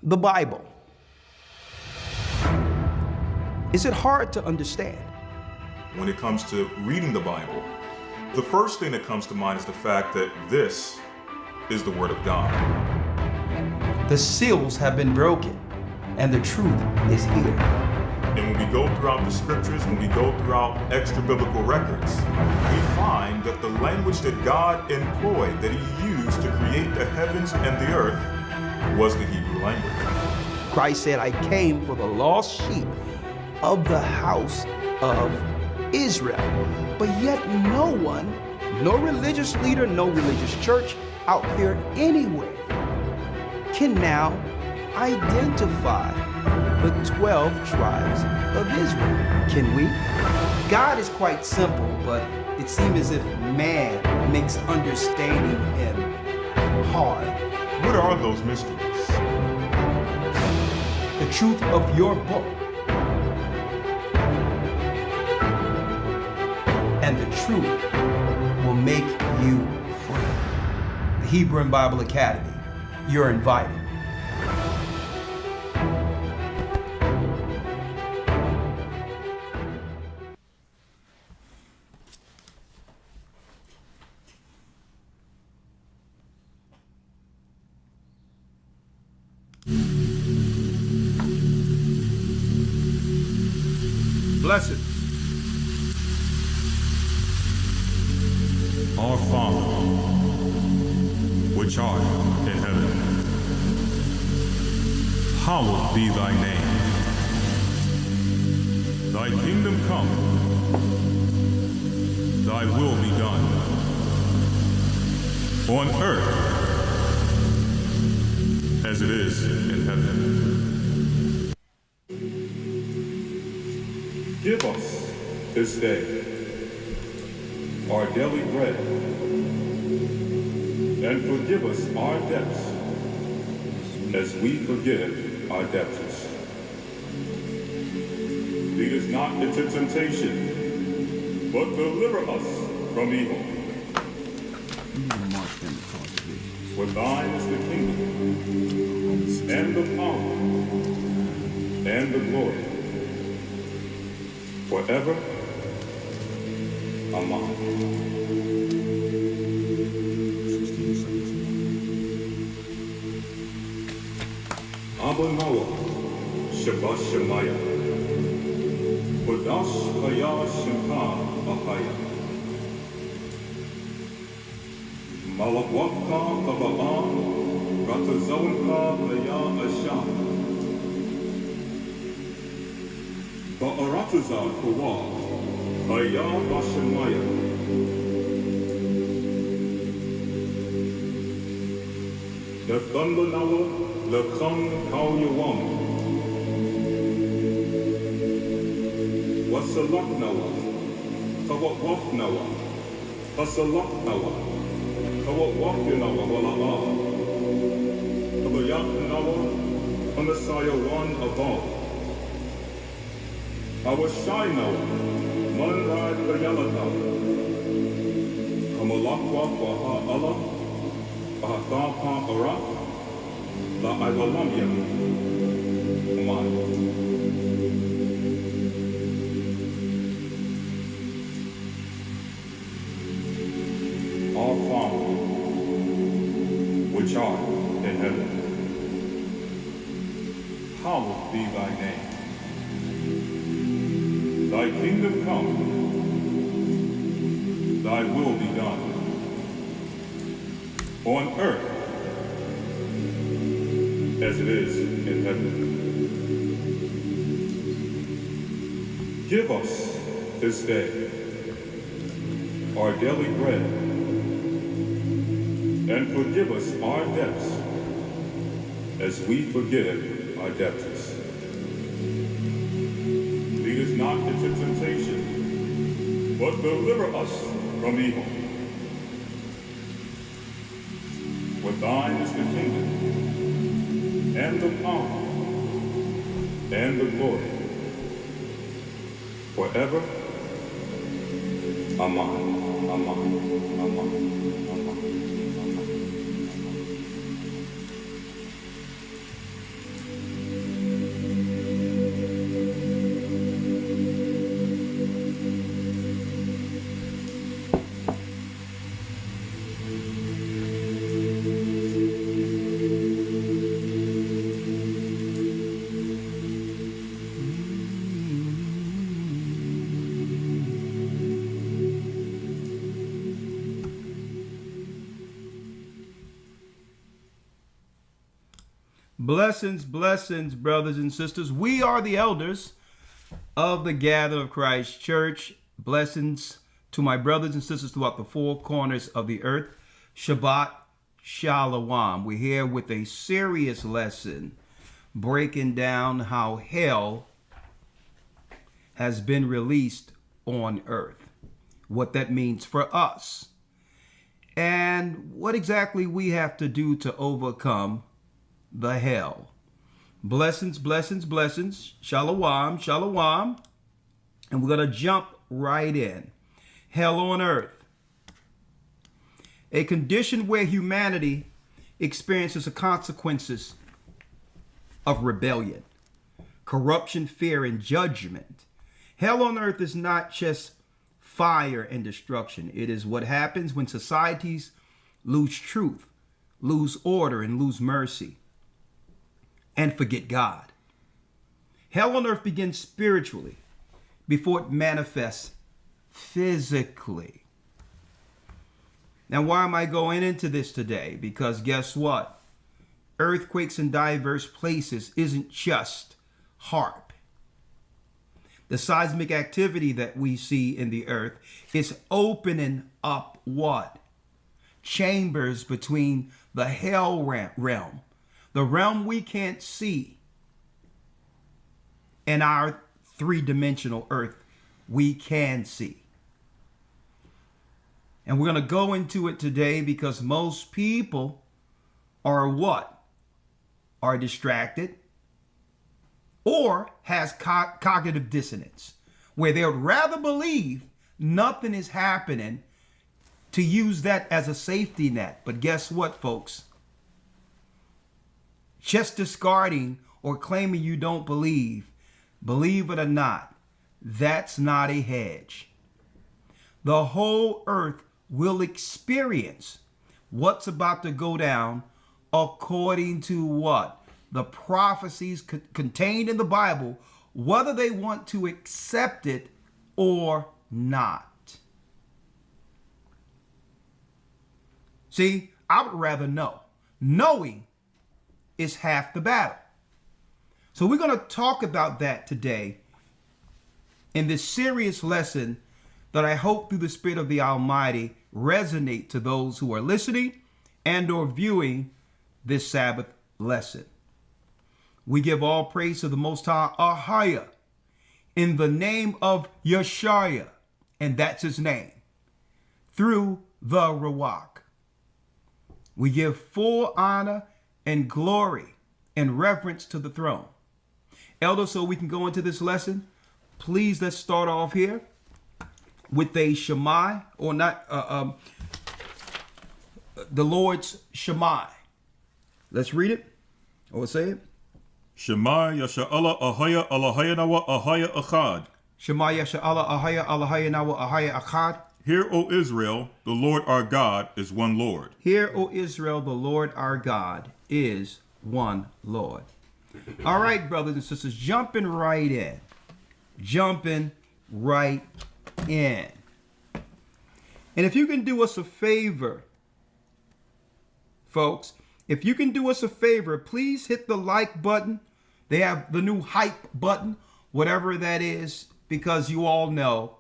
the Bible. Is it hard to understand? When it comes to reading the Bible, the first thing that comes to mind is the fact that this is the Word of God. The seals have been broken, and the truth is here. And when we go throughout the scriptures, when we go throughout extra biblical records, we find that the language that God employed, that He used to create the heavens and the earth, was the Hebrew language. Christ said, I came for the lost sheep of the house of Israel. But yet no one, no religious leader, no religious church out there anywhere can now identify the 12 tribes of Israel. Can we? God is quite simple, but it seems as if man makes understanding Him hard. What are those mysteries? The truth of your book and the truth will make you free. The Hebrew and Bible Academy, you're invited. Blessed. Our Father, which art in heaven, hallowed be thy name. Thy kingdom come, thy will be done, on earth as it is in heaven. Give us this day our daily bread, and forgive us our debts as we forgive our debtors. Lead us not into temptation, but deliver us from evil. For thine is the kingdom, and the power, and the glory, forever. Amen. 17. Abba Noah, Shabbat Shemaya, Kodash Haya Shemha Ahaya, Malawakka Kaba'an, Ratazonka Haya Asham, Ba'arataza Kawa, Haya Bashemaya, the thunder Noah, the Kong How Yawam, Wasalak Noah, Kawak Noah, Hasalak Noah, Kawak Noah, Wala'a, Kabayak Noah, Anasaya one above, our shy Noah, Manrad Bayalata, Kamalakwa Waha Allah, Ahatha Ara, La Iwalamia, Aman. Our Father, which art in heaven, hallowed be thy name. Thy kingdom come, thy will be done, on earth as it is in heaven. Give us this day our daily bread, and forgive us our debts as we forgive our debtors. Lead us not into temptation, but deliver us from evil. For thine is the kingdom, and the power, and the glory, forever. Amen. Amen. Amen. Amen. Blessings, blessings, brothers and sisters. We are the elders of the Gathering of Christ Church. Blessings to my brothers and sisters throughout the four corners of the earth. Shabbat Shalom. We're here with a serious lesson breaking down how hell has been released on earth, what that means for us, and what exactly we have to do to overcome the hell. Blessings, blessings, blessings. Shalom, shalom. And we're going to jump right in. Hell on earth. A condition where humanity experiences the consequences of rebellion, corruption, fear, and judgment. Hell on earth is not just fire and destruction. It is what happens when societies lose truth, lose order, and lose mercy, and forget God. Hell on earth begins spiritually before it manifests physically. Now, why am I going into this today? Because guess what? Earthquakes in diverse places isn't just HARP. The seismic activity that we see in the earth is opening up what? Chambers between the hell realm, the realm we can't see, and our three-dimensional earth we can see. And we're going to go into it today because most people are what? Are distracted or has cognitive dissonance, where they would rather believe nothing is happening to use that as a safety net. But guess what, folks? Just discarding or claiming you don't believe it or not, that's not a hedge. The whole earth will experience what's about to go down according to what? The prophecies contained in the Bible, whether they want to accept it or not. See, I would rather know. Knowing is half the battle. So we're going to talk about that today in this serious lesson that I hope through the Spirit of the Almighty resonate to those who are listening and or viewing this Sabbath lesson. We give all praise to the Most High, Ahaya, in the name of Yeshua, and that's his name, through the Ruach. We give full honor and glory and reverence to the throne. Elder, so we can go into this lesson, please let's start off here with a Shema, or not, the Lord's Shema. Let's read it, or say it. Shema Yasha'Allah Ahaya Allahaya Nawa Ahaya Achad. Shema Yasha'Allah Ahaya Allahaya Nawa Ahaya Achad. Hear, O Israel, the Lord our God is one Lord. Hear, O Israel, the Lord our God is one Lord. All right, brothers and sisters, jumping right in. Jumping right in. And if you can do us a favor, folks, if you can do us a favor, please hit the like button. They have the new hype button, whatever that is, because you all know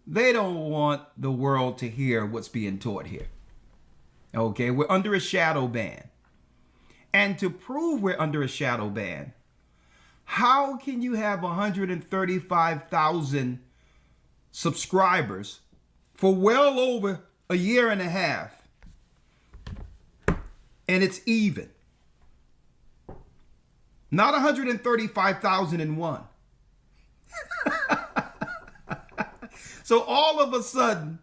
they don't want the world to hear what's being taught here. Okay, we're under a shadow ban. And to prove we're under a shadow ban, how can you have 135,000 subscribers for well over a year and a half, and it's even? Not 135,001. So all of a sudden,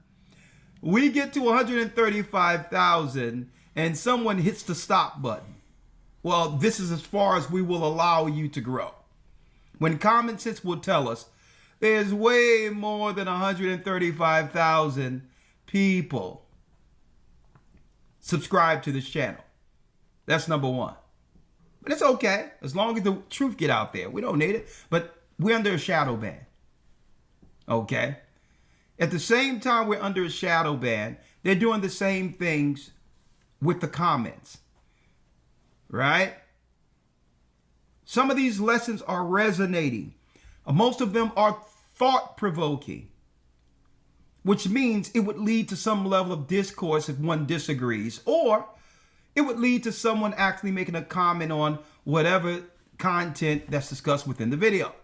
we get to 135,000 and someone hits the stop button. Well, this is as far as we will allow you to grow. When common sense will tell us there's way more than 135,000 people subscribe to this channel. That's number one. But it's okay, as long as the truth get out there. We don't need it, but we're under a shadow ban. Okay? At the same time we're under a shadow ban, they're doing the same things with the comments. Right? Some of these lessons are resonating. Most of them are thought-provoking, which means it would lead to some level of discourse if one disagrees, or it would lead to someone actually making a comment on whatever content that's discussed within the video.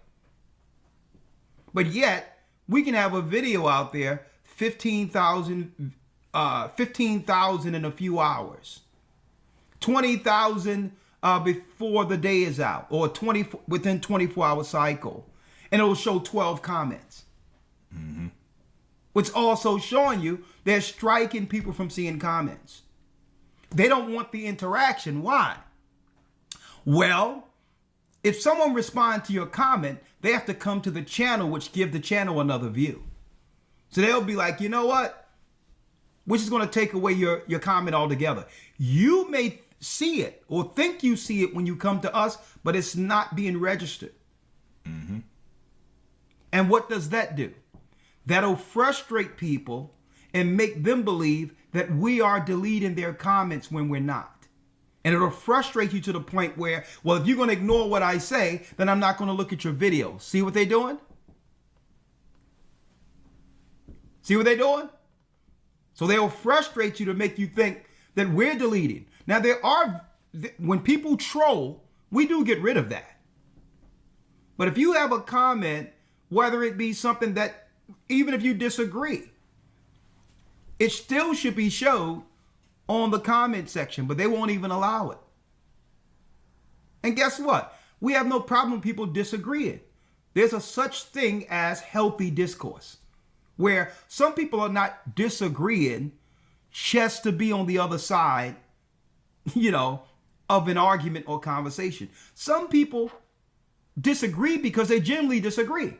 But yet, we can have a video out there, 15,000 in a few hours, 20,000 before the day is out, or within 24-hour cycle, and it will show 12 comments. Mm-hmm. Which also showing you they're striking people from seeing comments. They don't want the interaction. Why? Well, if someone responds to your comment, they have to come to the channel, which give the channel another view. So they'll be like, you know what? We're just going to take away your comment altogether. You may see it or think you see it when you come to us, but it's not being registered. Mm-hmm. And what does that do? That'll frustrate people and make them believe that we are deleting their comments when we're not. And it'll frustrate you to the point where, well, if you're going to ignore what I say, then I'm not going to look at your video. See what they're doing? See what they're doing? So they'll frustrate you to make you think that we're deleting. Now, when people troll, we do get rid of that. But if you have a comment, whether it be something that, even if you disagree, it still should be showed on the comment section, but they won't even allow it. And guess what? We have no problem with people disagreeing. There's a such thing as healthy discourse, where some people are not disagreeing just to be on the other side, of an argument or conversation. Some people disagree because they genuinely disagree.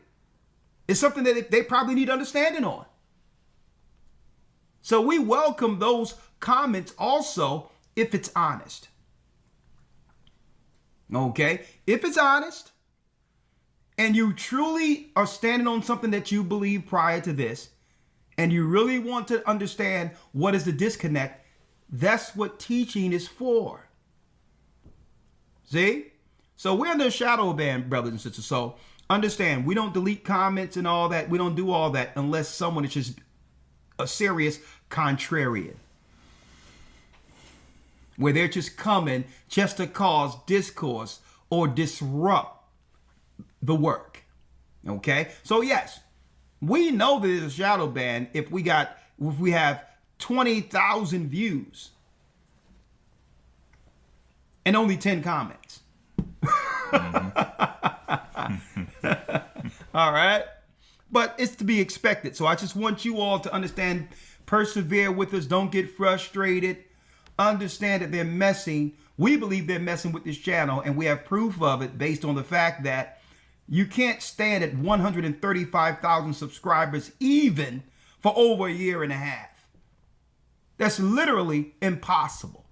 It's something that they probably need understanding on. So we welcome those comments also if it's honest. Okay? If it's honest and you truly are standing on something that you believe prior to this, and you really want to understand what is the disconnect, that's what teaching is for. See? So we're under a shadow ban, brothers and sisters. So understand, we don't delete comments and all that. We don't do all that unless someone is just a serious contrarian, where they're just coming just to cause discourse or disrupt the work. Okay? So yes, we know there's a shadow ban if we have 20,000 views and only 10 comments. All right. But it's to be expected. So I just want you all to understand, persevere with us. Don't get frustrated. Understand that they're messing. We believe they're messing with this channel, and we have proof of it based on the fact that you can't stand at 135,000 subscribers even for over a year and a half. That's literally impossible.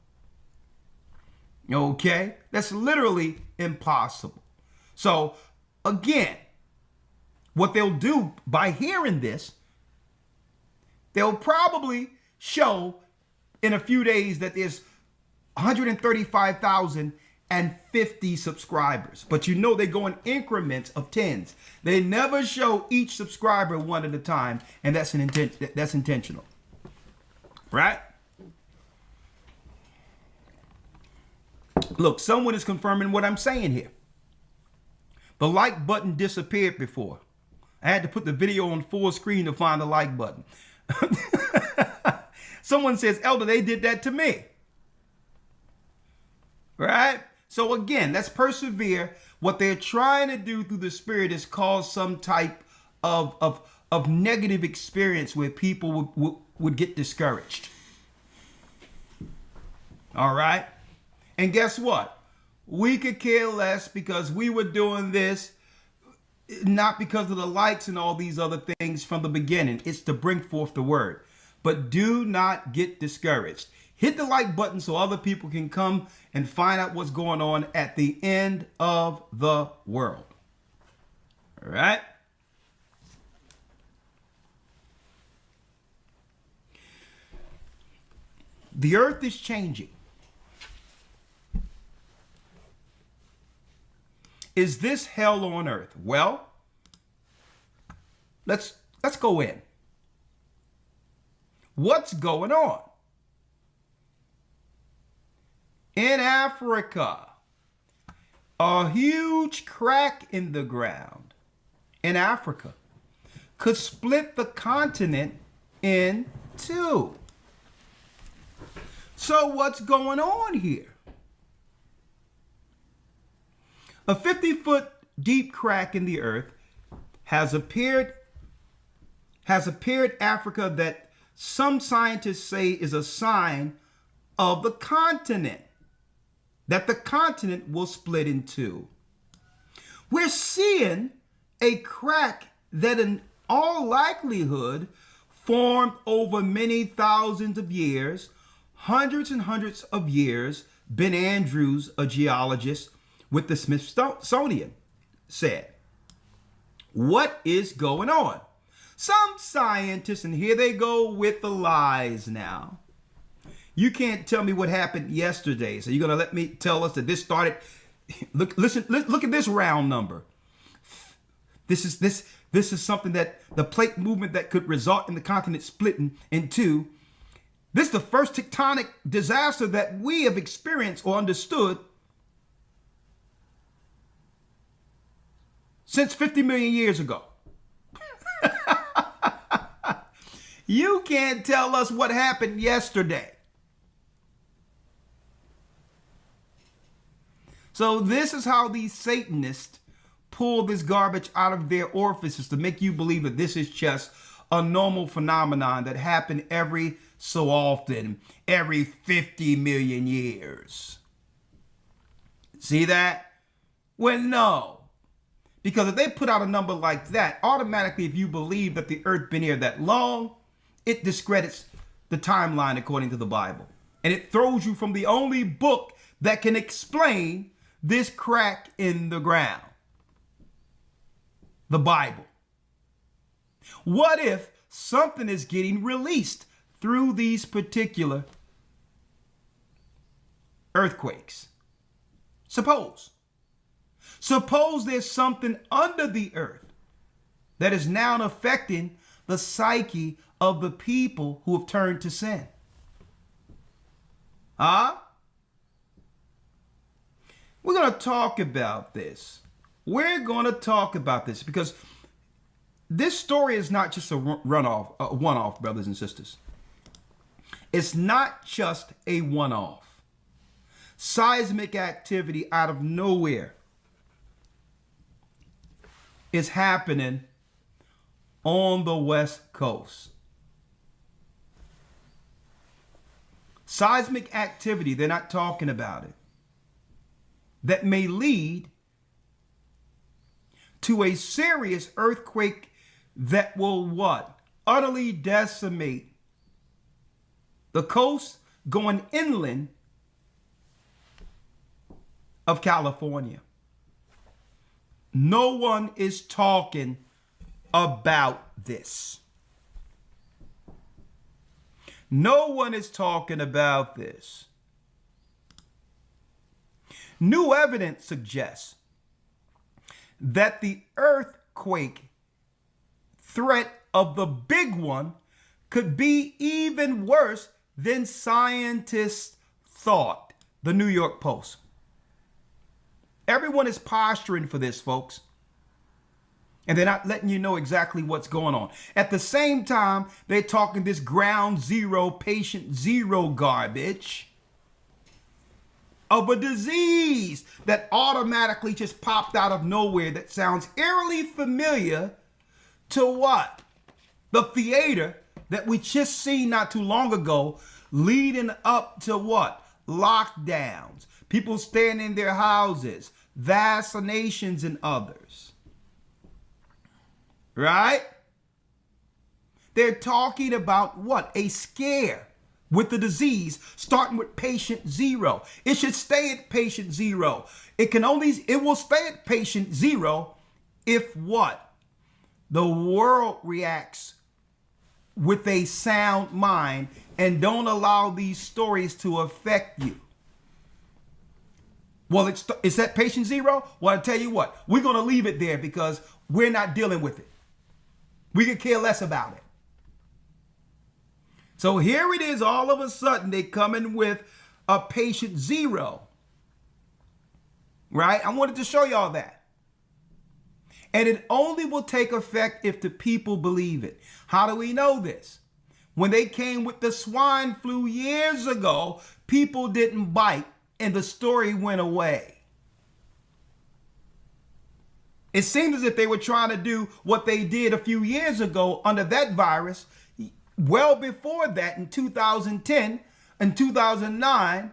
Okay? That's literally impossible. So, again, what they'll do by hearing this, they'll probably show in a few days that there's 135,050 subscribers. But they go in increments of tens. They never show each subscriber one at a time, and that's intentional. Right? Look, someone is confirming what I'm saying here. The like button disappeared before. I had to put the video on full screen to find the like button. Someone says, Elder, they did that to me. Right? So again, let's persevere. What they're trying to do through the Spirit is cause some type of negative experience where people would get discouraged. All right? And guess what? We could care less because we were doing this not because of the likes and all these other things from the beginning. It's to bring forth the word. But do not get discouraged. Hit the like button so other people can come and find out what's going on at the end of the world. All right? The earth is changing. Is this hell on earth? Well, let's go in. What's going on? In Africa, a huge crack in the ground in Africa could split the continent in two. So what's going on here? A 50-foot deep crack in the earth has appeared Africa that some scientists say is a sign of the continent, that the continent will split in two. We're seeing a crack that in all likelihood formed over many thousands of years, hundreds and hundreds of years. Ben Andrews, a geologist with the Smithsonian, said. What is going on? Some scientists, and here they go with the lies now. You can't tell me what happened yesterday. So you're going to let me tell us that this started. Look at this round number. This is something that the plate movement that could result in the continent splitting in two. This is the first tectonic disaster that we have experienced or understood since 50 million years ago. You can't tell us what happened yesterday. So this is how these Satanists pull this garbage out of their orifices to make you believe that this is just a normal phenomenon that happened every so often, every 50 million years. See that? Well, no. Because if they put out a number like that, automatically if you believe that the earth been here that long, it discredits the timeline according to the Bible. And it throws you from the only book that can explain this crack in the ground. The Bible. What if something is getting released through these particular earthquakes? Suppose there's something under the earth that is now affecting the psyche of the people who have turned to sin. We're going to talk about this. We're going to talk about this because this story is not just a one-off, brothers and sisters. It's not just a one-off. Seismic activity out of nowhere is happening on the West Coast. Seismic activity, they're not talking about it, that may lead to a serious earthquake that will what? Utterly decimate the coast going inland of California. No one is talking about this. No one is talking about this. New evidence suggests that the earthquake threat of the big one could be even worse than scientists thought. The New York Post. Everyone is posturing for this, folks. And they're not letting you know exactly what's going on. At the same time, they're talking this ground zero, patient zero garbage of a disease that automatically just popped out of nowhere that sounds eerily familiar to what? The theater that we just seen not too long ago leading up to what? Lockdowns, people staying in their houses, vaccinations and others. Right? They're talking about what? A scare with the disease, starting with patient zero. It should stay at patient zero. It will stay at patient zero if what? The world reacts with a sound mind and don't allow these stories to affect you. Well, it's at patient zero. Well, I tell you what, we're going to leave it there because we're not dealing with it. We could care less about it. So here it is, all of a sudden they come in with a patient zero. Right? I wanted to show y'all that. And it only will take effect if the people believe it. How do we know this? When they came with the swine flu years ago, people didn't bite and the story went away. It seems as if they were trying to do what they did a few years ago under that virus. Well before that, in 2010 and 2009,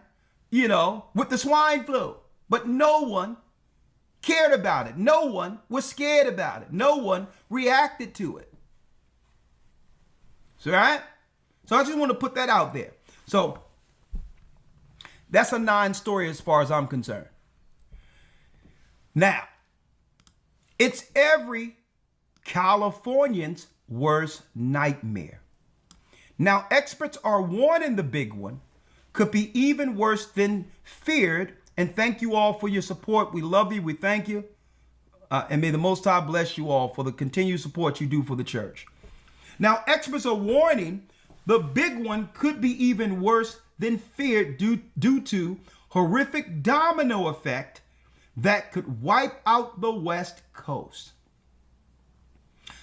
with the swine flu. But no one cared about it. No one was scared about it. No one reacted to it. So, right? So I just want to put that out there. So that's a non-story as far as I'm concerned. Now, it's every Californian's worst nightmare. Now, experts are warning the big one could be even worse than feared. And thank you all for your support. We love you. We thank you. And may the Most High bless you all for the continued support you do for the church. Now, experts are warning the big one could be even worse than feared due to horrific domino effect that could wipe out the West Coast.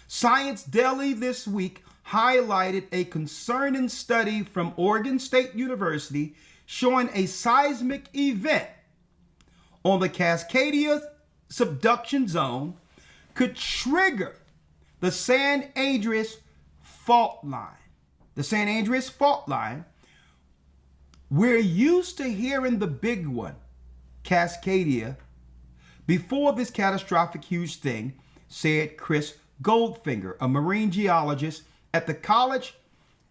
Science Daily this week highlighted a concerning study from Oregon State University showing a seismic event on the Cascadia subduction zone could trigger the San Andreas fault line. The San Andreas fault line, we're used to hearing the big one, Cascadia, before this catastrophic huge thing, said Chris Goldfinger, a marine geologist at the college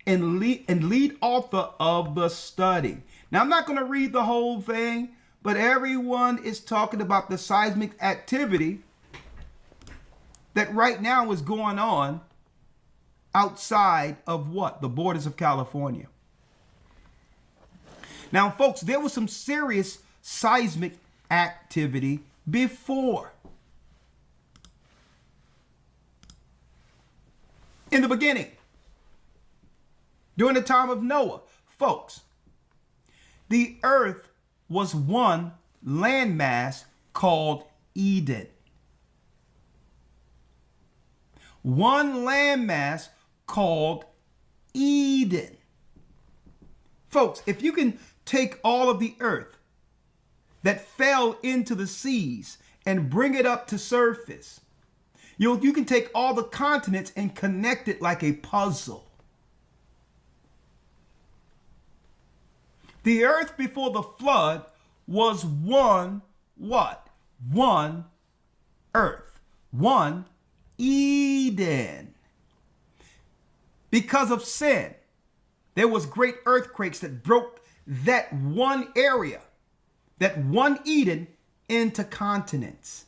and lead author of the study. Now, I'm not going to read the whole thing, but everyone is talking about the seismic activity that right now is going on outside of what? The borders of California. Now, folks, there was some serious seismic activity before. In the beginning, during the time of Noah, folks, the earth was one landmass called Eden. One landmass called Eden. Folks, if you can take all of the earth that fell into the seas and bring it up to surface, you can take all the continents and connect it like a puzzle. The earth before the flood was one what? One earth. One Eden. Because of sin, there was great earthquakes that broke that one area, that one Eden, into continents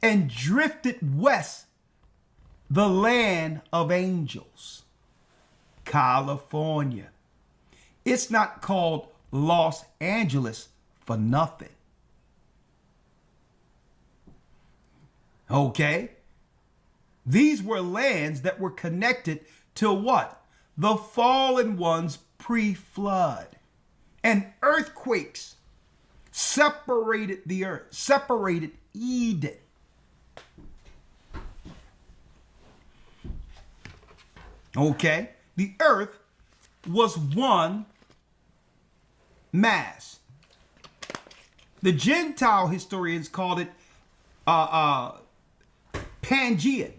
and drifted west, the land of angels, California. It's not called Los Angeles for nothing. Okay? These were lands that were connected to what? The fallen ones pre-flood. And earthquakes separated the earth, separated Eden. Okay? The earth was one mass. The Gentile historians called it Pangean.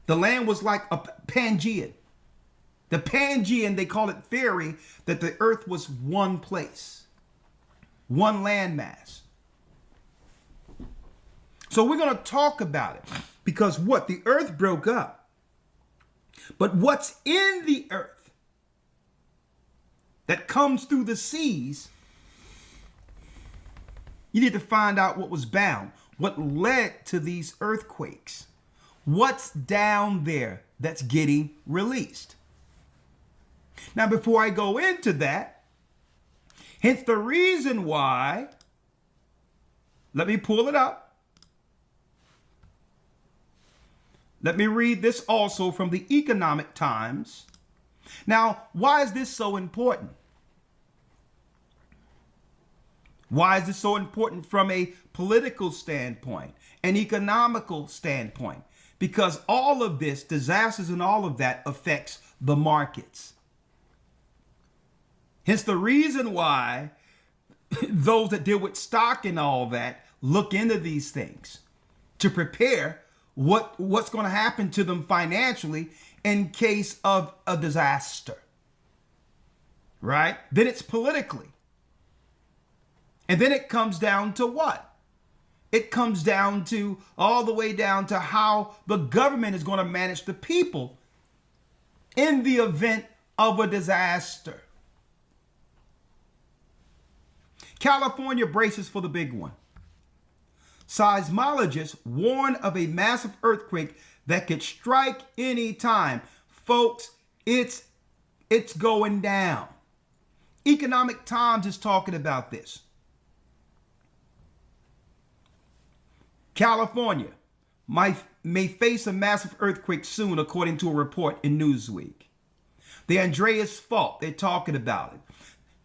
The land was like a Pangean. The Pangean, they call it theory that the earth was one place, one landmass. So we're going to talk about it because what? The earth broke up. But what's in the earth that comes through the seas, you need to find out what was bound, what led to these earthquakes. What's down there that's getting released? Now, before I go into that, Hence the reason why, let me pull it up. Let me read this also from the Economic Times. Now, why is this so important? Why is this so important from a political standpoint, an economical standpoint? Because all of this, disasters and all of that, affects the markets. Hence the reason why those that deal with stock and all that look into these things to prepare what's going to happen to them financially in case of a disaster. Right? Then it's politically. And then it comes down to what? It comes down to all the way down to how the government is going to manage the people in the event of a disaster. California braces for the big one. Seismologists warn of a massive earthquake that could strike any time. Folks, it's going down. Economic Times is talking about this. California may face a massive earthquake soon, according to a report in Newsweek. The Andreas Fault, they're talking about it.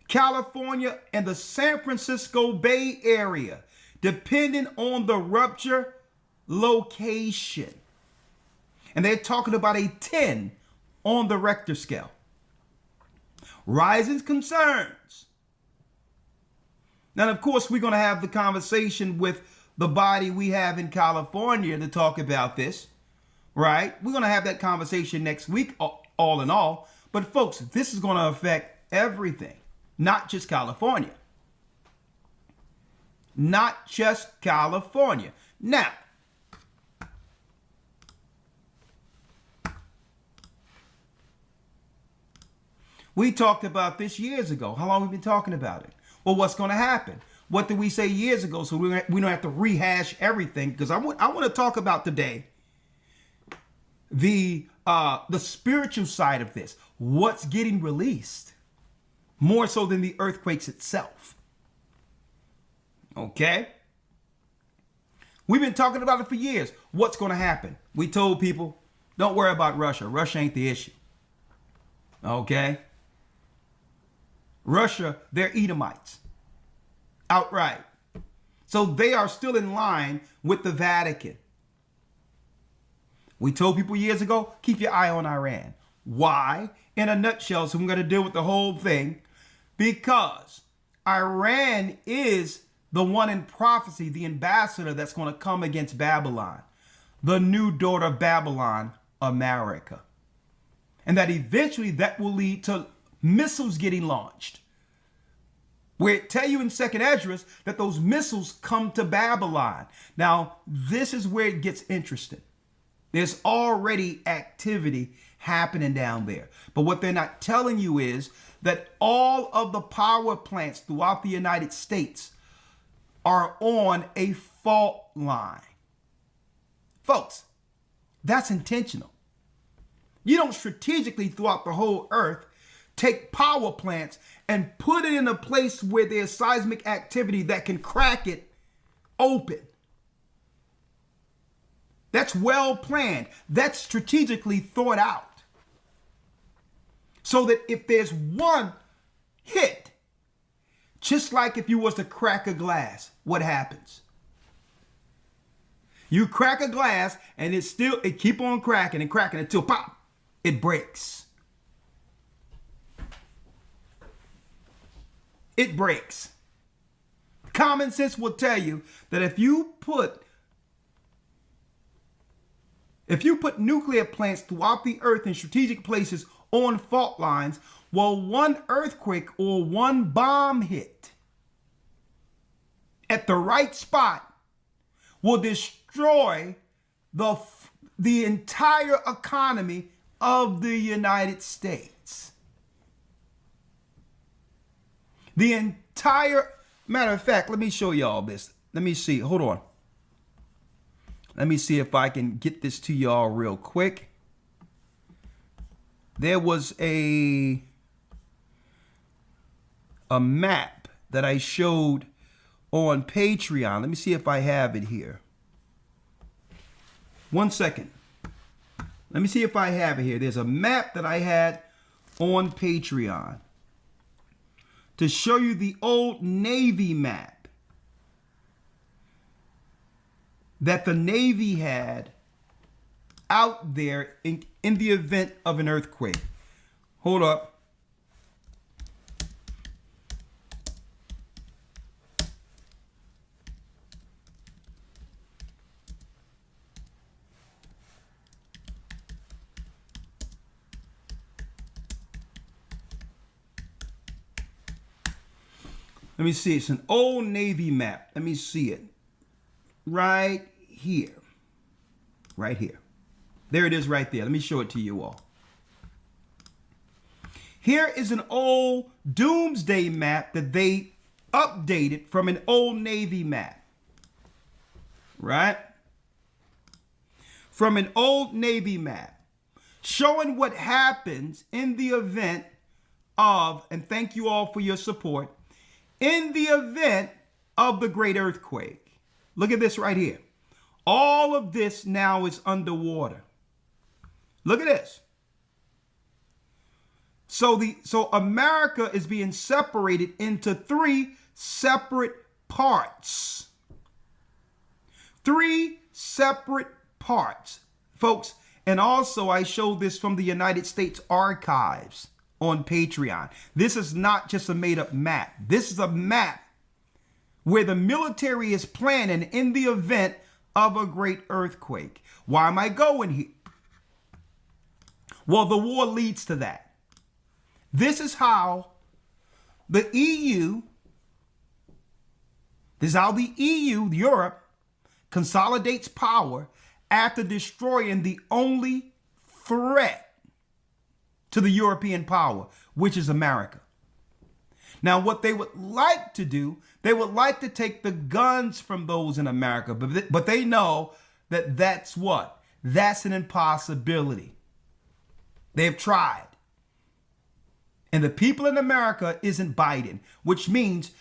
California and the San Francisco Bay Area, depending on the rupture location. And they're talking about a 10 on the Richter scale. Rising concerns. Now, of course, we're going to have the conversation with the body we have in California to talk about this, right? We're going to have that conversation next week, all in all. But folks, this is going to affect everything, not just California. Not just California. Now, we talked about this years ago. How long have we been talking about it? Well, what's going to happen? What did we say years ago? So we don't have to rehash everything, because I want to talk about today the spiritual side of this. What's getting released more so than the earthquakes itself. Okay? We've been talking about it for years. What's going to happen? We told people, don't worry about Russia. Russia ain't the issue. Okay? Russia, they're Edomites. Outright. So they are still in line with the Vatican. We told people years ago, keep your eye on Iran. Why? In a nutshell, so I'm going to deal with the whole thing. Because Iran is the one in prophecy, the ambassador that's going to come against Babylon. The new daughter of Babylon, America. And that eventually that will lead to missiles getting launched. Where it tell you in 2nd Esdras that those missiles come to Babylon. Now, this is where it gets interesting. There's already activity happening down there. But what they're not telling you is that all of the power plants throughout the United States are on a fault line. Folks, that's intentional. You don't strategically throughout the whole earth take power plants and put it in a place where there's seismic activity that can crack it open. That's well planned. That's strategically thought out. So that if there's one hit, just like if you was to crack a glass, what happens? You crack a glass and it keep on cracking and cracking until pop, it breaks. It breaks. Common sense will tell you that if you put nuclear plants throughout the earth in strategic places on fault lines, well, one earthquake or one bomb hit at the right spot will destroy the entire economy of the United States. The entire, matter of fact, let me show y'all this. Let me see, hold on. Let me see if I can get this to y'all real quick. There was a map that I showed on Patreon. Let me see if I have it here. 1 second. Let me see if I have it here. There's a map that I had on Patreon to show you the old Navy map that the Navy had out there in the event of an earthquake. Hold up. Let me see. It's an old Navy map. Let me see it. Right here. Right here. There it is right there. Let me show it to you all. Here is an old doomsday map that they updated from an old Navy map. Right? From an old Navy map. Showing what happens in the event of, and thank you all for your support, in the event of the great earthquake. Look at this right here. All of this now is underwater. Look at this. So America is being separated into 3 separate parts. 3 separate parts, folks. And also I showed this from the United States Archives on Patreon. This is not just a made-up map. This is a map where the military is planning in the event of a great earthquake. Why am I going here? Well, the war leads to that. This is how the EU, Europe, consolidates power after destroying the only threat to the European power, which is America. Now, what they would like to do, they would like to take the guns from those in America, but they know that that's what? That's an impossibility. They've tried. And the people in America isn't biting, which means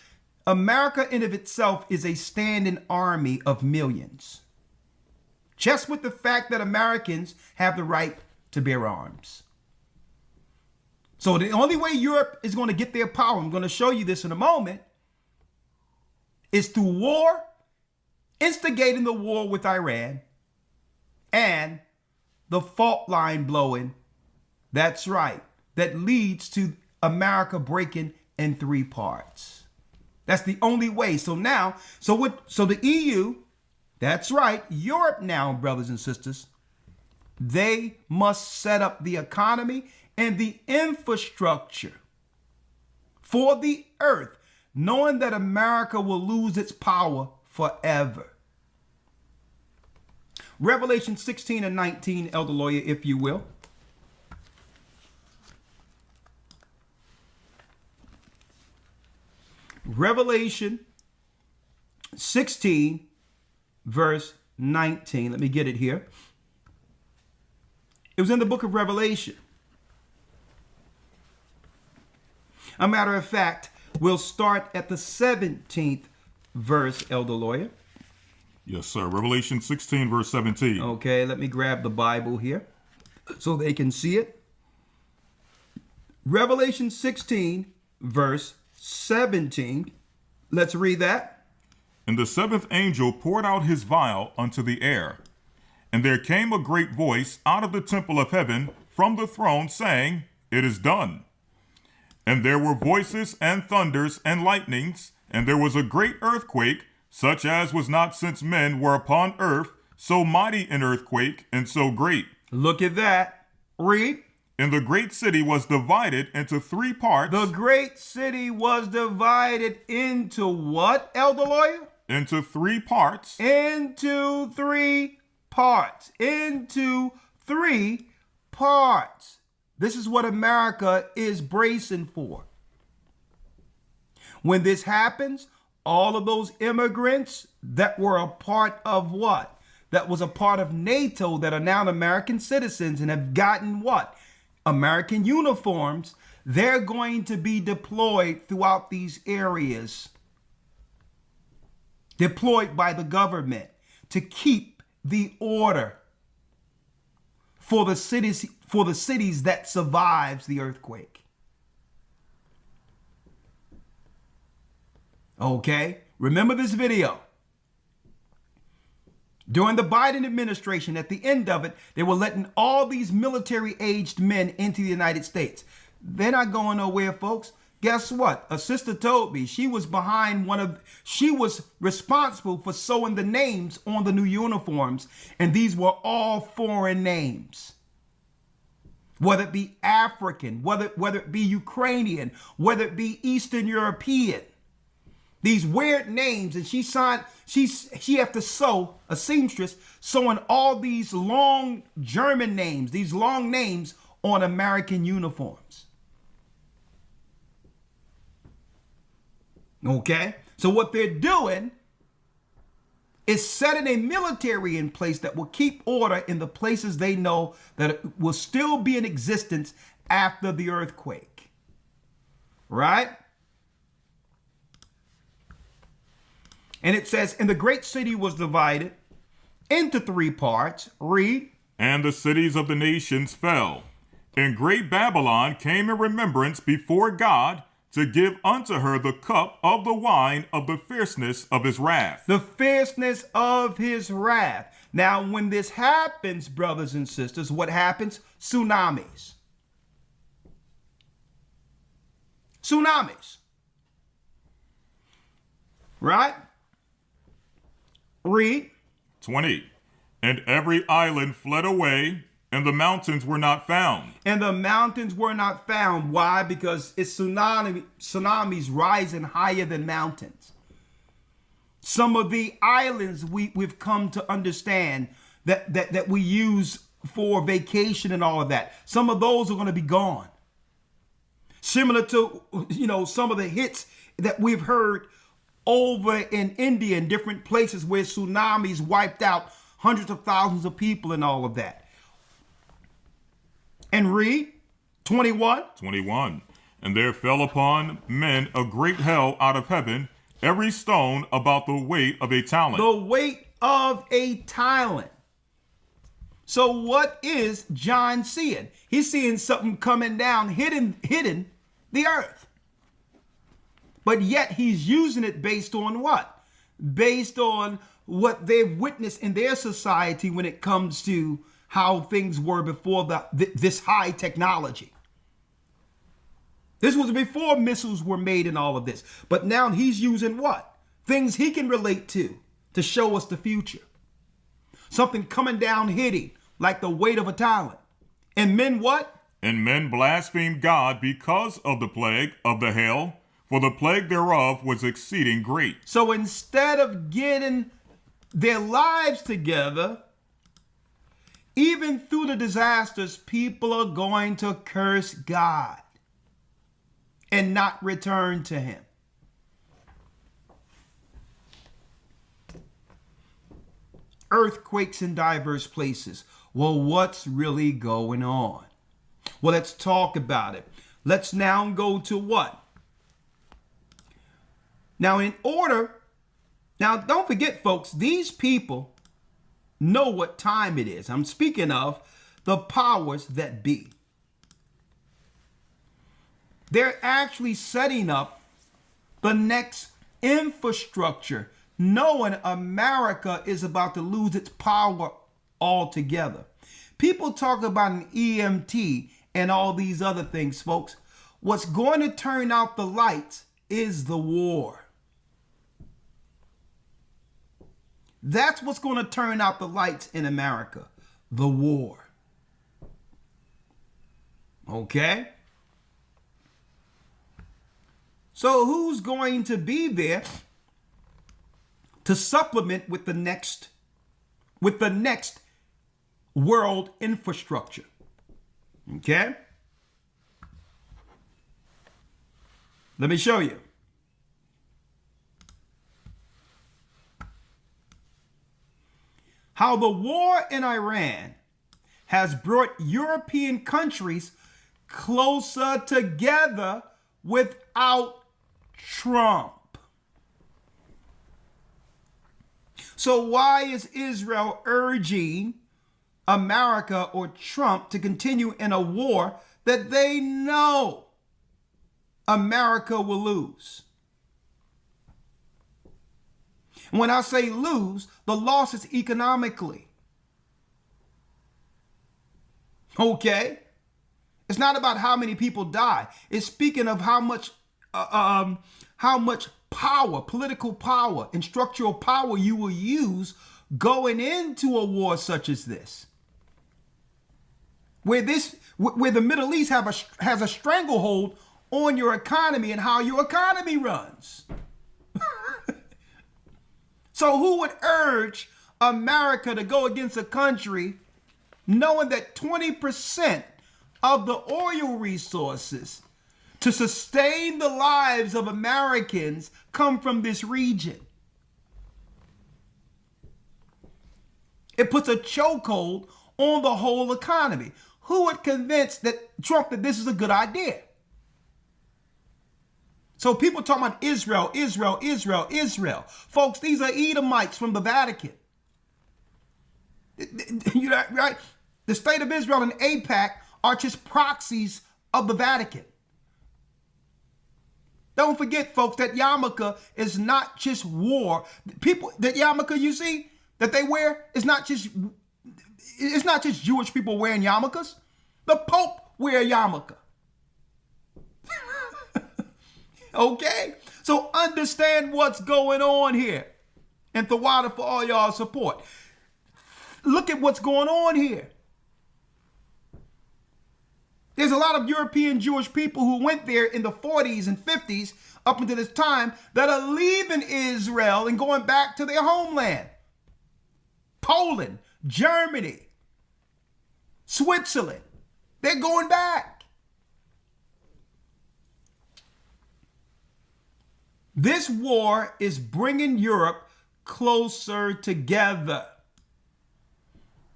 America in of itself is a standing army of millions. Just with the fact that Americans have the right to bear arms. So the only way Europe is going to get their power, I'm going to show you this in a moment, is through war, instigating the war with Iran, and the fault line blowing. That's right. That leads to America breaking in 3 parts. That's the only way. So now, so the EU, that's right, Europe now, brothers and sisters, they must set up the economy and the infrastructure for the earth, knowing that America will lose its power forever. Revelation 16 and 19, Elder Lawyer, if you will. Revelation 16, verse 19. Let me get it here. It was in the book of Revelation. A matter of fact, we'll start at the 17th verse, Elder Lawyer. Yes, sir. Revelation 16, verse 17. Okay, let me grab the Bible here so they can see it. Revelation 16, verse 17. Let's read that. And the 7th angel poured out his vial unto the air. And there came a great voice out of the temple of heaven from the throne, saying, It is done. And there were voices and thunders and lightnings, and there was a great earthquake, such as was not since men were upon earth, so mighty an earthquake, and so great. Look at that. Read. And the great city was divided into 3 parts. The great city was divided into what, Elder Lawyer? Into 3 parts. Into 3 parts. Into 3 parts. This is what America is bracing for. When this happens, all of those immigrants that were a part of what? That was a part of NATO that are now American citizens and have gotten what? American uniforms. they're going to be deployed throughout these areas, deployed by the government to keep the order for the cities that survives the earthquake. Okay, remember this video. During the Biden administration, at the end of it, they were letting all these military-aged men into the United States. They're not going nowhere, folks. Guess what? A sister told me she was she was responsible for sewing the names on the new uniforms, and these were all foreign names. Whether it be African, whether it be Ukrainian, whether it be Eastern European. These weird names, and she have to sew, a seamstress, sewing all these long German names, these long names on American uniforms. Okay, so what they're doing is setting a military in place that will keep order in the places they know that it will still be in existence after the earthquake. Right? And it says, and the great city was divided into 3 parts. Read. And the cities of the nations fell. And great Babylon came in remembrance before God to give unto her the cup of the wine of the fierceness of his wrath. The fierceness of his wrath. Now, when this happens, brothers and sisters, what happens? Tsunamis. Tsunamis. Right? Read. 20. And every island fled away, and the mountains were not found. And the mountains were not found. Why? Because it's tsunamis rising higher than mountains. Some of the islands we've come to understand that we use for vacation and all of that, some of those are going to be gone. Similar to, some of the hits that we've heard over in India and different places where tsunamis wiped out hundreds of thousands of people and all of that. And read 21. 21. And there fell upon men a great hail out of heaven, every stone about the weight of a talent. The weight of a talent. So what is John seeing? He's seeing something coming down, hitting the earth. But yet he's using it based on what? Based on what they've witnessed in their society when it comes to how things were before this high technology. This was before missiles were made and all of this. But now he's using what? Things he can relate to show us the future. Something coming down hitting like the weight of a talent. And men what? And men blasphemed God because of the plague of the hail, for the plague thereof was exceeding great. So instead of getting their lives together, even through the disasters, people are going to curse God and not return to him. Earthquakes in diverse places. Well, what's really going on? Well, let's talk about it. Let's now go to what? Now, don't forget, folks, these people know what time it is. I'm speaking of the powers that be. They're actually setting up the next infrastructure, knowing America is about to lose its power altogether. People talk about an EMT and all these other things, folks. What's going to turn out the lights is the war. That's what's going to turn out the lights in America, the war. Okay? So who's going to be there to supplement with the next world infrastructure? Okay? Let me show you. How the war in Iran has brought European countries closer together without Trump. So why is Israel urging America or Trump to continue in a war that they know America will lose? When I say lose, the loss is economically. Okay? It's not about how many people die. It's speaking of how much power, political power, and structural power you will use going into a war such as this, where the Middle East has a stranglehold on your economy and how your economy runs. So who would urge America to go against a country knowing that 20% of the oil resources to sustain the lives of Americans come from this region? It puts a chokehold on the whole economy. Who would convince Trump that this is a good idea? So people talking about Israel, Israel, Israel, Israel. Folks, these are Edomites from the Vatican. You know, right? The state of Israel and AIPAC are just proxies of the Vatican. Don't forget, folks, that yarmulke is not just war. People, that yarmulke you see that they wear is not just, it's not just Jewish people wearing yarmulkes. The Pope wear a yarmulke. Okay? So understand what's going on here. And Tawada for all y'all support. Look at what's going on here. There's a lot of European Jewish people who went there in the 40s and 50s up until this time that are leaving Israel and going back to their homeland. Poland, Germany, Switzerland. They're going back. This war is bringing Europe closer together.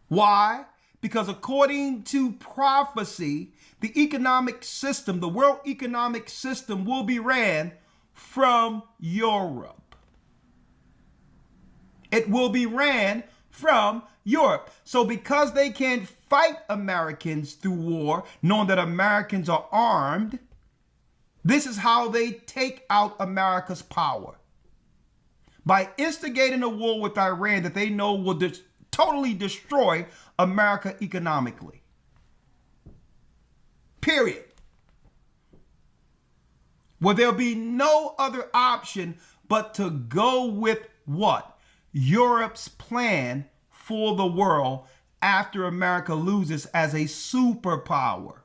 Why? Because according to prophecy, the economic system, the world economic system, will be ran from Europe. It will be ran from Europe. So because they can't fight Americans through war, knowing that Americans are armed, this is how they take out America's power. By instigating a war with Iran that they know will totally destroy America economically. Period. Well, there'll be no other option but to go with what? Europe's plan for the world after America loses as a superpower.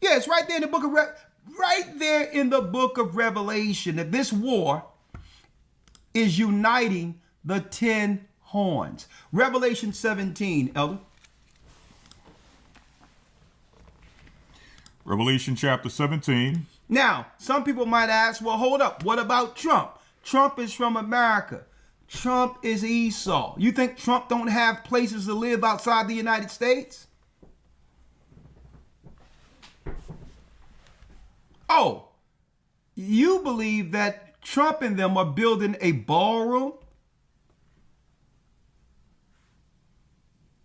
Yeah, it's right there in the book of Revelation that this war is uniting the 10 horns. Revelation 17, Elder. Revelation chapter 17. Now, some people might ask, well, hold up. What about Trump? Trump is from America. Trump is Esau. You think Trump don't have places to live outside the United States? Oh, you believe that Trump and them are building a ballroom?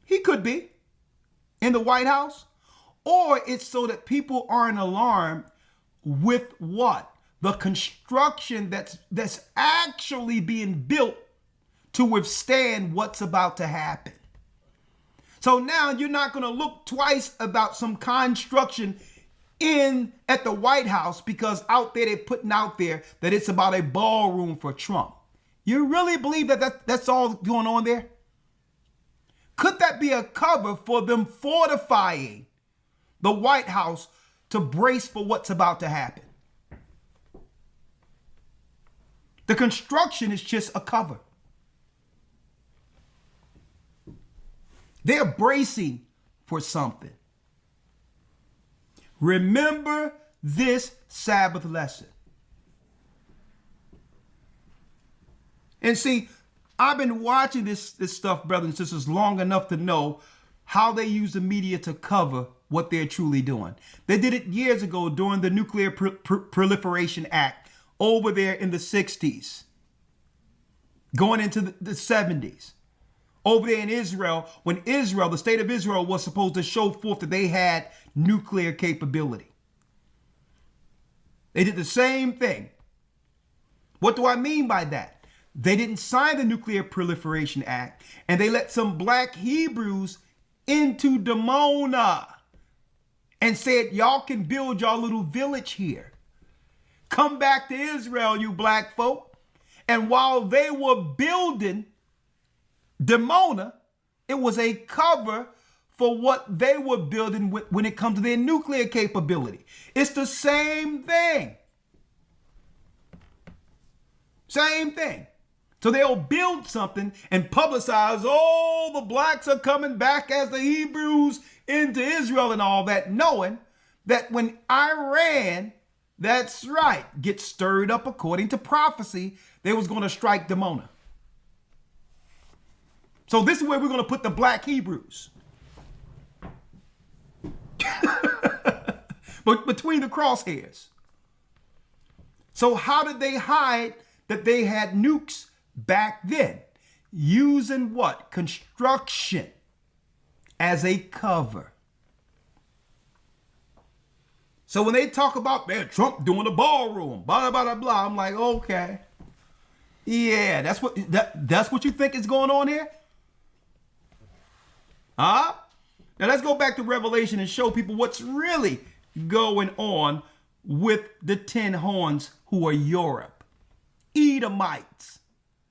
He could be in the White House. Or it's so that people aren't alarmed with what? The construction that's actually being built to withstand what's about to happen. So now you're not going to look twice about some construction at the White House because out there they're putting out there that it's about a ballroom for Trump. You really believe that's all going on there? Could that be a cover for them fortifying the White House to brace for what's about to happen? The construction is just a cover. They're bracing for something. Remember this Sabbath lesson. And see, I've been watching this stuff, brothers and sisters, long enough to know how they use the media to cover what they're truly doing. They did it years ago during the Nuclear Proliferation Act over there in the 60s, going into the 70s. Over there in Israel, when Israel, the state of Israel, was supposed to show forth that they had nuclear capability. They did the same thing. What do I mean by that? They didn't sign the Nuclear Proliferation Act, and they let some black Hebrews into Dimona and said, y'all can build y'all little village here. Come back to Israel, you black folk. And while they were building Dimona, it was a cover for what they were building when it comes to their nuclear capability. It's the same thing. Same thing. So they'll build something and publicize, oh, the blacks are coming back as the Hebrews into Israel and all that, knowing that when Iran, that's right, gets stirred up according to prophecy, they was going to strike Dimona. So this is where we're going to put the black Hebrews. But between the crosshairs. So how did they hide that they had nukes back then? Using what? Construction as a cover. So when they talk about, man, Trump doing the ballroom, blah, blah, blah, blah, I'm like, okay. Yeah, that's what you think is going on here? Huh? Now let's go back to Revelation and show people what's really going on with the 10 horns, who are Europe. Edomites,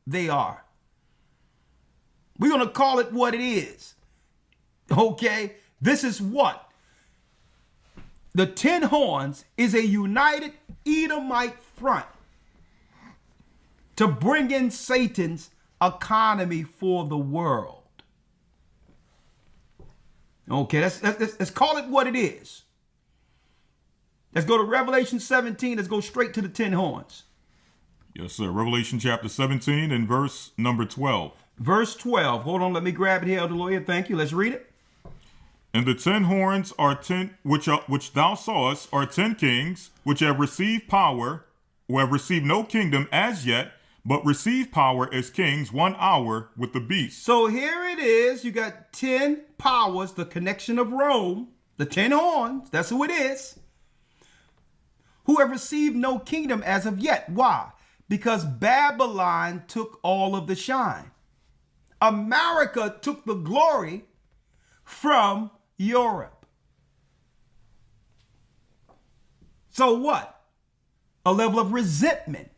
they are. We're going to call it what it is. Okay? This is what? The 10 horns is a united Edomite front to bring in Satan's economy for the world. Okay, let's call it what it is. Let's go to Revelation 17. Let's go straight to the 10 horns. Yes, sir. Revelation chapter 17 and verse number 12. Verse 12. Hold on, let me grab it here, Elder Lawyer. Thank you. Let's read it. And the 10 horns are 10, which thou sawest, are 10 kings, which have received power, who have received no kingdom as yet, but receive power as kings 1 hour with the beast. So here it is. You got 10 powers, the connection of Rome, the 10 horns. That's who it is. Who have received no kingdom as of yet. Why? Because Babylon took all of the shine. America took the glory from Europe. So what? A level of resentment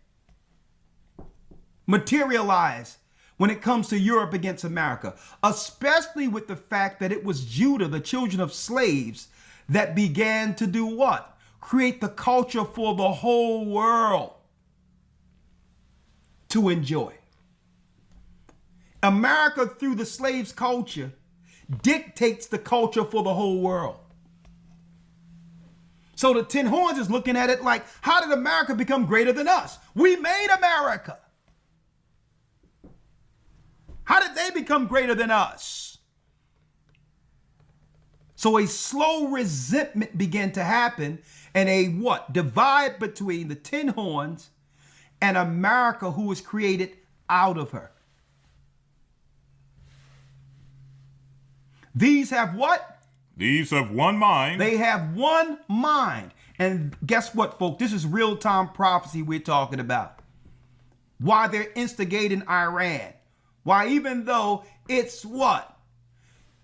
materialize when it comes to Europe against America, especially with the fact that it was Judah, the children of slaves, that began to do what? Create the culture for the whole world to enjoy. America, through the slaves' culture, dictates the culture for the whole world. So the 10 horns is looking at it like, how did America become greater than us? We made America. How did they become greater than us? So a slow resentment began to happen, and a what? Divide between the 10 horns and America, who was created out of her. These have what? These have one mind. They have one mind. And guess what, folks? This is real-time prophecy we're talking about. Why they're instigating Iran. Why, even though it's what?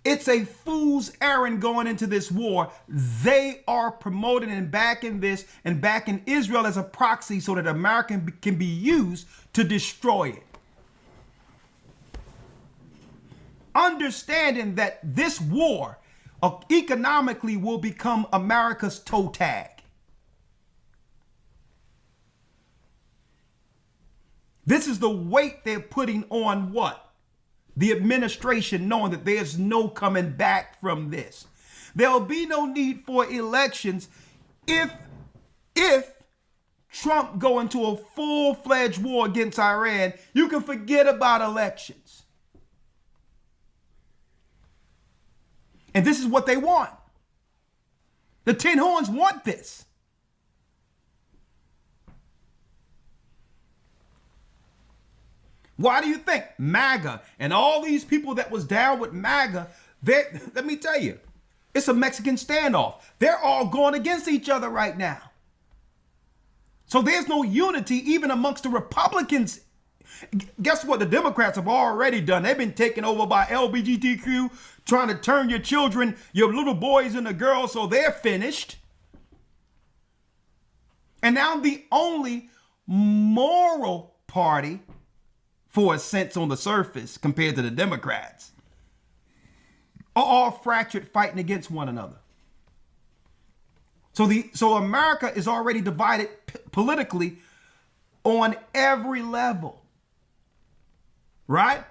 It's a fool's errand going into this war, they are promoting and backing this and backing Israel as a proxy so that America can be used to destroy it. Understanding that this war economically will become America's toe tag. This is the weight they're putting on what? The administration, knowing that there's no coming back from this. There'll be no need for elections if Trump go into a full-fledged war against Iran. You can forget about elections. And this is what they want. The Tin Horns want this. Why do you think MAGA and all these people that was down with MAGA, let me tell you, it's a Mexican standoff. They're all going against each other right now. So there's no unity even amongst the Republicans. Guess what the Democrats have already done? They've been taken over by LGBTQ, trying to turn your children, your little boys into girls, so they're finished. And now the only moral party, for a sense on the surface, compared to the Democrats, are all fractured, fighting against one another. So America is already divided politically on every level, right?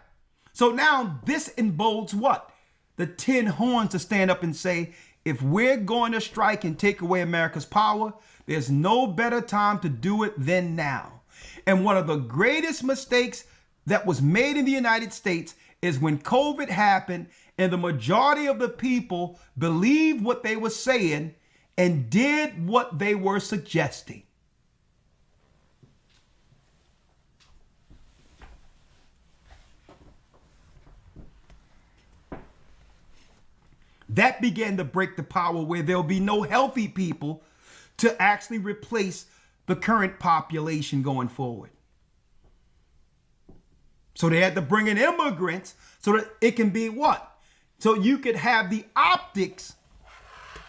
So now this emboldens what? The Tin Horns to stand up and say, if we're going to strike and take away America's power, there's no better time to do it than now. And one of the greatest mistakes that was made in the United States is when COVID happened and the majority of the people believed what they were saying and did what they were suggesting. That began to break the power where there'll be no healthy people to actually replace the current population going forward. So they had to bring in immigrants so that it can be what? So you could have the optics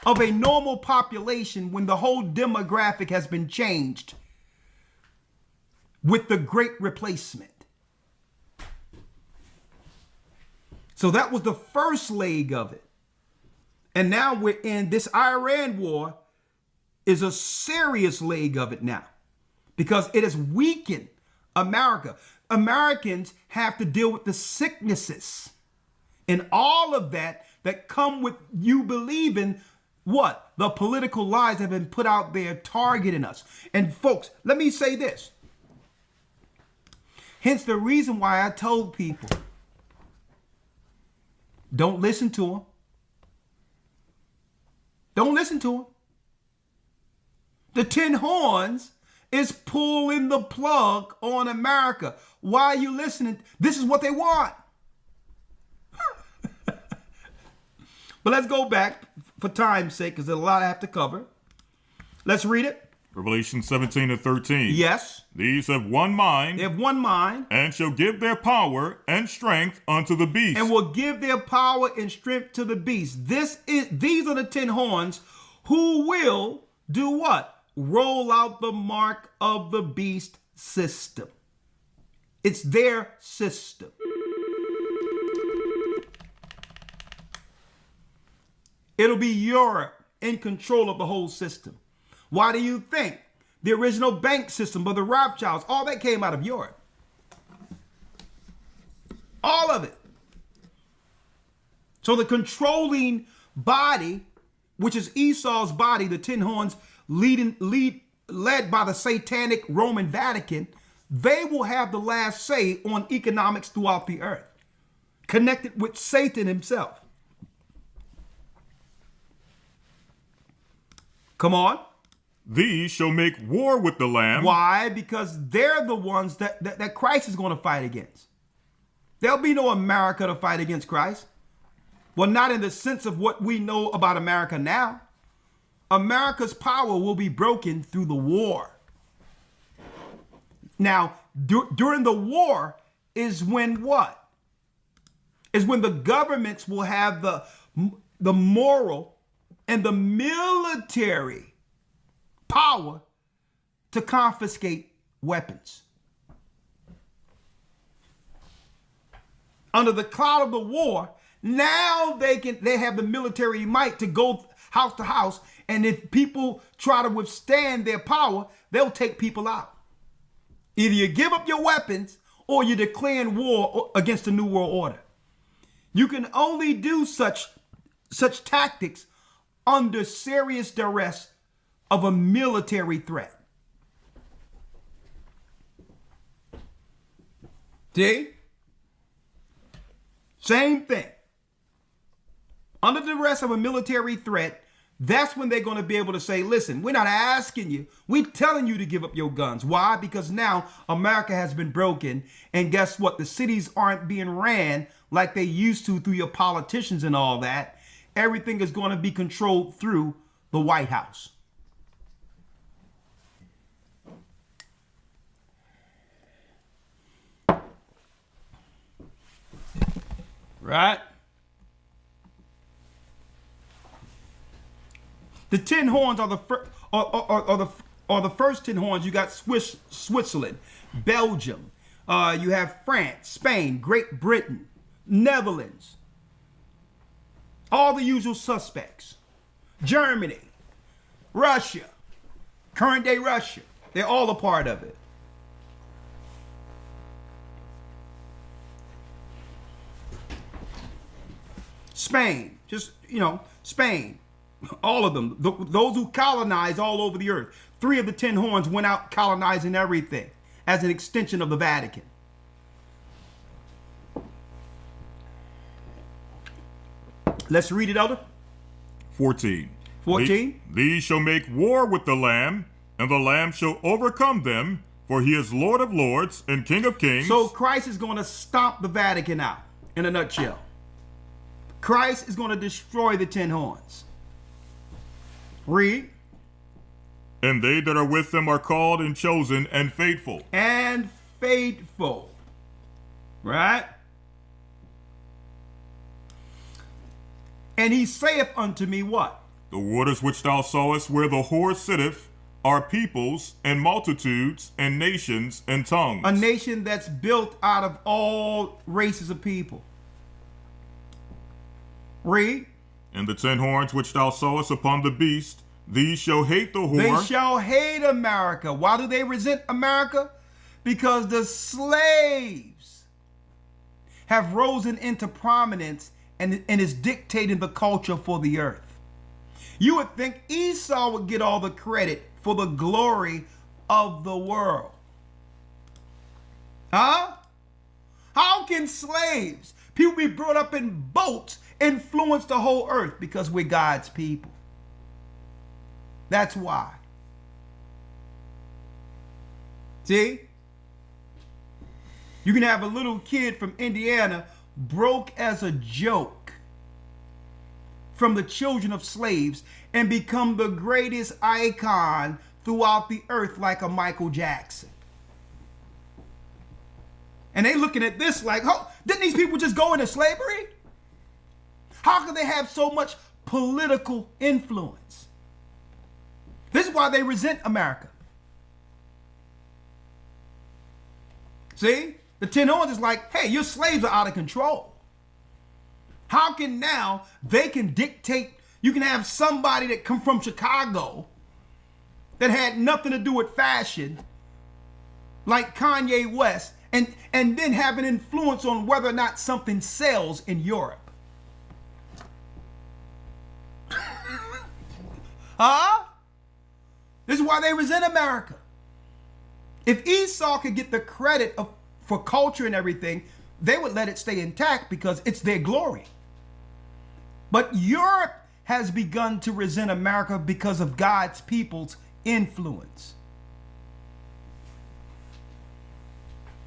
of a normal population when the whole demographic has been changed with the Great Replacement. So that was the first leg of it. And now we're in this Iran war is a serious leg of it now because it has weakened America. Americans have to deal with the sicknesses and all of that come with you believing what? The political lies that have been put out there targeting us. And folks, let me say this. Hence the reason why I told people, don't listen to them. Don't listen to them. The Tin Horns is pulling the plug on America. Why are you listening? This is what they want. But let's go back for time's sake, because there's a lot I have to cover. Let's read it. Revelation 17:13. Yes. These have one mind. They have one mind. And shall give their power and strength unto the beast. And will give their power and strength to the beast. These are the Tin Horns who will do what? Roll out the mark of the beast system. It's their system. It'll be Europe in control of the whole system. Why do you think the original bank system of the Rothschilds, all that came out of Europe? All of it. So the controlling body, which is Esau's body, the Tin Horns, led by the satanic Roman Vatican, they will have the last say on economics throughout the earth, connected with Satan himself. Come on. These shall make war with the Lamb. Why? Because they're the ones that Christ is going to fight against. There'll be no America to fight against Christ. Well, not in the sense of what we know about America now. America's power will be broken through the war. Now, during the war is when what? Is when the governments will have the moral and the military power to confiscate weapons. Under the cloud of the war, now they have the military might to go house to house, and if people try to withstand their power, they'll take people out. Either you give up your weapons or you're declaring war against the New World Order. You can only do such tactics under serious duress of a military threat. See? Same thing. under the duress of a military threat, that's when they're going to be able to say, listen, we're not asking you. We're telling you to give up your guns. Why? Because now America has been broken. And guess what? The cities aren't being ran like they used to through your politicians and all that. Everything is going to be controlled through the White House. Right? The 10 horns are the first 10 horns. You got Switzerland, Belgium. You have France, Spain, Great Britain, Netherlands. All the usual suspects. Germany, Russia, current day Russia. They're all a part of it. Spain, Spain. All of them, those who colonize all over the earth. 3 of the 10 horns went out colonizing everything as an extension of the Vatican. Let's read it, Elder. 14. 14. These shall make war with the Lamb, and the Lamb shall overcome them, for he is Lord of lords and King of kings. So Christ is going to stomp the Vatican out, in a nutshell. Christ is going to destroy the 10 horns. Read. And they that are with them are called and chosen and faithful. And faithful. Right? And he saith unto me what? The waters which thou sawest where the whore sitteth are peoples and multitudes and nations and tongues. A nation that's built out of all races of people. Read. And the 10 horns which thou sawest upon the beast, these shall hate the whore. They shall hate America. Why do they resent America? Because the slaves have risen into prominence and is dictating the culture for the earth. You would think Esau would get all the credit for the glory of the world. Huh? How can slaves, people be brought up in boats, influence the whole earth? Because we're God's people. That's why. See? You can have a little kid from Indiana broke as a joke from the children of slaves and become the greatest icon throughout the earth, like a Michael Jackson. And they looking at this like, oh, didn't these people just go into slavery? How could they have so much political influence? This is why they resent America. See? The 10 horns is like, hey, your slaves are out of control. How can now they can dictate? You can have somebody that come from Chicago that had nothing to do with fashion, like Kanye West, and then have an influence on whether or not something sells in Europe. Huh? This is why they resent America. If Esau could get the credit for culture and everything, they would let it stay intact because it's their glory. But Europe has begun to resent America because of God's people's influence.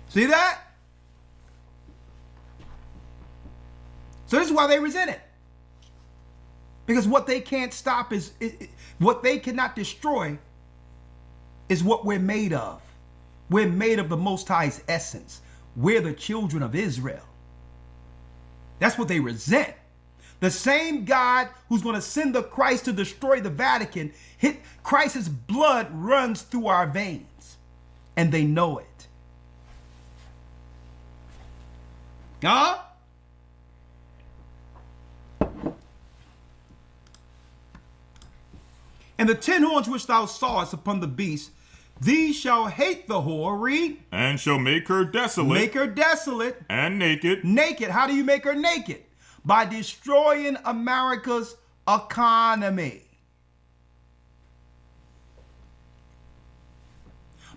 See that? So this is why they resent it. Because what they can't stop is, what they cannot destroy is what we're made of. We're made of the Most High's essence. We're the children of Israel. That's what they resent. The same God who's going to send the Christ to destroy the Vatican, Christ's blood runs through our veins. And they know it. Huh? And the 10 horns which thou sawest upon the beast, these shall hate the whore, read. And shall make her desolate. Make her desolate. And naked. Naked. How do you make her naked? By destroying America's economy.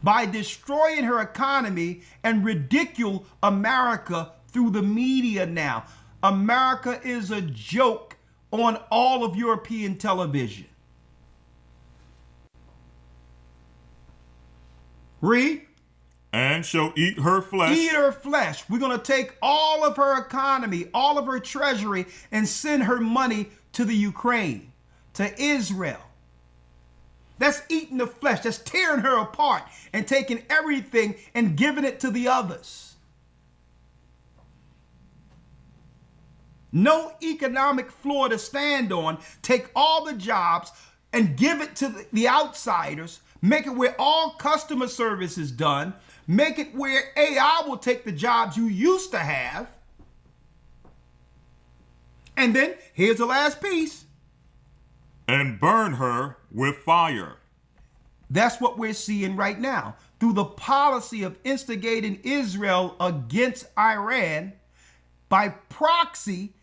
By destroying her economy and ridicule America through the media now. America is a joke on all of European television. Read. And shall eat her flesh. Eat her flesh. We're going to take all of her economy, all of her treasury, and send her money to the Ukraine, to Israel. That's eating the flesh. That's tearing her apart and taking everything and giving it to the others. No economic floor to stand on. Take all the jobs and give it to the outsiders. Make it where all customer service is done. Make it where AI will take the jobs you used to have. And then here's the last piece. And burn her with fire. That's what we're seeing right now. Through the policy of instigating Israel against Iran, by proxy,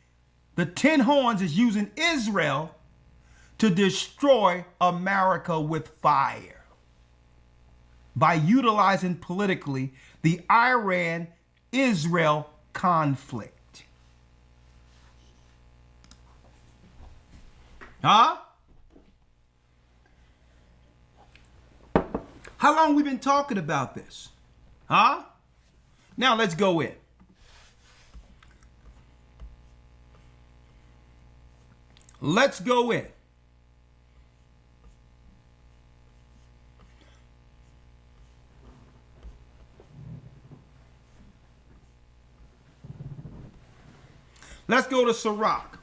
the 10 horns is using Israel to destroy America with fire. By utilizing politically the Iran-Israel conflict. Huh? How long we been talking about this? Huh? Now let's go in. Let's go in. Let's go to Sirach.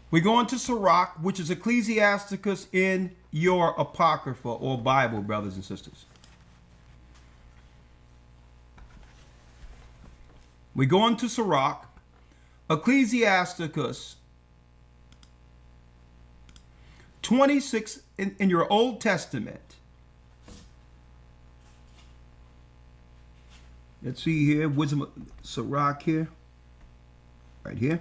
We're going to Sirach, which is Ecclesiasticus in your Apocrypha or Bible, brothers and sisters. We're going to Sirach, Ecclesiasticus 26 in your Old Testament. Let's see here, Wisdom of Sirach here, right here.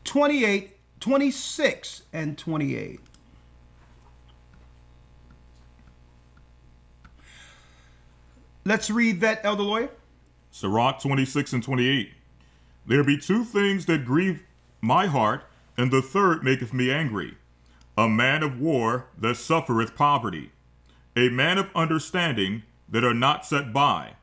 28, 26, and 28. Let's read that, Elder Lawyer. Sirach 26 and 28. There be two things that grieve my heart, and the third maketh me angry. A man of war that suffereth poverty, a man of understanding that are not set by,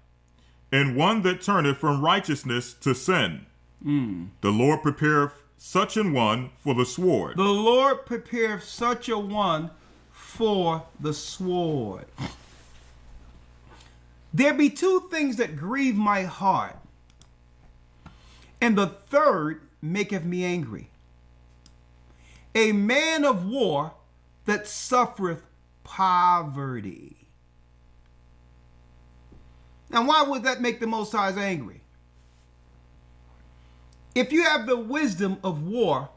and one that turneth from righteousness to sin. The Lord prepareth such an one for the sword. The Lord prepareth such a one for the sword. There be two things that grieve my heart, and the third maketh me angry. A man of war that suffereth poverty. Now, why would that make the Most High angry? If you have the wisdom of war,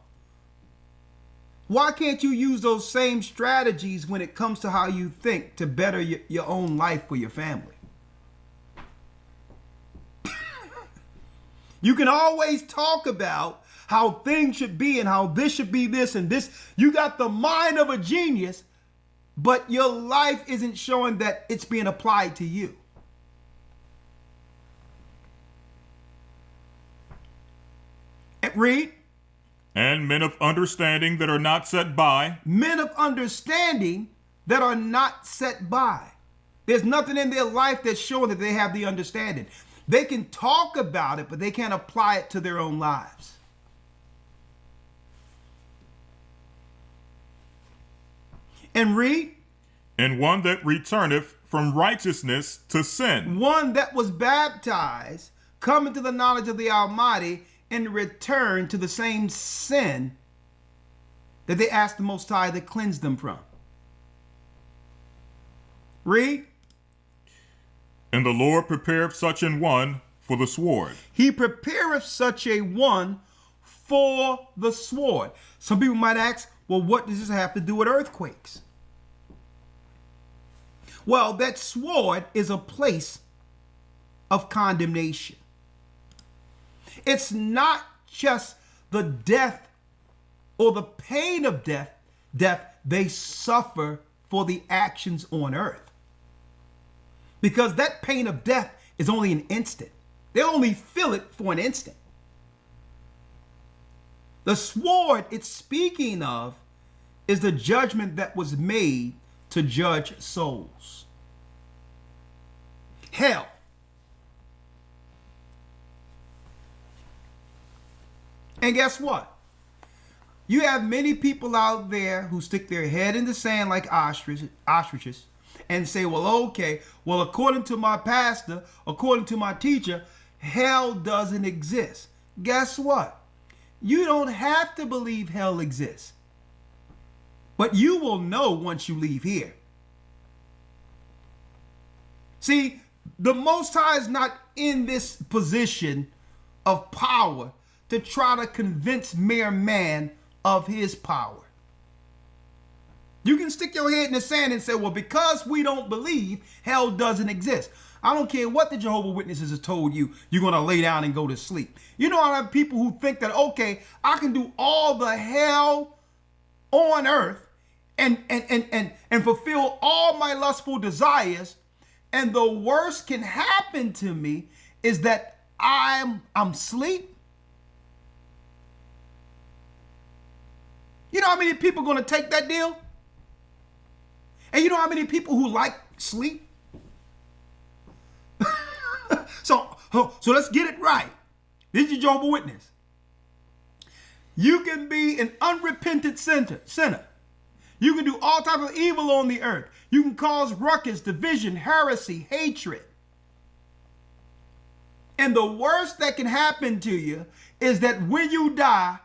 why can't you use those same strategies when it comes to how you think to better your own life for your family? You can always talk about how things should be and how this should be this and this. You got the mind of a genius, but your life isn't showing that it's being applied to you. Read. And men of understanding that are not set by. Men of understanding that are not set by. There's nothing in their life that's showing that they have the understanding. They can talk about it, but they can't apply it to their own lives. And read. And one that returneth from righteousness to sin. One that was baptized, coming to the knowledge of the Almighty, and return to the same sin that they asked the Most High to cleanse them from. Read. And the Lord prepareth such an one for the sword. He prepareth such a one for the sword. Some people might ask, well, what does this have to do with earthquakes? Well, that sword is a place of condemnation. It's not just the death or the pain of death they suffer for the actions on earth. Because that pain of death is only an instant. They'll only feel it for an instant. The sword it's speaking of is the judgment that was made to judge souls. Hell. And guess what? You have many people out there who stick their head in the sand like ostriches and say, well, okay, well, according to my pastor, according to my teacher, hell doesn't exist. Guess what? You don't have to believe hell exists. But you will know once you leave here. See, the Most High is not in this position of power to try to convince mere man of his power. You can stick your head in the sand and say, well, because we don't believe, hell doesn't exist. I don't care what the Jehovah's Witnesses have told you, you're going to lay down and go to sleep. You know, I have people who think that, okay, I can do all the hell on earth and fulfill all my lustful desires, and the worst can happen to me is that I'm asleep. You know how many people are going to take that deal? And you know how many people who like sleep? So let's get it right. This is your Jehovah's Witness. You can be an unrepentant sinner. You can do all types of evil on the earth. You can cause ruckus, division, heresy, hatred. And the worst that can happen to you is that when you die,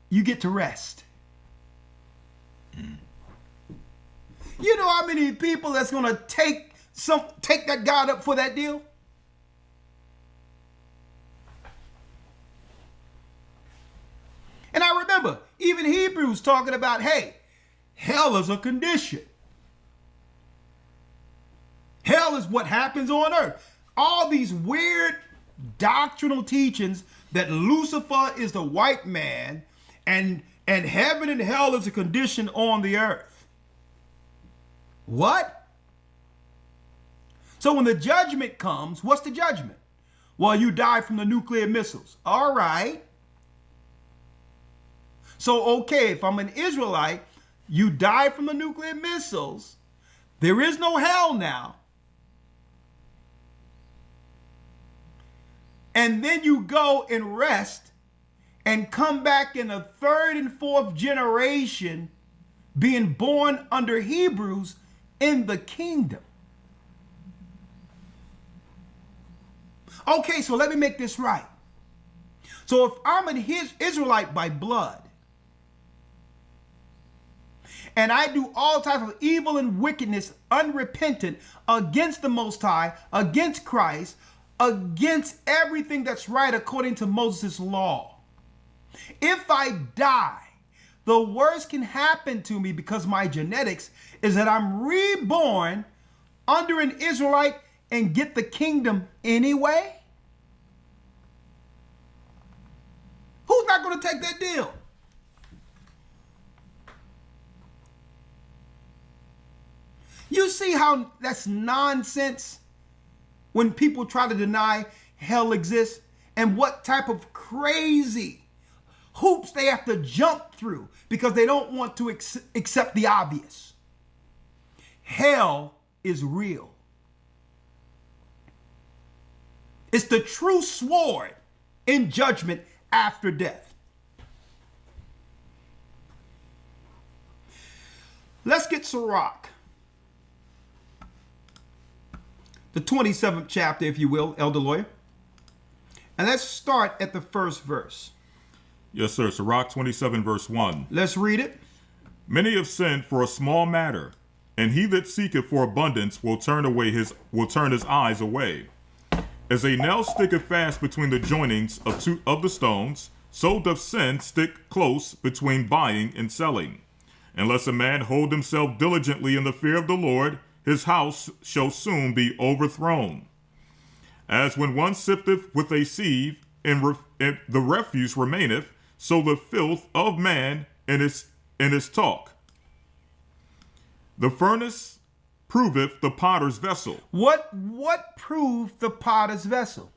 you get to rest. You know how many people that's going to take that God up for that deal? And I remember even Hebrews talking about, hey, hell is a condition. Hell is what happens on earth. All these weird doctrinal teachings that Lucifer is the white man and heaven and hell is a condition on the earth. What? So when the judgment comes, what's the judgment? Well, you die from the nuclear missiles. All right. So, okay, if I'm an Israelite, you die from the nuclear missiles. There is no hell now. And then you go and rest and come back in the third and fourth generation being born under Hebrews in the kingdom. Okay, so let me make this right. So if I'm an Israelite by blood, and I do all types of evil and wickedness, unrepentant, against the Most High, against Christ, against everything that's right according to Moses' law. If I die, the worst can happen to me because my genetics is that I'm reborn under an Israelite and get the kingdom anyway? Who's not going to take that deal? You see how that's nonsense when people try to deny hell exists and what type of crazy hoops they have to jump through because they don't want to accept the obvious. Hell is real. It's the true sword in judgment after death. Let's get Sirach. The 27th chapter, if you will, Elder Lawyer. And let's start at the first verse. Yes, sir. Sirach 27, verse 1. Let's read it. Many have sinned for a small matter, and he that seeketh for abundance will turn his eyes away. As a nail sticketh fast between the joinings of the stones, so doth sin stick close between buying and selling. Unless a man hold himself diligently in the fear of the Lord, his house shall soon be overthrown. As when one sifteth with a sieve, and the refuse remaineth, so the filth of man in his talk. The furnace proveth the potter's vessel. What proved the potter's vessel?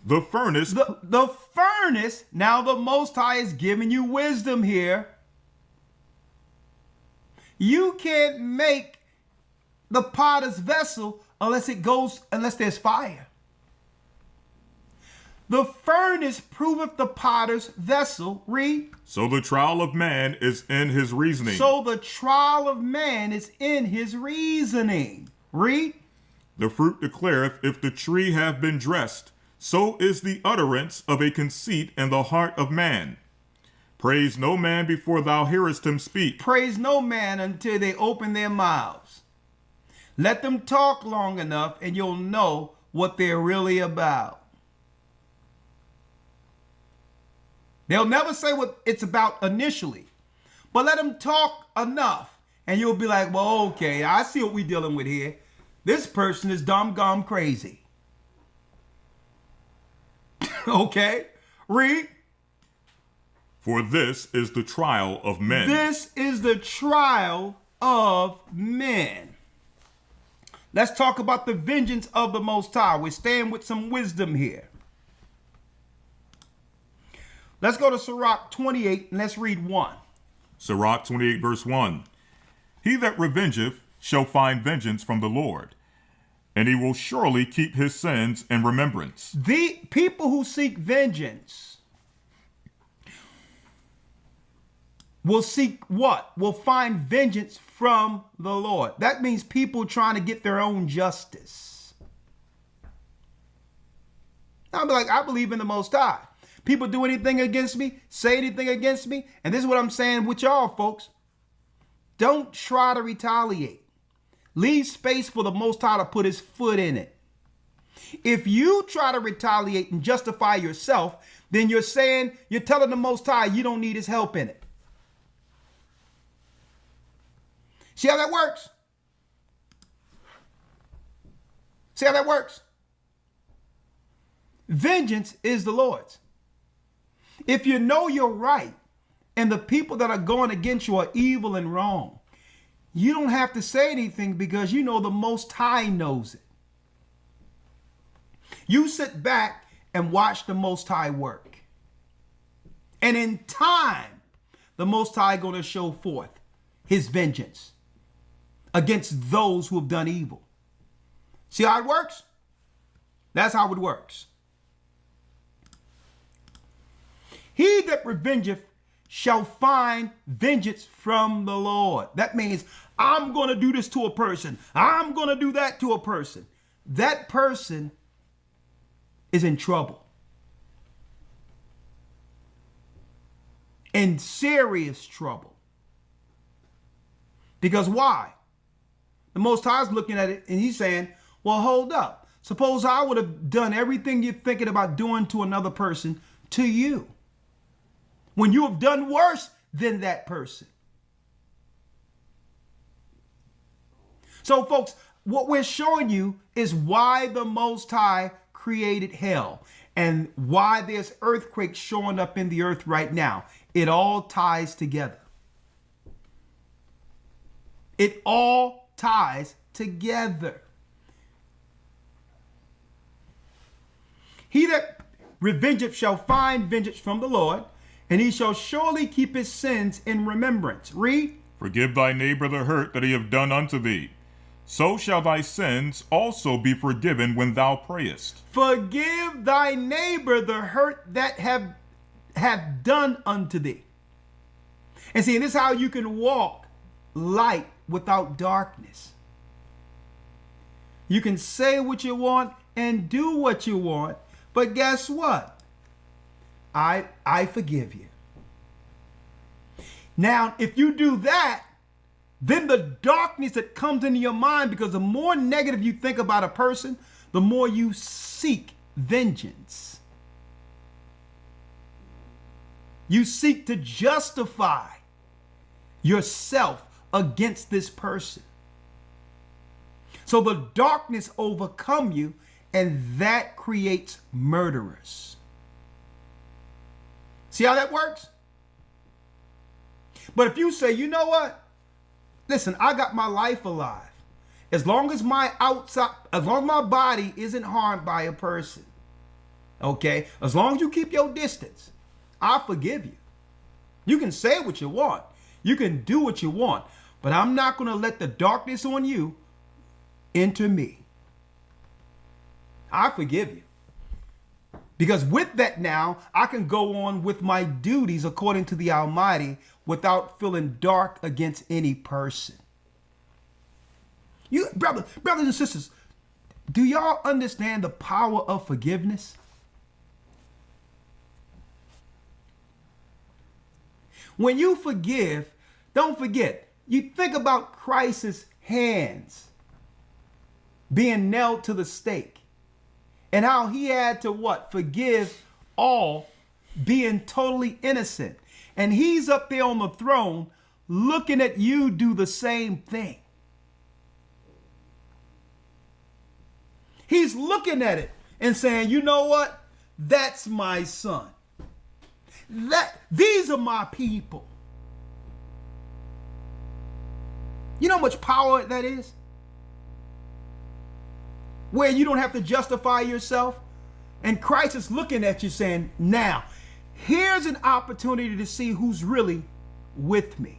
The furnace. The furnace. Now the Most High is giving you wisdom here. You can't make the potter's vessel unless there's fire. The furnace proveth the potter's vessel. Read. So the trial of man is in his reasoning. So the trial of man is in his reasoning. Read. The fruit declareth if the tree have been dressed. So is the utterance of a conceit in the heart of man. Praise no man before thou hearest him speak. Praise no man until they open their mouths. Let them talk long enough and you'll know what they're really about. They'll never say what it's about initially, but let them talk enough and you'll be like, well, okay, I see what we're dealing with here. This person is dumb gum crazy. Okay, read. For this is the trial of men. This is the trial of men. Let's talk about the vengeance of the Most High. We're staying with some wisdom here. Let's go to Sirach 28 and let's read 1. Sirach 28 verse 1. He that revengeth shall find vengeance from the Lord, and he will surely keep his sins in remembrance. The people who seek vengeance will seek what? Will find vengeance from the Lord. That means people trying to get their own justice. I'll be like, I believe in the Most High. People do anything against me, say anything against me, and this is what I'm saying with y'all, folks. Don't try to retaliate. Leave space for the Most High to put his foot in it. If you try to retaliate and justify yourself, then you're telling the Most High you don't need his help in it. See how that works? See how that works? Vengeance is the Lord's. If you know you're right and the people that are going against you are evil and wrong, you don't have to say anything because you know the Most High knows it. You sit back and watch the Most High work. And in time, the Most High going to show forth his vengeance against those who have done evil. See how it works? That's how it works. He that revengeth shall find vengeance from the Lord. That means I'm going to do this to a person. I'm going to do that to a person. That person is in trouble. In serious trouble. Because why? The Most High is looking at it and he's saying, well, hold up. Suppose I would have done everything you're thinking about doing to another person to you, when you have done worse than that person. So, folks, what we're showing you is why the Most High created hell and why there's earthquakes showing up in the earth right now. It all ties together. It all ties together. He that revengeth shall find vengeance from the Lord, and he shall surely keep his sins in remembrance. Read. Forgive thy neighbor the hurt that he have done unto thee. So shall thy sins also be forgiven when thou prayest. Forgive thy neighbor the hurt that have done unto thee. And see, this is how you can walk light without darkness. You can say what you want and do what you want, but guess what? I forgive you. Now, if you do that, then the darkness that comes into your mind, because the more negative you think about a person, the more you seek vengeance. You seek to justify yourself against this person. So the darkness overcomes you, and that creates murderers. See how that works? But if you say, you know what? Listen, I got my life alive. As long as my body isn't harmed by a person, okay? As long as you keep your distance, I forgive you. You can say what you want. You can do what you want. But I'm not going to let the darkness on you enter me. I forgive you. Because with that now, I can go on with my duties according to the Almighty without feeling dark against any person. You, brothers and sisters, do y'all understand the power of forgiveness? When you forgive, don't forget, you think about Christ's hands being nailed to the stake and how he had to what? Forgive all, being totally innocent. And he's up there on the throne looking at you do the same thing. He's looking at it and saying, you know what? That's my son. These are my people. You know how much power that is? Where you don't have to justify yourself. And Christ is looking at you saying, now, here's an opportunity to see who's really with me.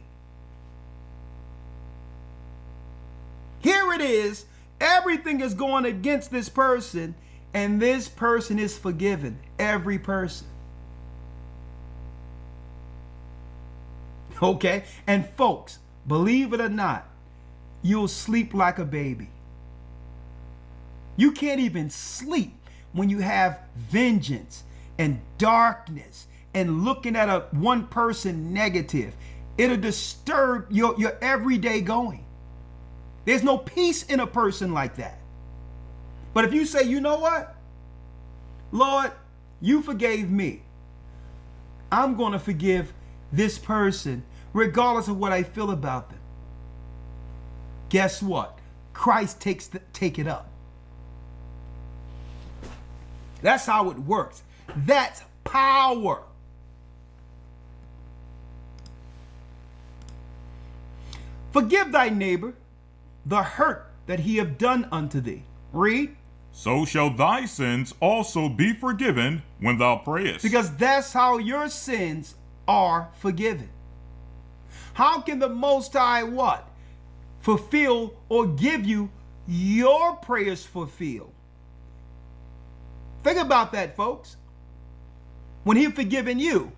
Here it is. Everything is going against this person, and this person is forgiven. Every person. Okay? And folks, believe it or not, you'll sleep like a baby. You can't even sleep when you have vengeance and darkness and looking at one person negative. It'll disturb your everyday going. There's no peace in a person like that. But if you say, you know what? Lord, you forgave me. I'm going to forgive this person regardless of what I feel about them. Guess what? Christ take it up. That's how it works. That's power. Forgive thy neighbor the hurt that he have done unto thee. Read. So shall thy sins also be forgiven when thou prayest. Because that's how your sins are forgiven. How can the Most High what? Fulfill or give you your prayers fulfilled? Think about that, folks. When he's forgiven you,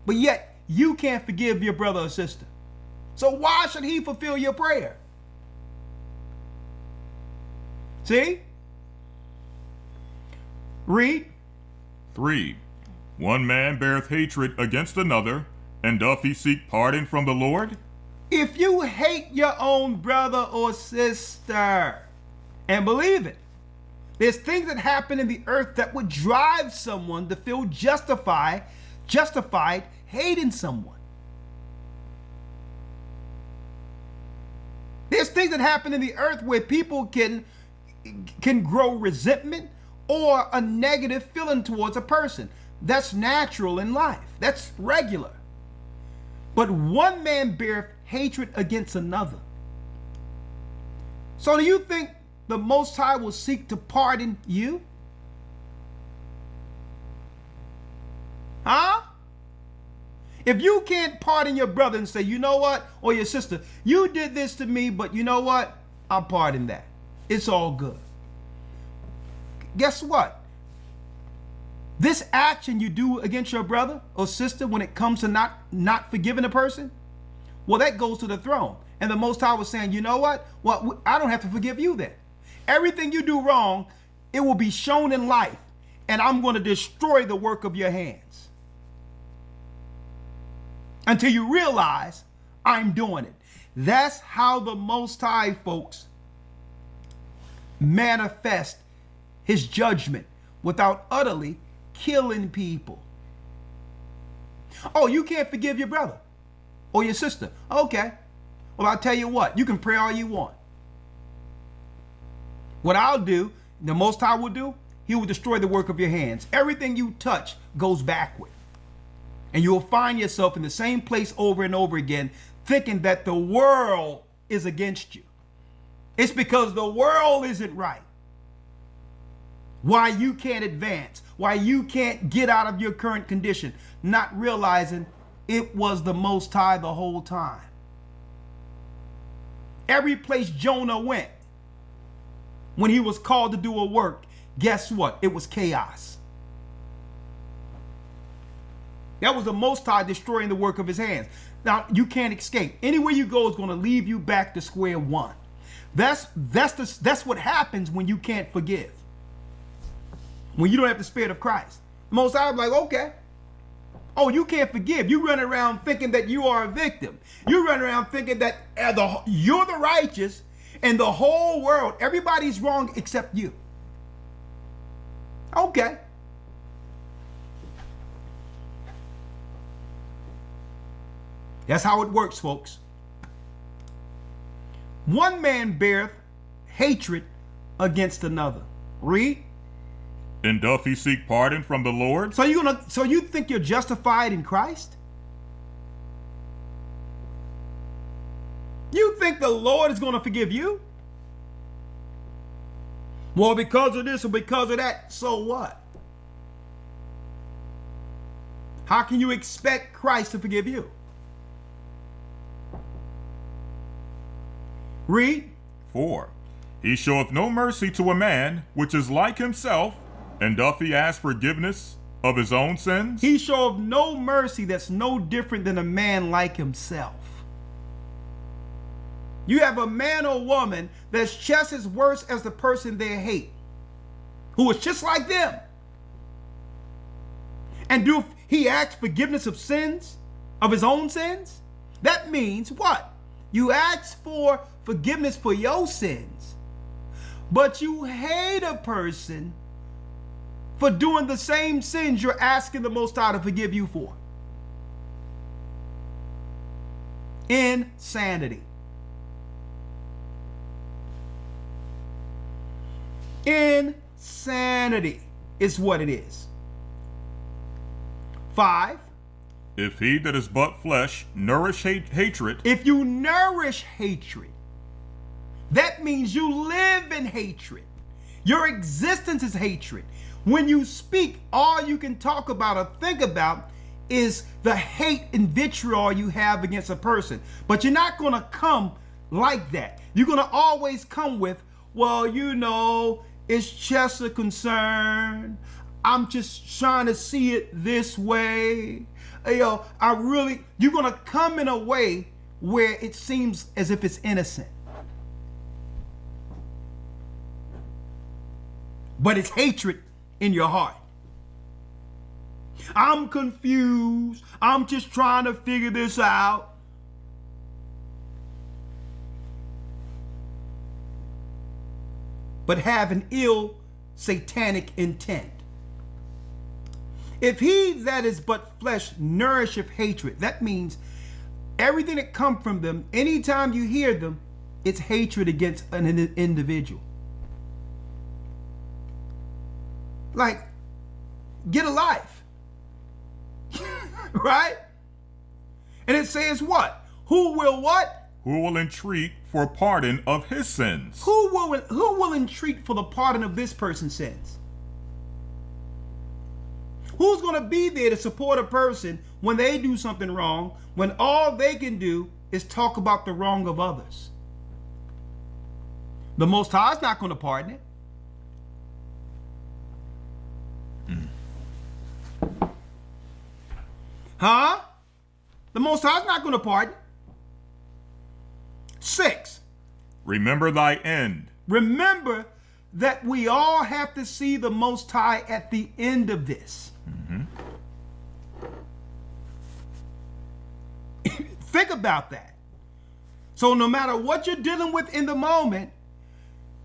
but yet you can't forgive your brother or sister. So why should he fulfill your prayer? See? Read. 3. One man beareth hatred against another, and doth he seek pardon from the Lord? If you hate your own brother or sister, and believe it, there's things that happen in the earth that would drive someone to feel justified hating someone. There's things that happen in the earth where people can grow resentment or a negative feeling towards a person. That's natural in life. That's regular. But one man beareth hatred against another. So do you think the Most High will seek to pardon you? Huh? If you can't pardon your brother and say, you know what, or your sister, you did this to me, but you know what? I'll pardon that. It's all good. Guess what? This action you do against your brother or sister when it comes to not forgiving a person, well, that goes to the throne. And the Most High was saying, you know what? Well, I don't have to forgive you then. Everything you do wrong, it will be shown in life, and I'm going to destroy the work of your hands until you realize I'm doing it. That's how the Most High, folks, manifest his judgment without utterly killing people. Oh, you can't forgive your brother or your sister. Okay. Well, I'll tell you what, you can pray all you want. What I'll do, the Most High will do, he will destroy the work of your hands. Everything you touch goes backward. And you will find yourself in the same place over and over again, thinking that the world is against you. It's because the world isn't right. Why you can't advance, why you can't get out of your current condition, not realizing it was the Most High the whole time. Every place Jonah went, when he was called to do a work, guess what? It was chaos. That was the Most High destroying the work of his hands. Now, you can't escape. Anywhere you go is going to leave you back to square one. That's what happens when you can't forgive. When you don't have the Spirit of Christ. Most High is like, okay. Oh, you can't forgive. You run around thinking that you are a victim. You run around thinking that you're the righteous and the whole world, everybody's wrong except you. Okay. That's how it works, folks. One man beareth hatred against another. Read. And doth he seek pardon from the Lord? So you think you're justified in Christ? You think the Lord is going to forgive you? Well, because of this or because of that, so what? How can you expect Christ to forgive you? Read. 4. He showeth no mercy to a man which is like himself, and doth he ask forgiveness of his own sins? He showeth no mercy that's no different than a man like himself. You have a man or woman that's just as worse as the person they hate, who is just like them. And do he ask forgiveness of sins, of his own sins? That means what? You ask for forgiveness for your sins, but you hate a person for doing the same sins you're asking the Most High to forgive you for. Insanity. Insanity is what it is. 5. If he that is but flesh nourish hatred. If you nourish hatred, that means you live in hatred. Your existence is hatred. When you speak, all you can talk about or think about is the hate and vitriol you have against a person. But you're not going to come like that. You're going to always come with, well, you know, it's just a concern. I'm just trying to see it this way. You're going to come in a way where it seems as if it's innocent. But it's hatred in your heart. I'm confused. I'm just trying to figure this out. But have an ill satanic intent. If he that is but flesh nourisheth hatred, that means everything that comes from them, anytime you hear them, it's hatred against an individual. Like, get a life. Right? And it says what? Who will what? Who will entreat for pardon of his sins? Who will entreat for the pardon of this person's sins? Who's going to be there to support a person when they do something wrong, when all they can do is talk about the wrong of others? The Most High is not going to pardon it. Huh? The Most High is not going to pardon. 6. Remember thy end. Remember that we all have to see the Most High at the end of this. Think about that. So no matter what you're dealing with in the moment,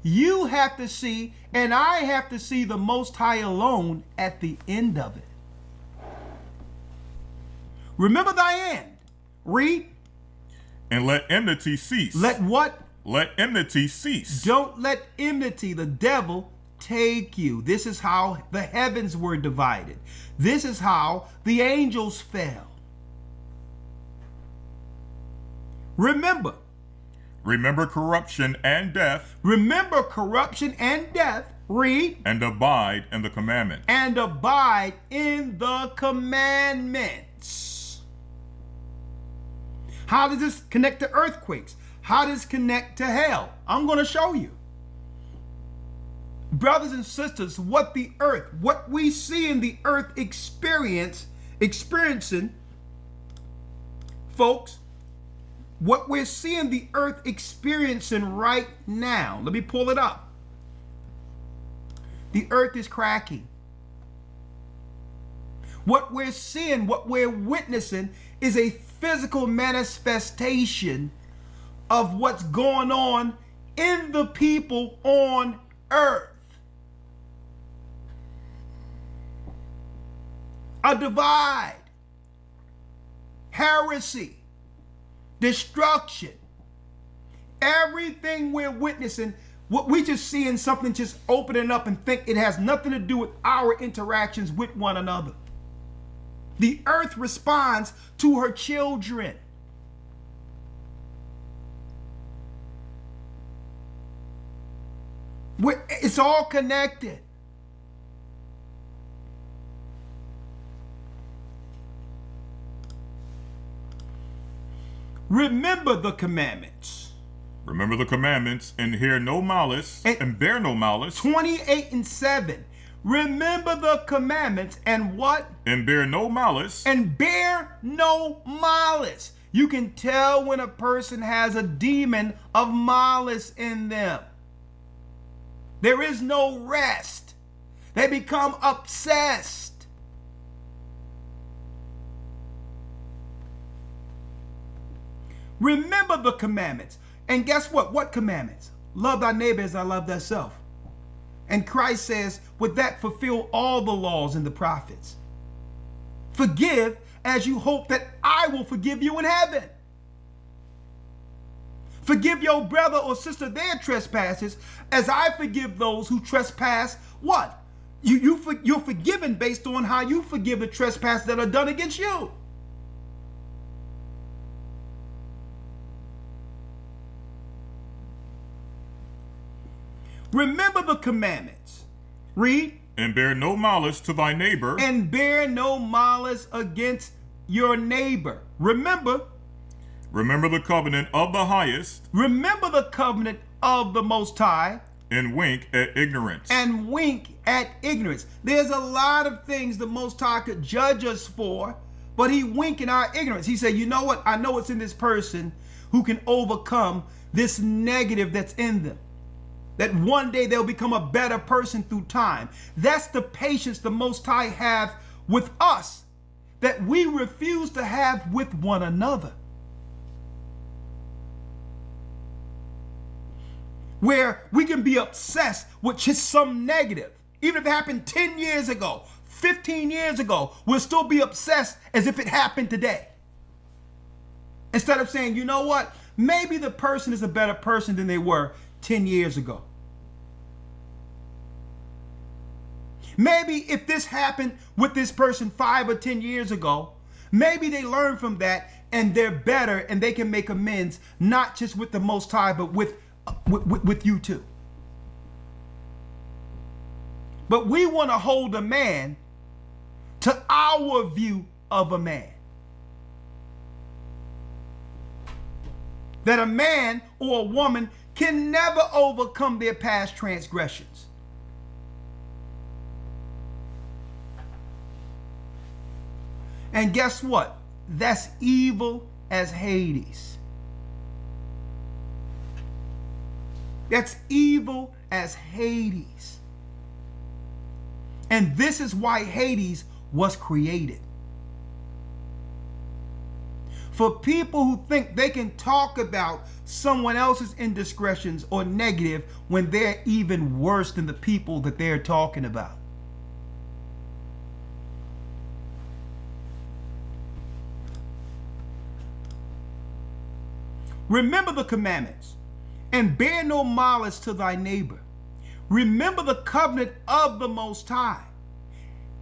you have to see, and I have to see the Most High alone at the end of it. Remember thy end. Read. And let enmity cease. Let what? Let enmity cease. Don't let enmity, the devil, take you. This is how the heavens were divided. This is how the angels fell. Remember Remember corruption and death. Remember corruption and death. Read. And abide in the commandments. And abide in the commandments. How does this connect to earthquakes? How does this connect to hell? I'm going to show you. Brothers and sisters, what we see in the earth experiencing, folks, what we're seeing the earth experiencing right now. Let me pull it up. The earth is cracking. What we're seeing, what we're witnessing is a physical manifestation of what's going on in the people on earth. A divide, heresy, destruction. Everything we're witnessing, what we just seeing something just opening up and think it has nothing to do with our interactions with one another. The earth responds to her children. It's all connected. Remember the commandments. Remember the commandments and hear no malice and bear no malice. 28 and 7. Remember the commandments and what? And bear no malice. And bear no malice. You can tell when a person has a demon of malice in them. There is no rest. They become obsessed. Remember the commandments. And guess what? What commandments? Love thy neighbor as I love thyself. And Christ says, with that fulfill all the laws and the prophets. Forgive as you hope that I will forgive you in heaven. Forgive your brother or sister their trespasses as I forgive those who trespass. What? You're forgiven based on how you forgive the trespasses that are done against you. Remember the commandments. Read. And bear no malice to thy neighbor. And bear no malice against your neighbor. Remember the covenant of the highest. Remember the covenant of the Most High. And wink at ignorance. And wink at ignorance. There's a lot of things the Most High could judge us for, but he wink in our ignorance. He said, you know what? I know it's in this person who can overcome this negative that's in them. That one day they'll become a better person through time. That's the patience the Most High have with us that we refuse to have with one another. Where we can be obsessed with just some negative. Even if it happened 10 years ago, 15 years ago, we'll still be obsessed as if it happened today. Instead of saying, you know what? Maybe the person is a better person than they were 10 years ago. Maybe if this happened with this person 5 or 10 years ago, maybe they learn from that and they're better and they can make amends, not just with the Most High, but with you too. But we want to hold a man to our view of a man. That a man or a woman can never overcome their past transgressions. And guess what? That's evil as Hades. That's evil as Hades. And this is why Hades was created. For people who think they can talk about someone else's indiscretions or negative when they're even worse than the people that they're talking about. Remember the commandments and bear no malice to thy neighbor. Remember the covenant of the Most High.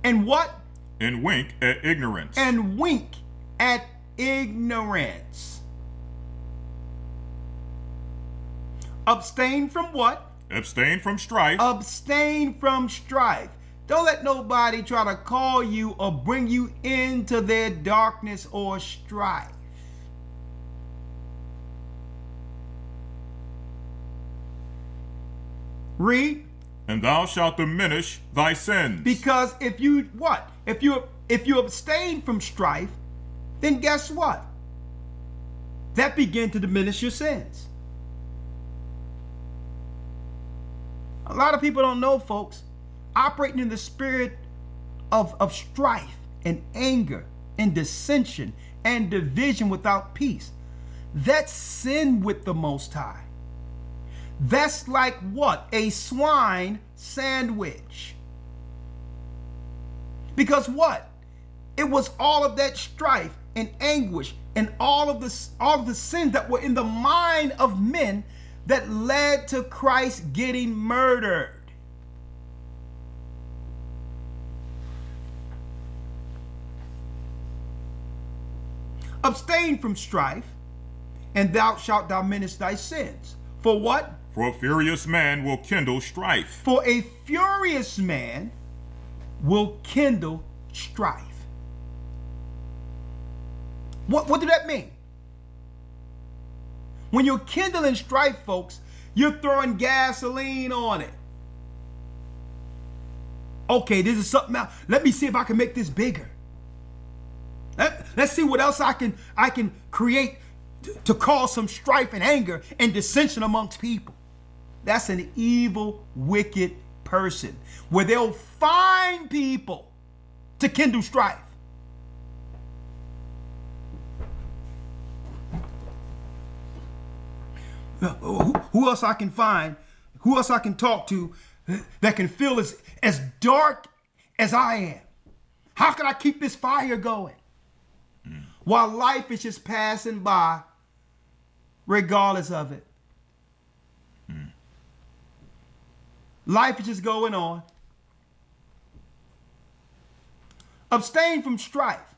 And what? And wink at ignorance. And wink at ignorance. Abstain from what? Abstain from strife. Abstain from strife. Don't let nobody try to call you or bring you into their darkness or strife. Read. And thou shalt diminish thy sins. Because if you what? If you abstain from strife, then guess what? That begin to diminish your sins. A lot of people don't know, folks, operating in the spirit of strife and anger and dissension and division without peace. That's sin with the Most High. That's like what? A swine sandwich. Because what? It was all of that strife and anguish and all of the sins that were in the mind of men that led to Christ getting murdered. Abstain from strife, and thou shalt diminish thy sins. For what? For a furious man will kindle strife. For a furious man will kindle strife. What do that mean? When you're kindling strife, folks, you're throwing gasoline on it. Okay, this is something else. Let me see if I can make this bigger. Let's see what else I can create to cause some strife and anger and dissension amongst people. That's an evil, wicked person, where they'll find people to kindle strife. Who else I can find? Who else I can talk to that can feel as dark as I am? How can I keep this fire going? While life is just passing by, regardless of it. Life is just going on. Abstain from strife,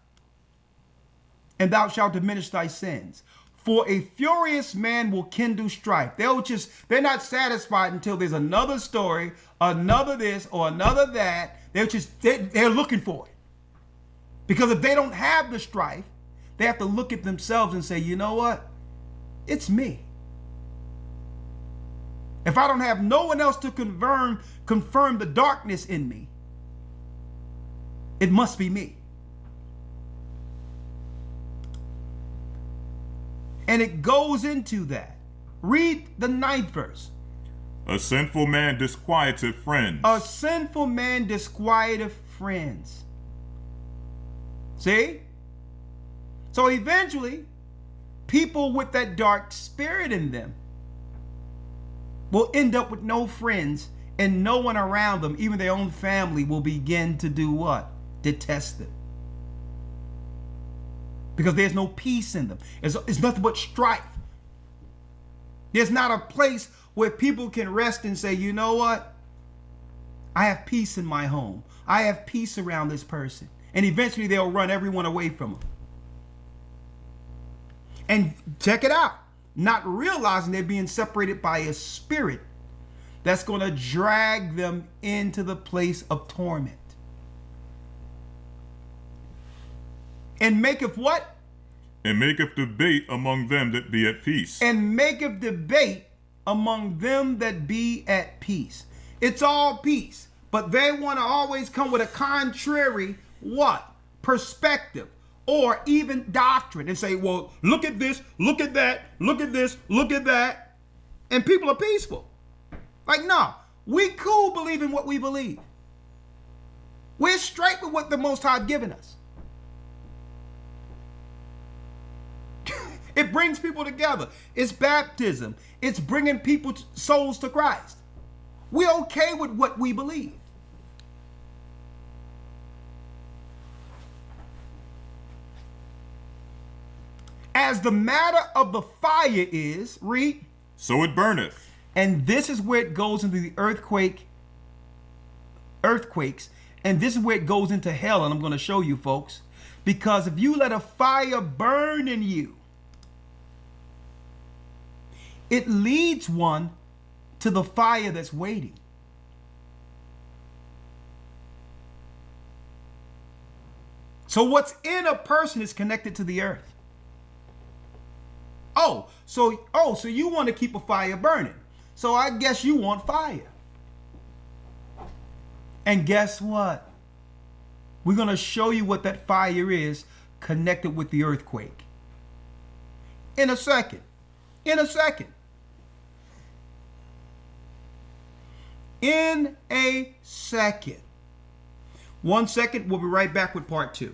and thou shalt diminish thy sins. For a furious man will kindle strife. They're not satisfied until there's another story, another this or another that. They're looking for it. Because if they don't have the strife, they have to look at themselves and say, you know what? It's me. If I don't have no one else to confirm the darkness in me, it must be me. And it goes into that. Read the 9th verse. A sinful man disquieteth friends. A sinful man disquieteth friends. See? So eventually, people with that dark spirit in them will end up with no friends, and no one around them, even their own family, will begin to do what? Detest them. Because there's no peace in them. It's nothing but strife. There's not a place where people can rest and say, you know what? I have peace in my home. I have peace around this person. And eventually they'll run everyone away from them. And check it out. Not realizing they're being separated by a spirit that's going to drag them into the place of torment. And maketh what? And maketh debate among them that be at peace. And maketh debate among them that be at peace. It's all peace. But they want to always come with a contrary what? Perspective. Or even doctrine. And say, well, look at this, look at that, look at this, look at that. And people are peaceful. Like, no, we cool believing what we believe. We're straight with what the Most High given us. It brings people together. It's baptism. It's bringing souls to Christ. We're okay with what we believe. As the matter of the fire is, read. So it burneth. And this is where it goes into the earthquakes. And this is where it goes into hell. And I'm going to show you, folks. Because if you let a fire burn in you, it leads one to the fire that's waiting. So what's in a person is connected to the earth. So you want to keep a fire burning. So I guess you want fire. And guess what? We're going to show you what that fire is connected with the earthquake. In a second. In a second. In a second. 1 second. We'll be right back with part 2.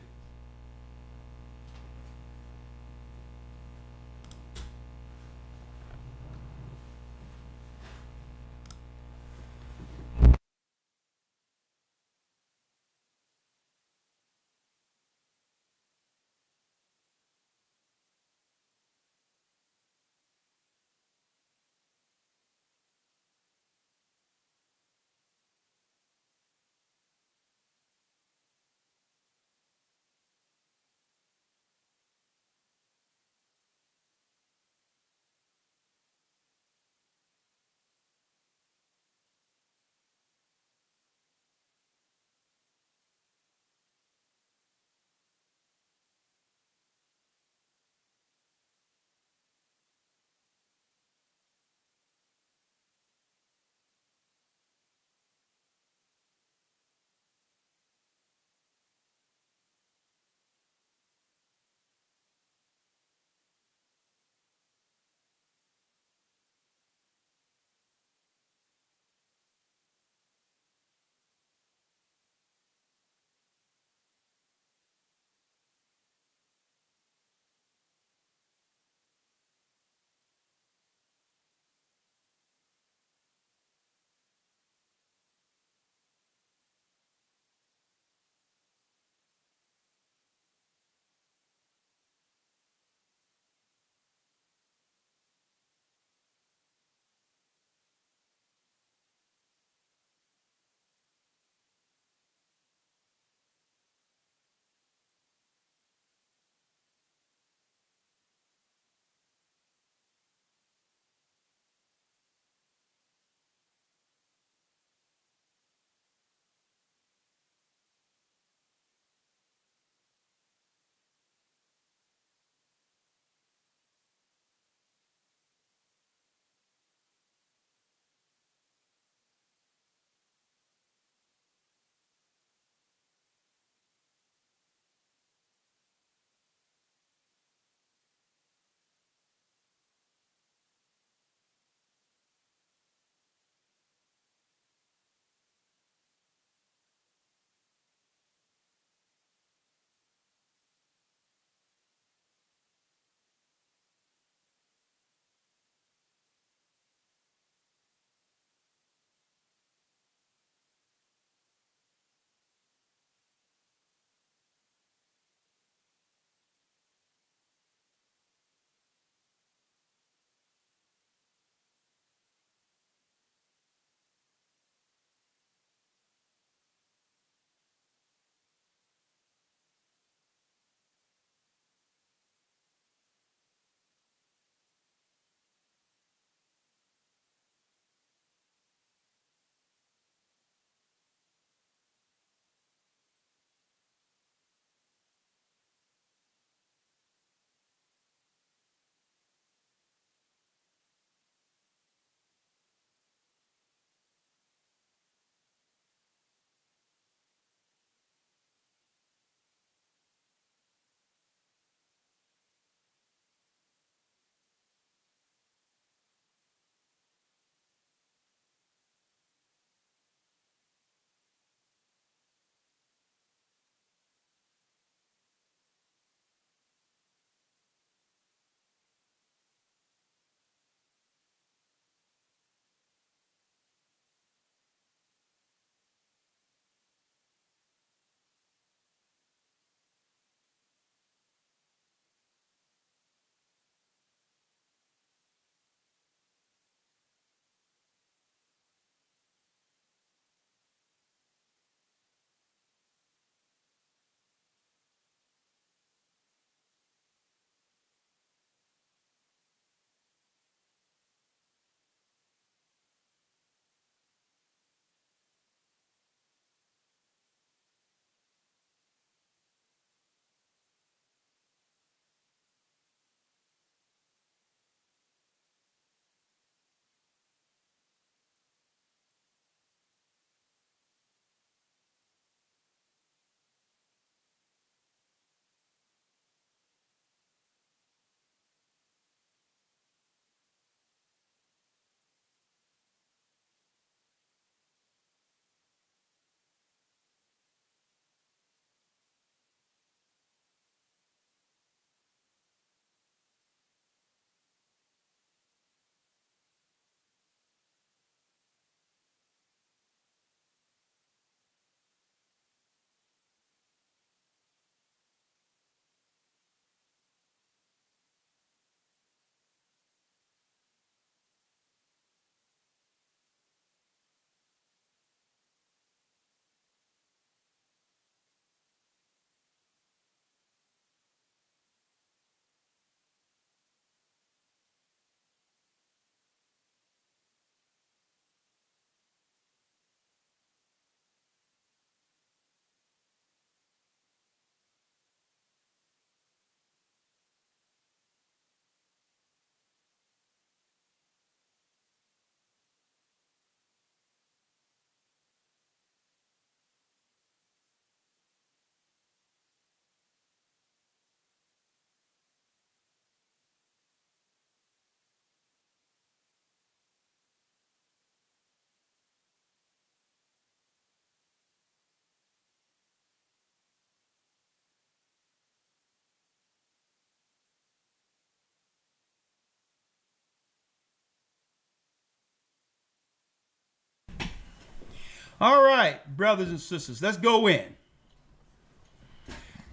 All right, brothers and sisters, let's go in.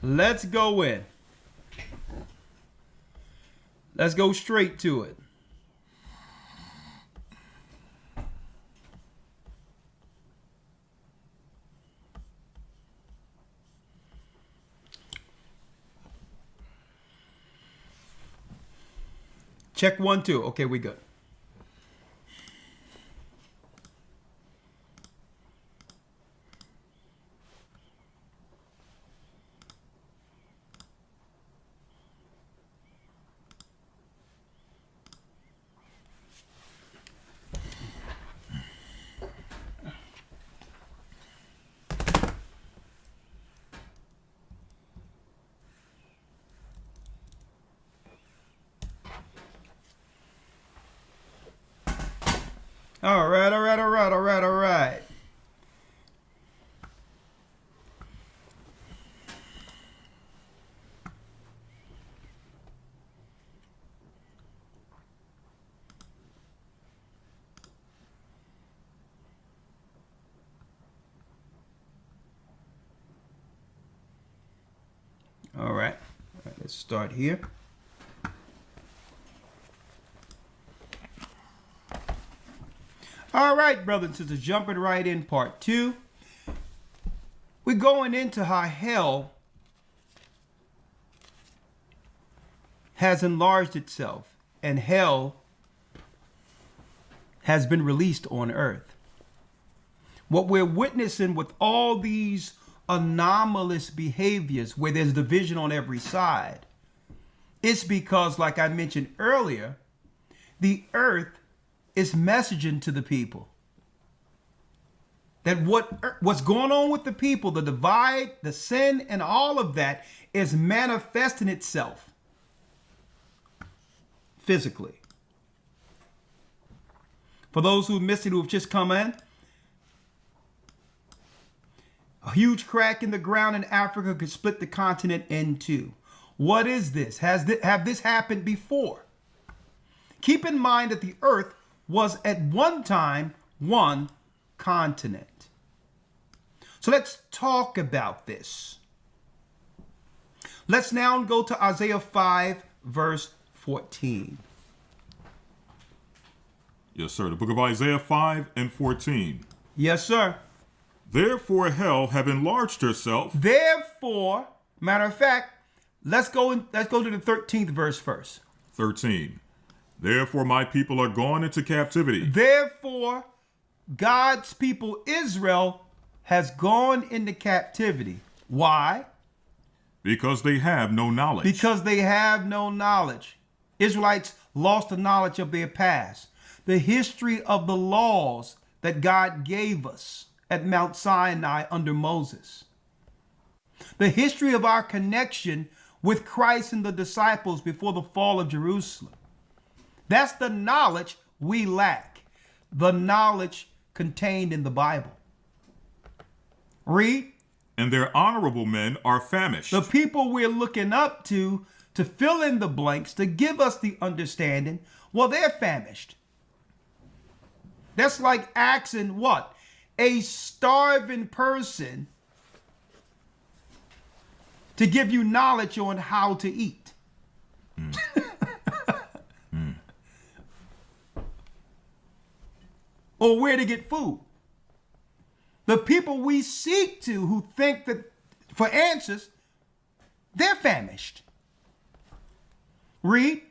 Let's go in. Let's go straight to it. Check 1, 2. Okay, we good. All right. All right, let's start here. All right, brothers and sisters, jumping right in part 2. We're going into how hell has enlarged itself and hell has been released on earth. What we're witnessing with all these anomalous behaviors where there's division on every side, it's because, like I mentioned earlier, the earth is messaging to the people that what's going on with the people, the divide, the sin, and all of that is manifesting itself physically. For those who missed it, who have just come in, a huge crack in the ground in Africa could split the continent in two. What is this? Have this happened before? Keep in mind that the earth was at one time one continent. So let's talk about this. Let's now go to Isaiah 5, verse 14. Yes, sir. The book of Isaiah 5 and 14. Yes, sir. Therefore hell have enlarged herself. Therefore, matter of fact, let's go to the 13th verse first. 13. Therefore my people are gone into captivity. Therefore, God's people Israel has gone into captivity. Why? Because they have no knowledge. Because they have no knowledge. Israelites lost the knowledge of their past, the history of the laws that God gave us at Mount Sinai under Moses, the history of our connection with Christ and the disciples before the fall of Jerusalem. That's the knowledge we lack, the knowledge contained in the Bible. Read. And their honorable men are famished. The people we're looking up to fill in the blanks, to give us the understanding, well, they're famished. That's like asking what? A starving person to give you knowledge on how to eat. Or where to get food. The people we seek to who think that for answers, they're famished. Read.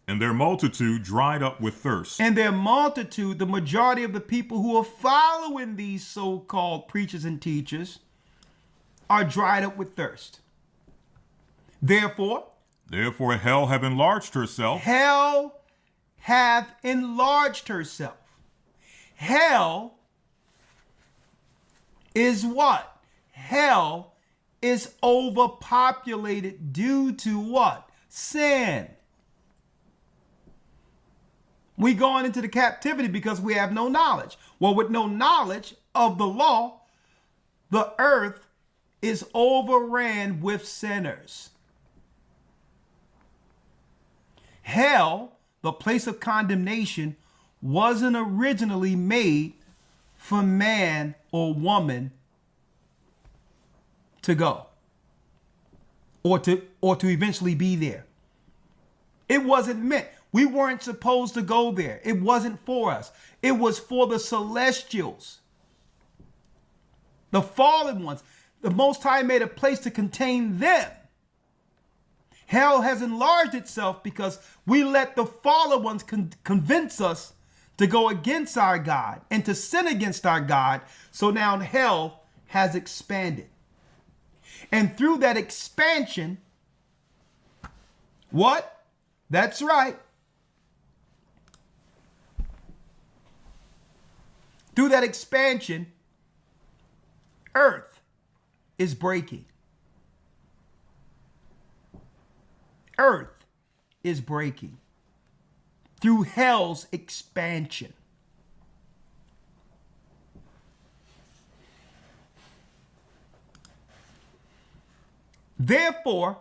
And their multitude dried up with thirst. And their multitude, the majority of the people who are following these so-called preachers and teachers, are dried up with thirst. Therefore hell have enlarged herself. Hell hath enlarged herself. Hell is what? Hell is overpopulated due to what? Sin. We going into the captivity because we have no knowledge. Well, with no knowledge of the law, the earth is overran with sinners. Hell, the place of condemnation, wasn't originally made for man or woman to go or to eventually be there. It wasn't meant. We weren't supposed to go there. It wasn't for us. It was for the celestials, the fallen ones. The Most High made a place to contain them. Hell has enlarged itself because we let the fallen ones convince us to go against our God and to sin against our God. So now hell has expanded. And through that expansion, what? That's right. Through that expansion, earth is breaking. Earth is breaking through hell's expansion. Therefore,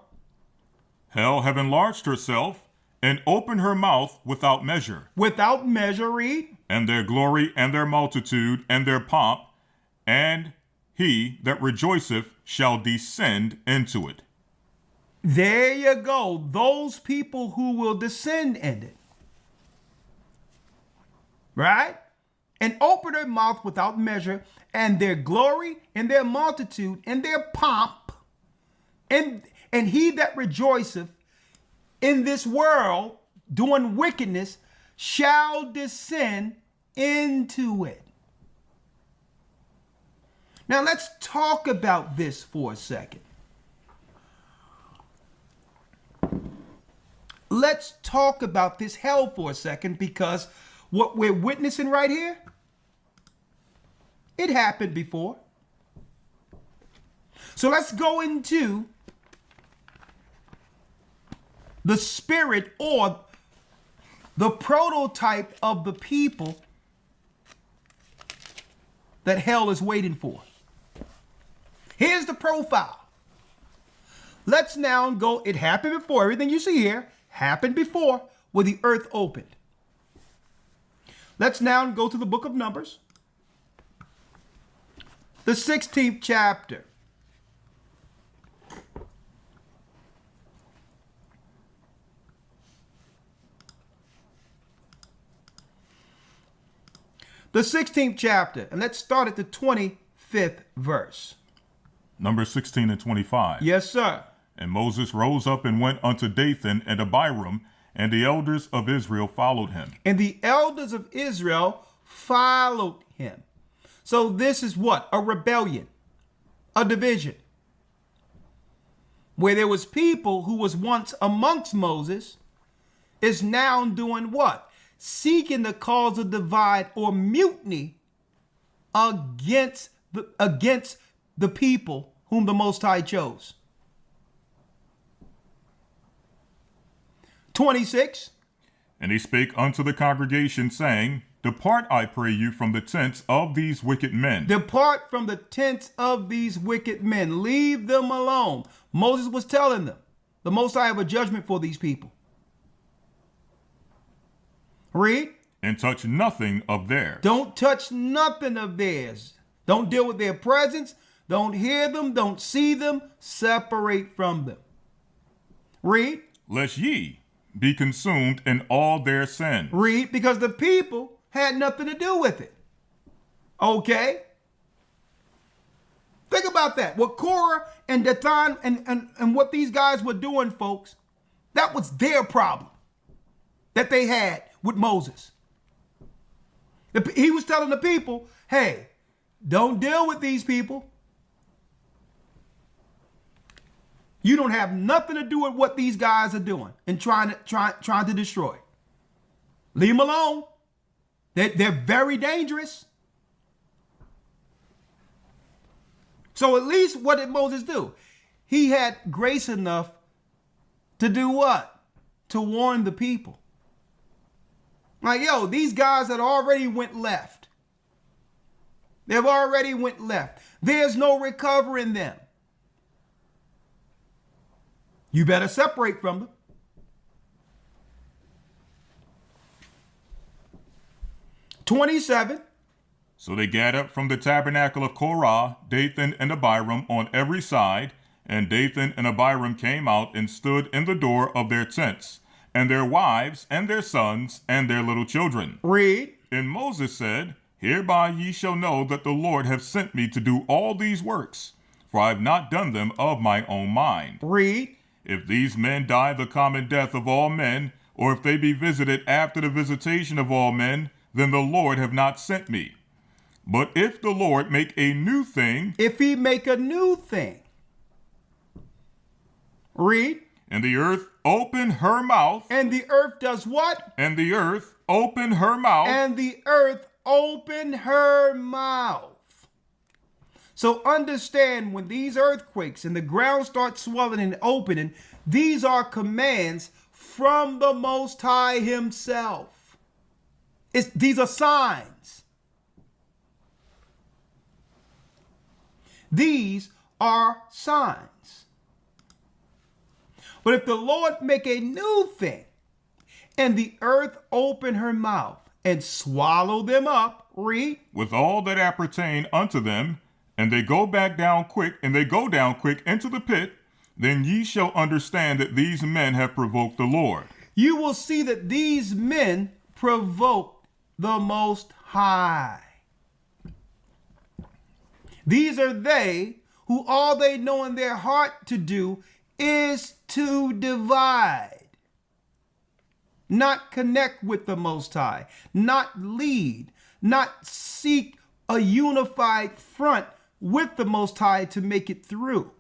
hell have enlarged herself and opened her mouth without measure. Without measure, read. And their glory and their multitude and their pomp, and he that rejoiceth shall descend into it. There you go. Those people who will descend in it. Right? And open their mouth without measure, and their glory and their multitude and their pomp, and he that rejoiceth in this world doing wickedness shall descend into it. Now let's talk about this for a second. Let's talk about this hell for a second, because what we're witnessing right here, it happened before. So let's go into the spirit or the prototype of the people that hell is waiting for. Here's the profile. Let's now go. It happened before. Everything you see here happened before, where the earth opened. Let's now go to the book of Numbers, the 16th chapter. The 16th chapter, and let's start at the 25th verse. Numbers 16 and 25. Yes, sir. And Moses rose up and went unto Dathan and Abiram, and the elders of Israel followed him. And the elders of Israel followed him. So this is what? A rebellion, a division, where there was people who was once amongst Moses is now doing what? Seeking to cause a divide or mutiny against the people whom the Most High chose. 26. And he spake unto the congregation, saying, Depart, I pray you, from the tents of these wicked men. Depart from the tents of these wicked men. Leave them alone. Moses was telling them, the Most High have a judgment for these people. Read. And touch nothing of theirs. Don't touch nothing of theirs. Don't deal with their presence. Don't hear them. Don't see them. Separate from them. Read. Lest ye be consumed in all their sins. Read, because the people had nothing to do with it. Okay? Think about that. What Korah and Dathan and what these guys were doing, folks, that was their problem that they had with Moses. He was telling the people, hey, don't deal with these people. You don't have nothing to do with what these guys are doing and trying to destroy. Leave them alone. They're very dangerous. So at least what did Moses do? He had grace enough to do what? To warn the people. Like, yo, these guys had already went left. They've already went left. There's no recovering them. You better separate from them. (27) So they gathered from the tabernacle of Korah, Dathan and Abiram on every side, and Dathan and Abiram came out and stood in the door of their tents, and their wives and their sons and their little children. Read. And Moses said, Hereby ye shall know that the Lord hath sent me to do all these works, for I have not done them of my own mind. Read. If these men die the common death of all men, or if they be visited after the visitation of all men, then the Lord have not sent me. But if the Lord make a new thing, If he make a new thing. Read. and the earth open her mouth, And the earth does what? and the earth open her mouth, And the earth open her mouth. So understand, when these earthquakes and the ground start swelling and opening, these are commands from the Most High himself. These are signs. These are signs. But if the Lord make a new thing, and the earth open her mouth and swallow them up, read, with all that appertain unto them, and they go down quick into the pit, then ye shall understand that these men have provoked the Lord. you will see that these men provoked the Most High. These are they who all they know in their heart to do is to divide, not connect with the Most High, not lead, not seek a unified front with the Most High to make it through.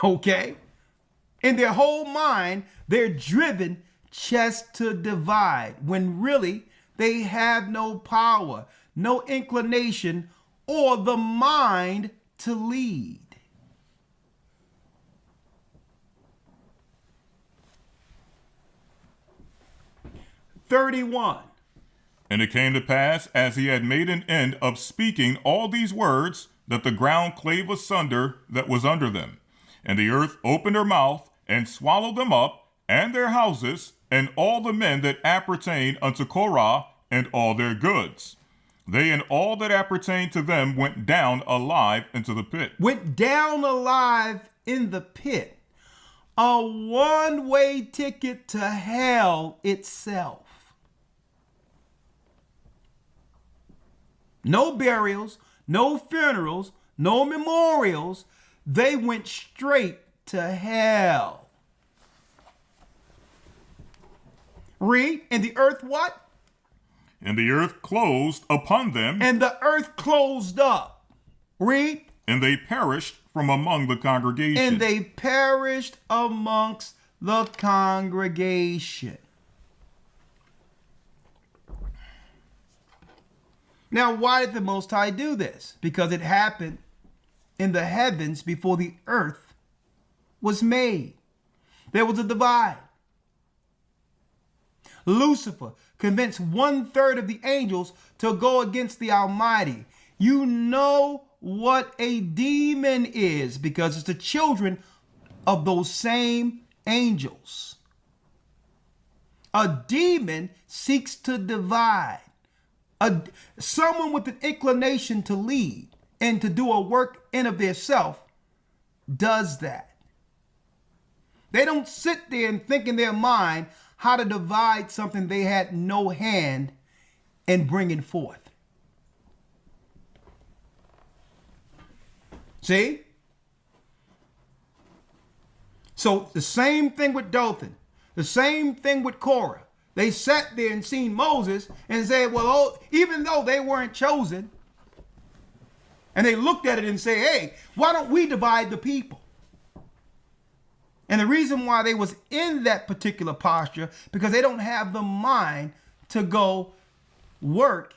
Okay? In their whole mind, they're driven just to divide, when really they have no power, no inclination, or the mind to lead. "31. And it came to pass, as he had made an end of speaking all these words, that the ground clave asunder that was under them, and the earth opened her mouth, and swallowed them up, and their houses, and all the men that appertain unto Korah, and all their goods. They and all that appertain to them went down alive into the pit." Went down alive in the pit. A one-way ticket to hell itself. No burials, no funerals, no memorials. They went straight to hell. Read. And the earth what? And the earth closed upon them, And the earth closed up. Read. and they perished from among the congregation. And they perished amongst the congregation. Now, why did the Most High do this? Because it happened in the heavens before the earth was made. There was a divide. Lucifer convinced 1/3 of the angels to go against the Almighty. You know what a demon is, because it's the children of those same angels. A demon seeks to divide. Someone with an inclination to lead and to do a work in of their self does that. They don't sit there and think in their mind how to divide something they had no hand in bringing forth. See? So the same thing with Dothan, the same thing with Korah. They sat there and seen Moses and said, well, even though they weren't chosen, and they looked at it and say, hey, why don't we divide the people? And the reason why they was in that particular posture, because they don't have the mind to go work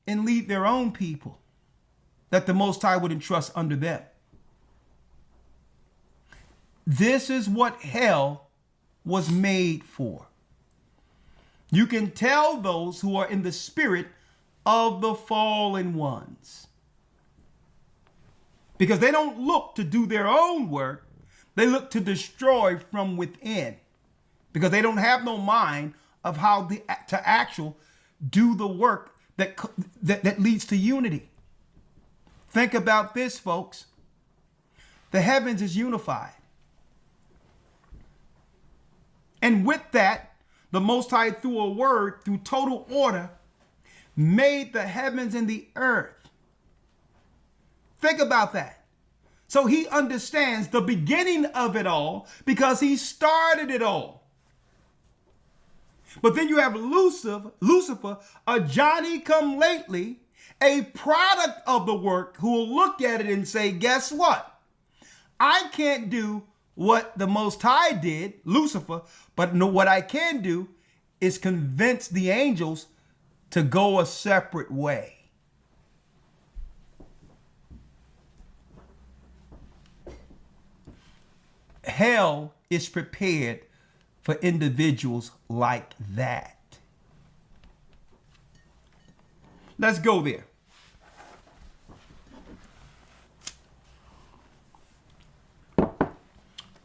and lead their own people that the Most High would entrust under them. This is what hell was made for. You can tell those who are in the spirit of the fallen ones, because they don't look to do their own work. They look to destroy from within, because they don't have no mind of how to actual do the work that leads to unity. Think about this, folks. The heavens is unified. And with that, the Most High, through a word, through total order, made the heavens and the earth. Think about that. So he understands the beginning of it all because he started it all. But then you have Lucifer, a Johnny-come-lately, a product of the work, who will look at it and say, guess what? I can't do what the Most High did, Lucifer, but what I can do is convince the angels to go a separate way. Hell is prepared for individuals like that. Let's go there.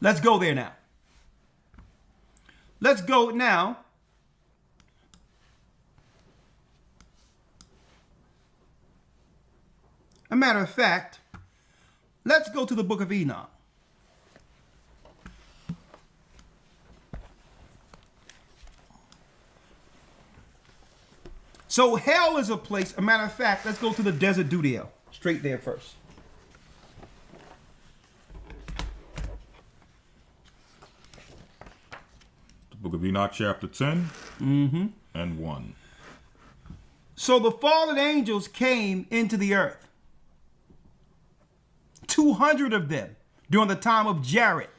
Let's go there now. Let's go now. A matter of fact, let's go to the book of Enoch. So hell is a place. A matter of fact, let's go to the desert Dudiel. Straight there first. The book of Enoch, chapter 10 and 1. So the fallen angels came into the earth. 200 of them during the time of Jared,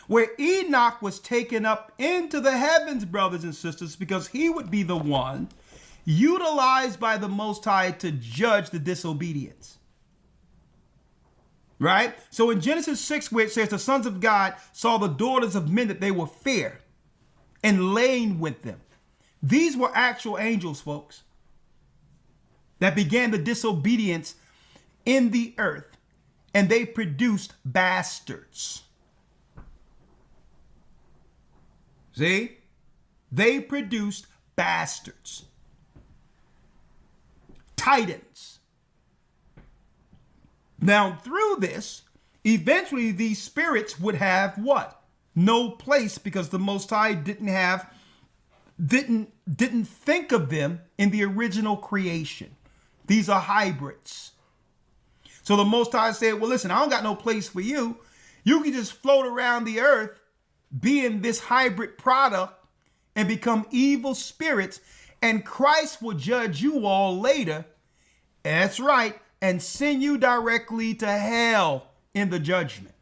where Enoch was taken up into the heavens, brothers and sisters, because he would be the one utilized by the Most High to judge the disobedience. Right? So in Genesis 6, where it says the sons of God saw the daughters of men that they were fair and laying with them. These were actual angels, folks, that began the disobedience in the earth, and they produced bastards. See? They produced bastards. Titans. Now, through this, eventually these spirits would have what? No place, because the Most High didn't think of them in the original creation. These are hybrids. So the Most High said, well, listen, I don't got no place for you. You can just float around the earth, being this hybrid product, and become evil spirits, and Christ will judge you all later. That's right, and send you directly to hell in the judgment.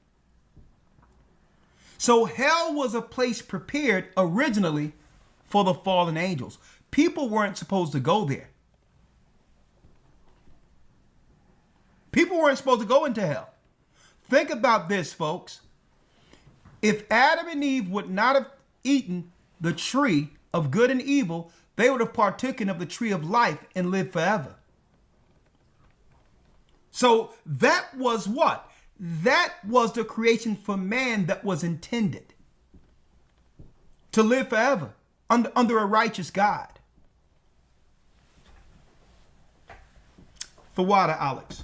So hell was a place prepared originally for the fallen angels. People weren't supposed to go there. People weren't supposed to go into hell. Think about this, folks. If Adam and Eve would not have eaten the tree of good and evil, they would have partaken of the tree of life and lived forever. So that was what? That was the creation for man that was intended to live forever under a righteous God. For water, Alex.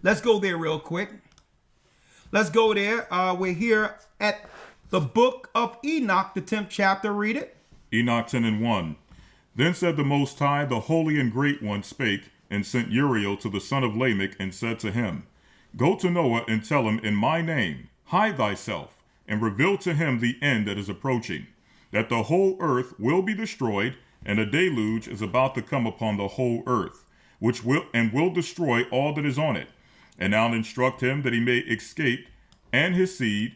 Let's go there real quick. Let's go there. We're here at the book of Enoch, the 10th chapter. Read it. Enoch 10 and 1. Then said the Most High, the Holy and Great One, spake, and sent Uriel to the son of Lamech, and said to him, Go to Noah, and tell him, in my name, hide thyself, and reveal to him the end that is approaching, that the whole earth will be destroyed, and a deluge is about to come upon the whole earth, which will destroy all that is on it. And now instruct him that he may escape, and his seed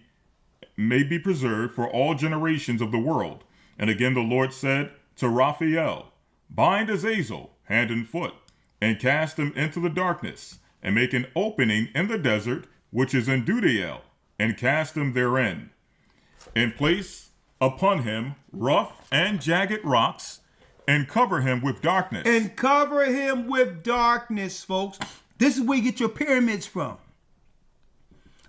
may be preserved for all generations of the world. And again the Lord said to Raphael, Bind Azazel hand and foot, and cast him into the darkness, and make an opening in the desert which is in Dudiel, and cast him therein, and place upon him rough and jagged rocks, and cover him with darkness. And cover him with darkness, folks. This is where you get your pyramids from.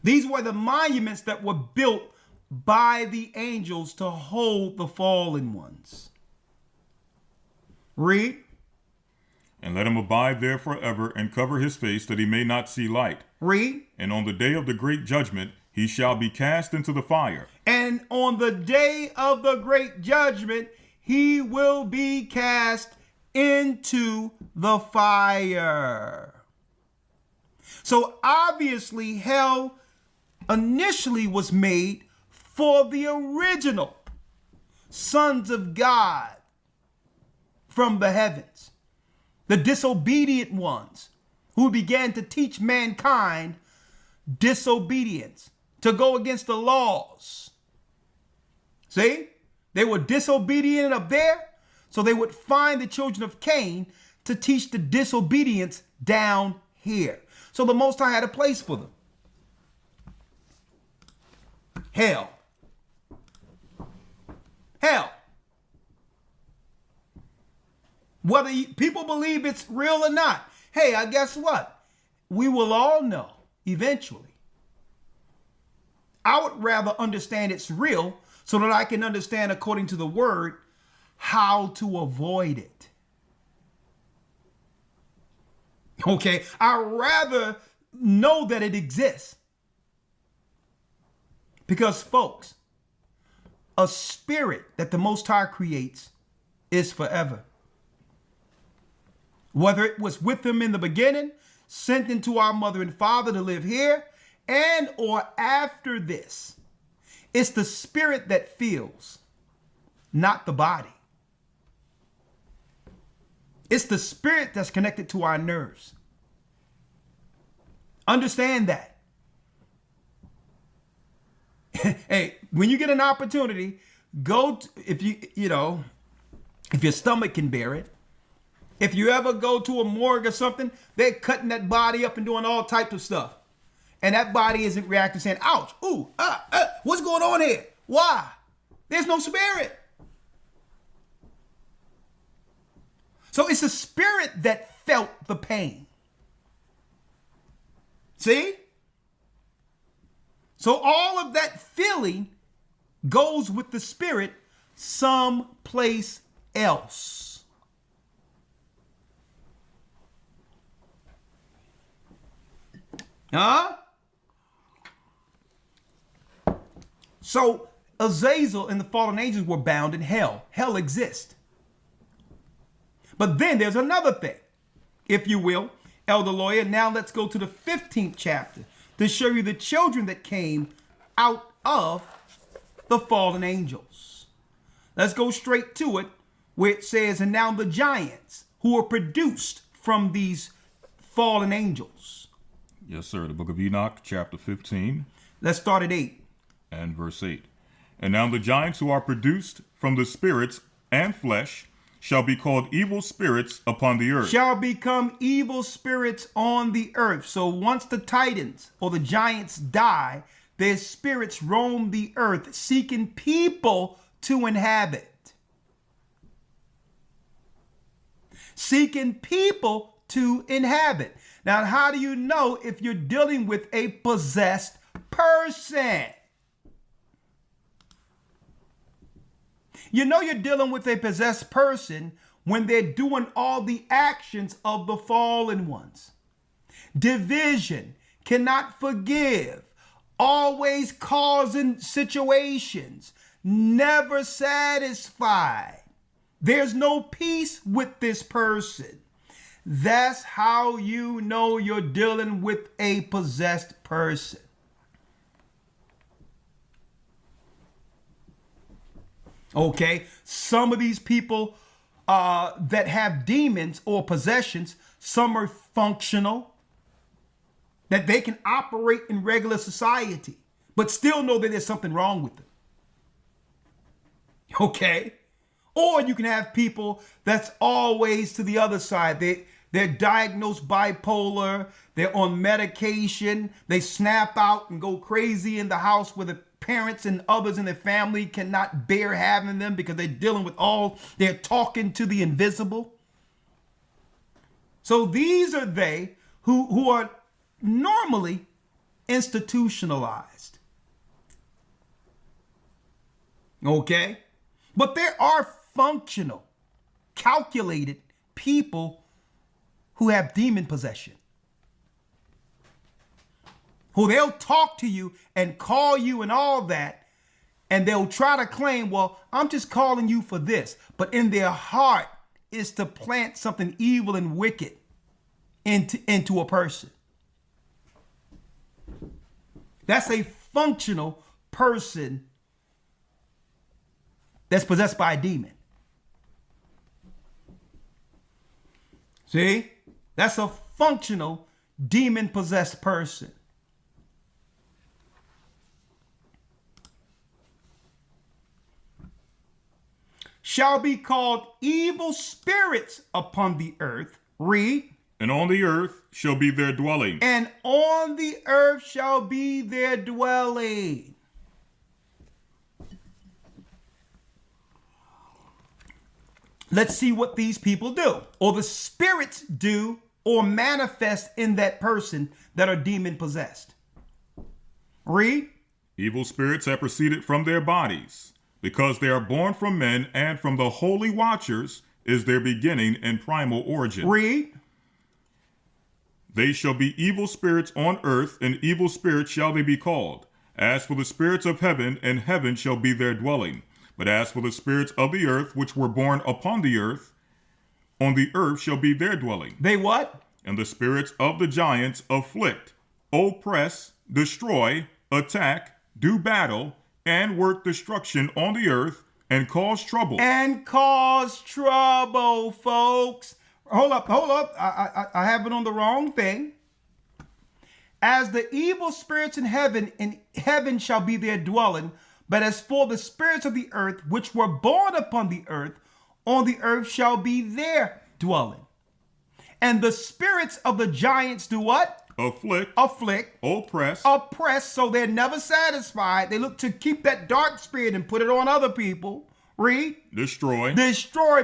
These were the monuments that were built by the angels to hold the fallen ones. Read. And let him abide there forever, and cover his face, that he may not see light. Read. And on the day of the great judgment, he shall be cast into the fire. And on the day of the great judgment, he will be cast into the fire. So obviously, hell initially was made for the original sons of God from the heavens, the disobedient ones who began to teach mankind disobedience, to go against the laws. See, they were disobedient up there, so they would find the children of Cain to teach the disobedience down here. So the Most High had a place for them. Hell. Hell. Whether people believe it's real or not, hey, I guess what? We will all know eventually. I would rather understand it's real so that I can understand, according to the word, how to avoid it. Okay, I'd rather know that it exists. Because, folks, a spirit that the Most High creates is forever. Whether it was with him in the beginning, sent into our mother and father to live here, and or after this, it's the spirit that feels, not the body. It's the spirit that's connected to our nerves. Understand that. Hey, when you get an opportunity, if your stomach can bear it. If you ever go to a morgue or something, they're cutting that body up and doing all types of stuff. And that body isn't reacting, saying, ouch, ooh, what's going on here? Why? There's no spirit. So it's the spirit that felt the pain. See? So all of that feeling goes with the spirit someplace else. Huh? So Azazel and the fallen angels were bound in hell. Hell exists. But then there's another thing, if you will, Elder Lawyer. Now let's go to the 15th chapter to show you the children that came out of the fallen angels. Let's go straight to it, where it says, and now the giants who were produced from these fallen angels. Yes, sir. The book of Enoch, chapter 15. Let's start at 8. And verse 8. And now the giants who are produced from the spirits and flesh shall be called evil spirits upon the earth. Shall become evil spirits on the earth. So once the titans or the giants die, their spirits roam the earth, seeking people to inhabit. Seeking people to inhabit. Now, how do you know if you're dealing with a possessed person? You know you're dealing with a possessed person when they're doing all the actions of the fallen ones. Division, cannot forgive, always causing situations, never satisfied. There's no peace with this person. That's how you know you're dealing with a possessed person. Okay, some of these people that have demons or possessions, some are functional, that they can operate in regular society, but still know that there's something wrong with them. Okay? Or you can have people that's always to the other side. They're diagnosed bipolar, they're on medication, they snap out and go crazy in the house where the parents and others in their family cannot bear having them because they're dealing with they're talking to the invisible. So these are they who are normally institutionalized. Okay? But there are functional, calculated people who have demon possession, who they'll talk to you and call you and all that, and they'll try to claim, well, I'm just calling you for this. But in their heart is to plant something evil and wicked into a person. That's a functional person that's possessed by a demon. See? That's a functional demon-possessed person. Shall be called evil spirits upon the earth. Read. And on the earth shall be their dwelling. And on the earth shall be their dwelling. Let's see what these people do, or the spirits do, or manifest in that person that are demon possessed. Read. Evil spirits have proceeded from their bodies, because they are born from men, and from the holy watchers is their beginning and primal origin. Read. They shall be evil spirits on earth, and evil spirits shall they be called. As for the spirits of heaven, and heaven shall be their dwelling. But as for the spirits of the earth, which were born upon the earth, on the earth shall be their dwelling. They what? And the spirits of the giants afflict, oppress, destroy, attack, do battle, and work destruction on the earth, and cause trouble. And cause trouble, folks. Hold up. I have it on the wrong thing. As the evil spirits in heaven shall be their dwelling. But as for the spirits of the earth, which were born upon the earth, on the earth shall be their dwelling. And the spirits of the giants do what? Afflict, oppress, so they're never satisfied. They look to keep that dark spirit and put it on other people. Read. Destroy,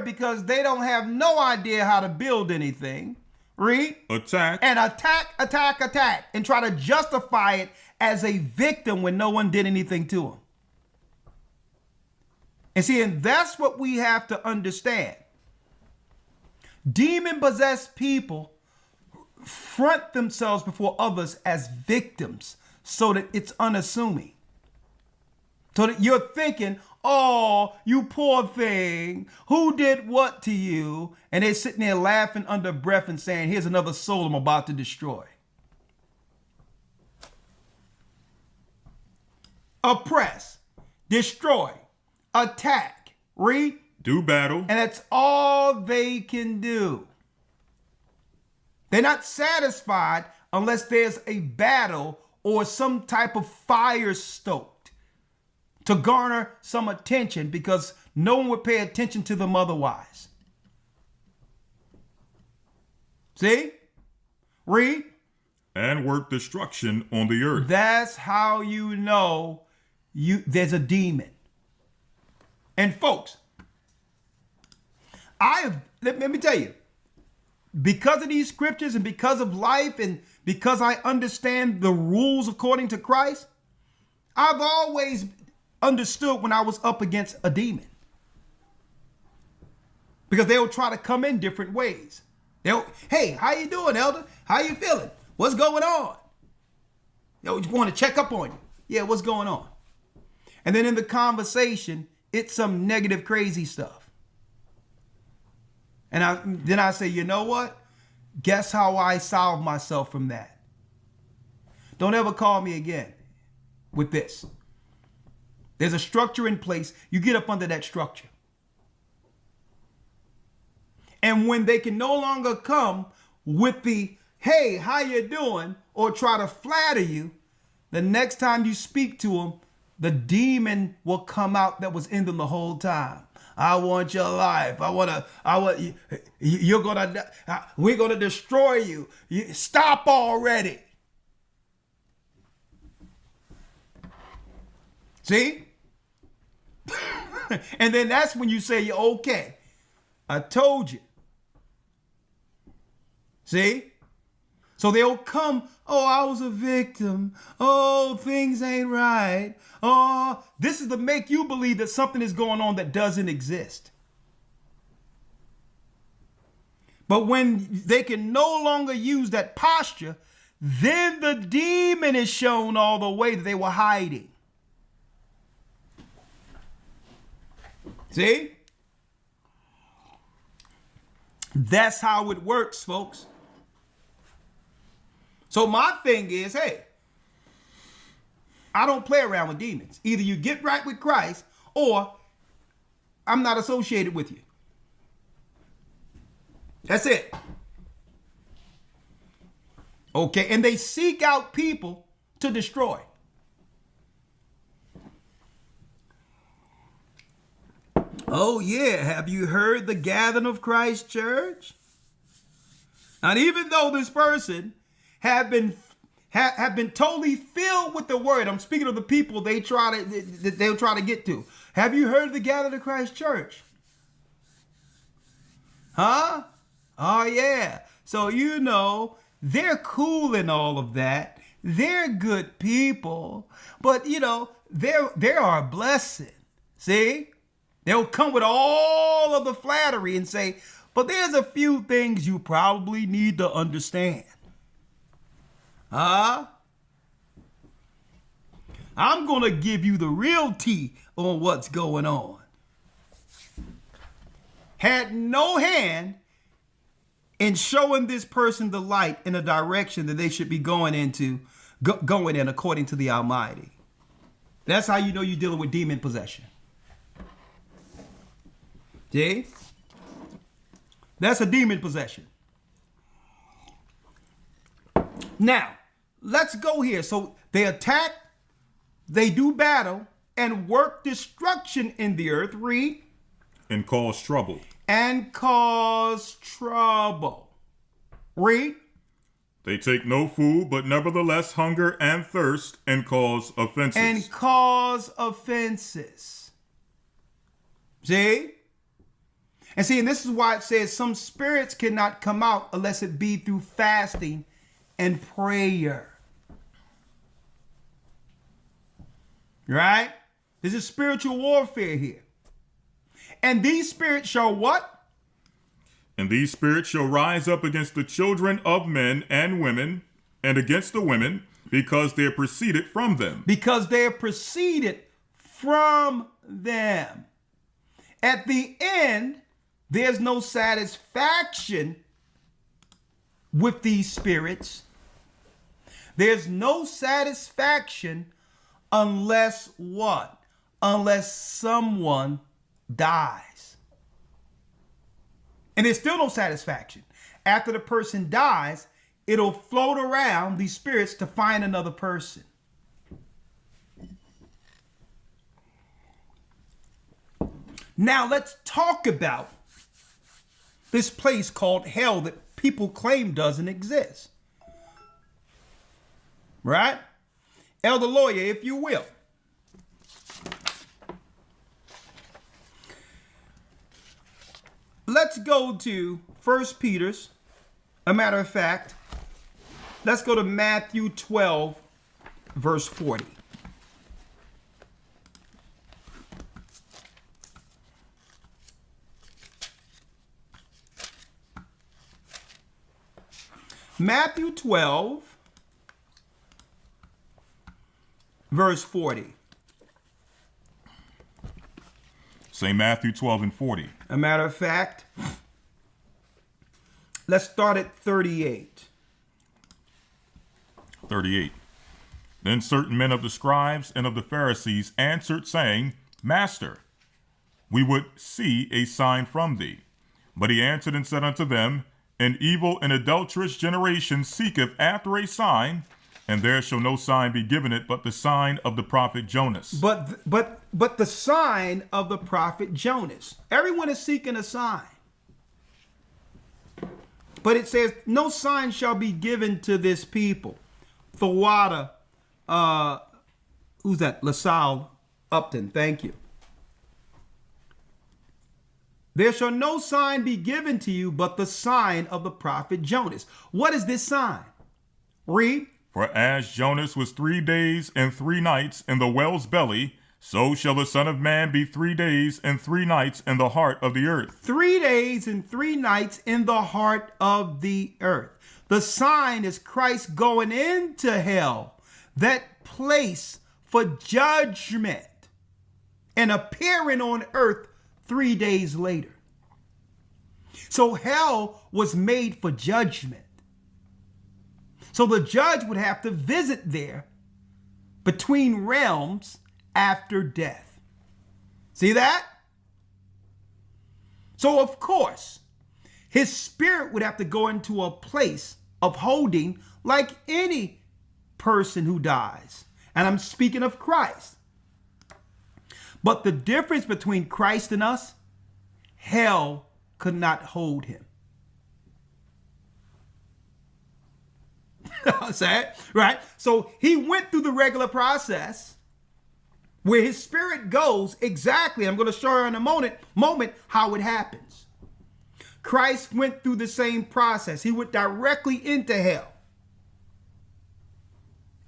because they don't have no idea how to build anything. Read. Attack, and attack, and try to justify it as a victim when no one did anything to them. And see, and that's what we have to understand. Demon-possessed people front themselves before others as victims so that it's unassuming. So that you're thinking, oh, you poor thing, who did what to you? And they're sitting there laughing under breath and saying, here's another soul I'm about to destroy. Oppress, destroy, attack, read. Do battle. And that's all they can do. They're not satisfied unless there's a battle or some type of fire stoked to garner some attention, because no one would pay attention to them otherwise. See? Read. And work destruction on the earth. That's how you know there's a demon. And folks, let me tell you, because of these scriptures and because of life and because I understand the rules according to Christ, I've always understood when I was up against a demon. Because they'll try to come in different ways. Hey, how you doing, elder? How you feeling? What's going on? Just want to check up on you. Yeah, what's going on? And then in the conversation, it's some negative, crazy stuff. And then I say, you know what? Guess how I solve myself from that? Don't ever call me again with this. There's a structure in place. You get up under that structure. And when they can no longer come with the, hey, how you doing? Or try to flatter you, the next time you speak to them, the demon will come out that was in them the whole time. I want your life. We're gonna destroy you. Stop already. See? And then that's when you say, okay, I told you. See? So they'll come, oh, I was a victim. Oh, things ain't right. Oh, this is to make you believe that something is going on that doesn't exist. But when they can no longer use that posture, then the demon is shown all the way that they were hiding. See? That's how it works, folks. So my thing is, hey, I don't play around with demons. Either you get right with Christ or I'm not associated with you. That's it. Okay, and they seek out people to destroy. Oh yeah, have you heard the gathering of Christ Church? And even though this person have been totally filled with the word, I'm speaking of the people they'll try to get to. Have you heard the gathering of Christ Church? Huh? Oh yeah. So you know, they're cool and all of that. They're good people, but you know, they are a blessing. See? They'll come with all of the flattery and say, but there's a few things you probably need to understand. I'm going to give you the real tea on what's going on. Had no hand in showing this person the light in a direction that they should be going in according to the Almighty. That's how you know you're dealing with demon possession. See? That's a demon possession. Now, let's go here. So they attack, they do battle, and work destruction in the earth. Read. And cause trouble. And cause trouble. Read. They take no food, but nevertheless hunger and thirst, and cause offenses. And cause offenses. See? And see, and this is why it says some spirits cannot come out unless it be through fasting and prayer. Right? This is spiritual warfare here. And these spirits shall what? And these spirits shall rise up against the children of men and women, and against the women, because they are proceeded from them. Because they are proceeded from them. At the end, there's no satisfaction with these spirits. There's no satisfaction unless what? Unless someone dies. And there's still no satisfaction. After the person dies, it'll float around these spirits to find another person. Now let's talk about this place called hell that people claim doesn't exist. Right? Elder Lawyer, if you will. Let's go to 1 Peter's. A matter of fact, let's go to Matthew 12, verse 40. Matthew 12, verse 40. Say Matthew 12 and 40. A matter of fact, let's start at 38. 38. Then certain men of the scribes and of the Pharisees answered, saying, Master, we would see a sign from thee. But he answered and said unto them, An evil and adulterous generation seeketh after a sign, and there shall no sign be given it but the sign of the prophet Jonas. But the sign of the prophet Jonas. Everyone is seeking a sign. But it says, no sign shall be given to this people. Thawada, who's that? LaSalle Upton, thank you. There shall no sign be given to you but the sign of the prophet Jonas. What is this sign? Read. For as Jonas was 3 days and 3 nights in the whale's belly, so shall the Son of Man be 3 days and 3 nights in the heart of the earth. 3 days and 3 nights in the heart of the earth. The sign is Christ going into hell, that place for judgment, and appearing on earth 3 days later. So hell was made for judgment. So the judge would have to visit there between realms after death. See that? So of course, his spirit would have to go into a place of holding like any person who dies. And I'm speaking of Christ. But the difference between Christ and us, hell could not hold him. Sad, right? So he went through the regular process where his spirit goes exactly. I'm going to show you in a moment how it happens. Christ went through the same process. He went directly into hell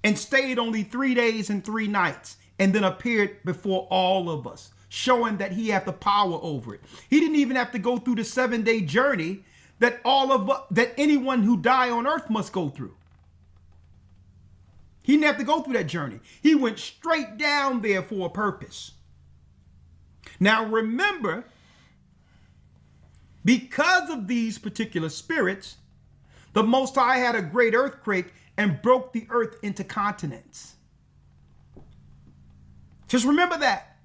and stayed only 3 days and 3 nights, and then appeared before all of us, showing that he had the power over it. He didn't even have to go through the 7-day journey that that anyone who die on earth must go through. He didn't have to go through that journey. He went straight down there for a purpose. Now remember, because of these particular spirits, the Most High had a great earthquake and broke the earth into continents. Just remember that.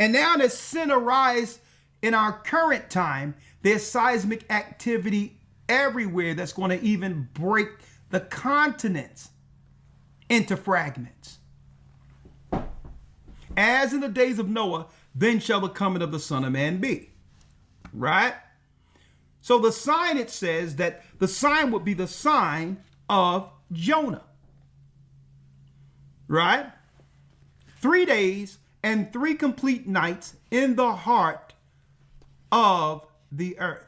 And now that sin arise in our current time, there's seismic activity everywhere that's going to even break the continents into fragments. As in the days of Noah, then shall the coming of the Son of Man be. Right? So the sign, it says that the sign would be the sign of Jonah. Right? 3 days and 3 complete nights in the heart of the earth.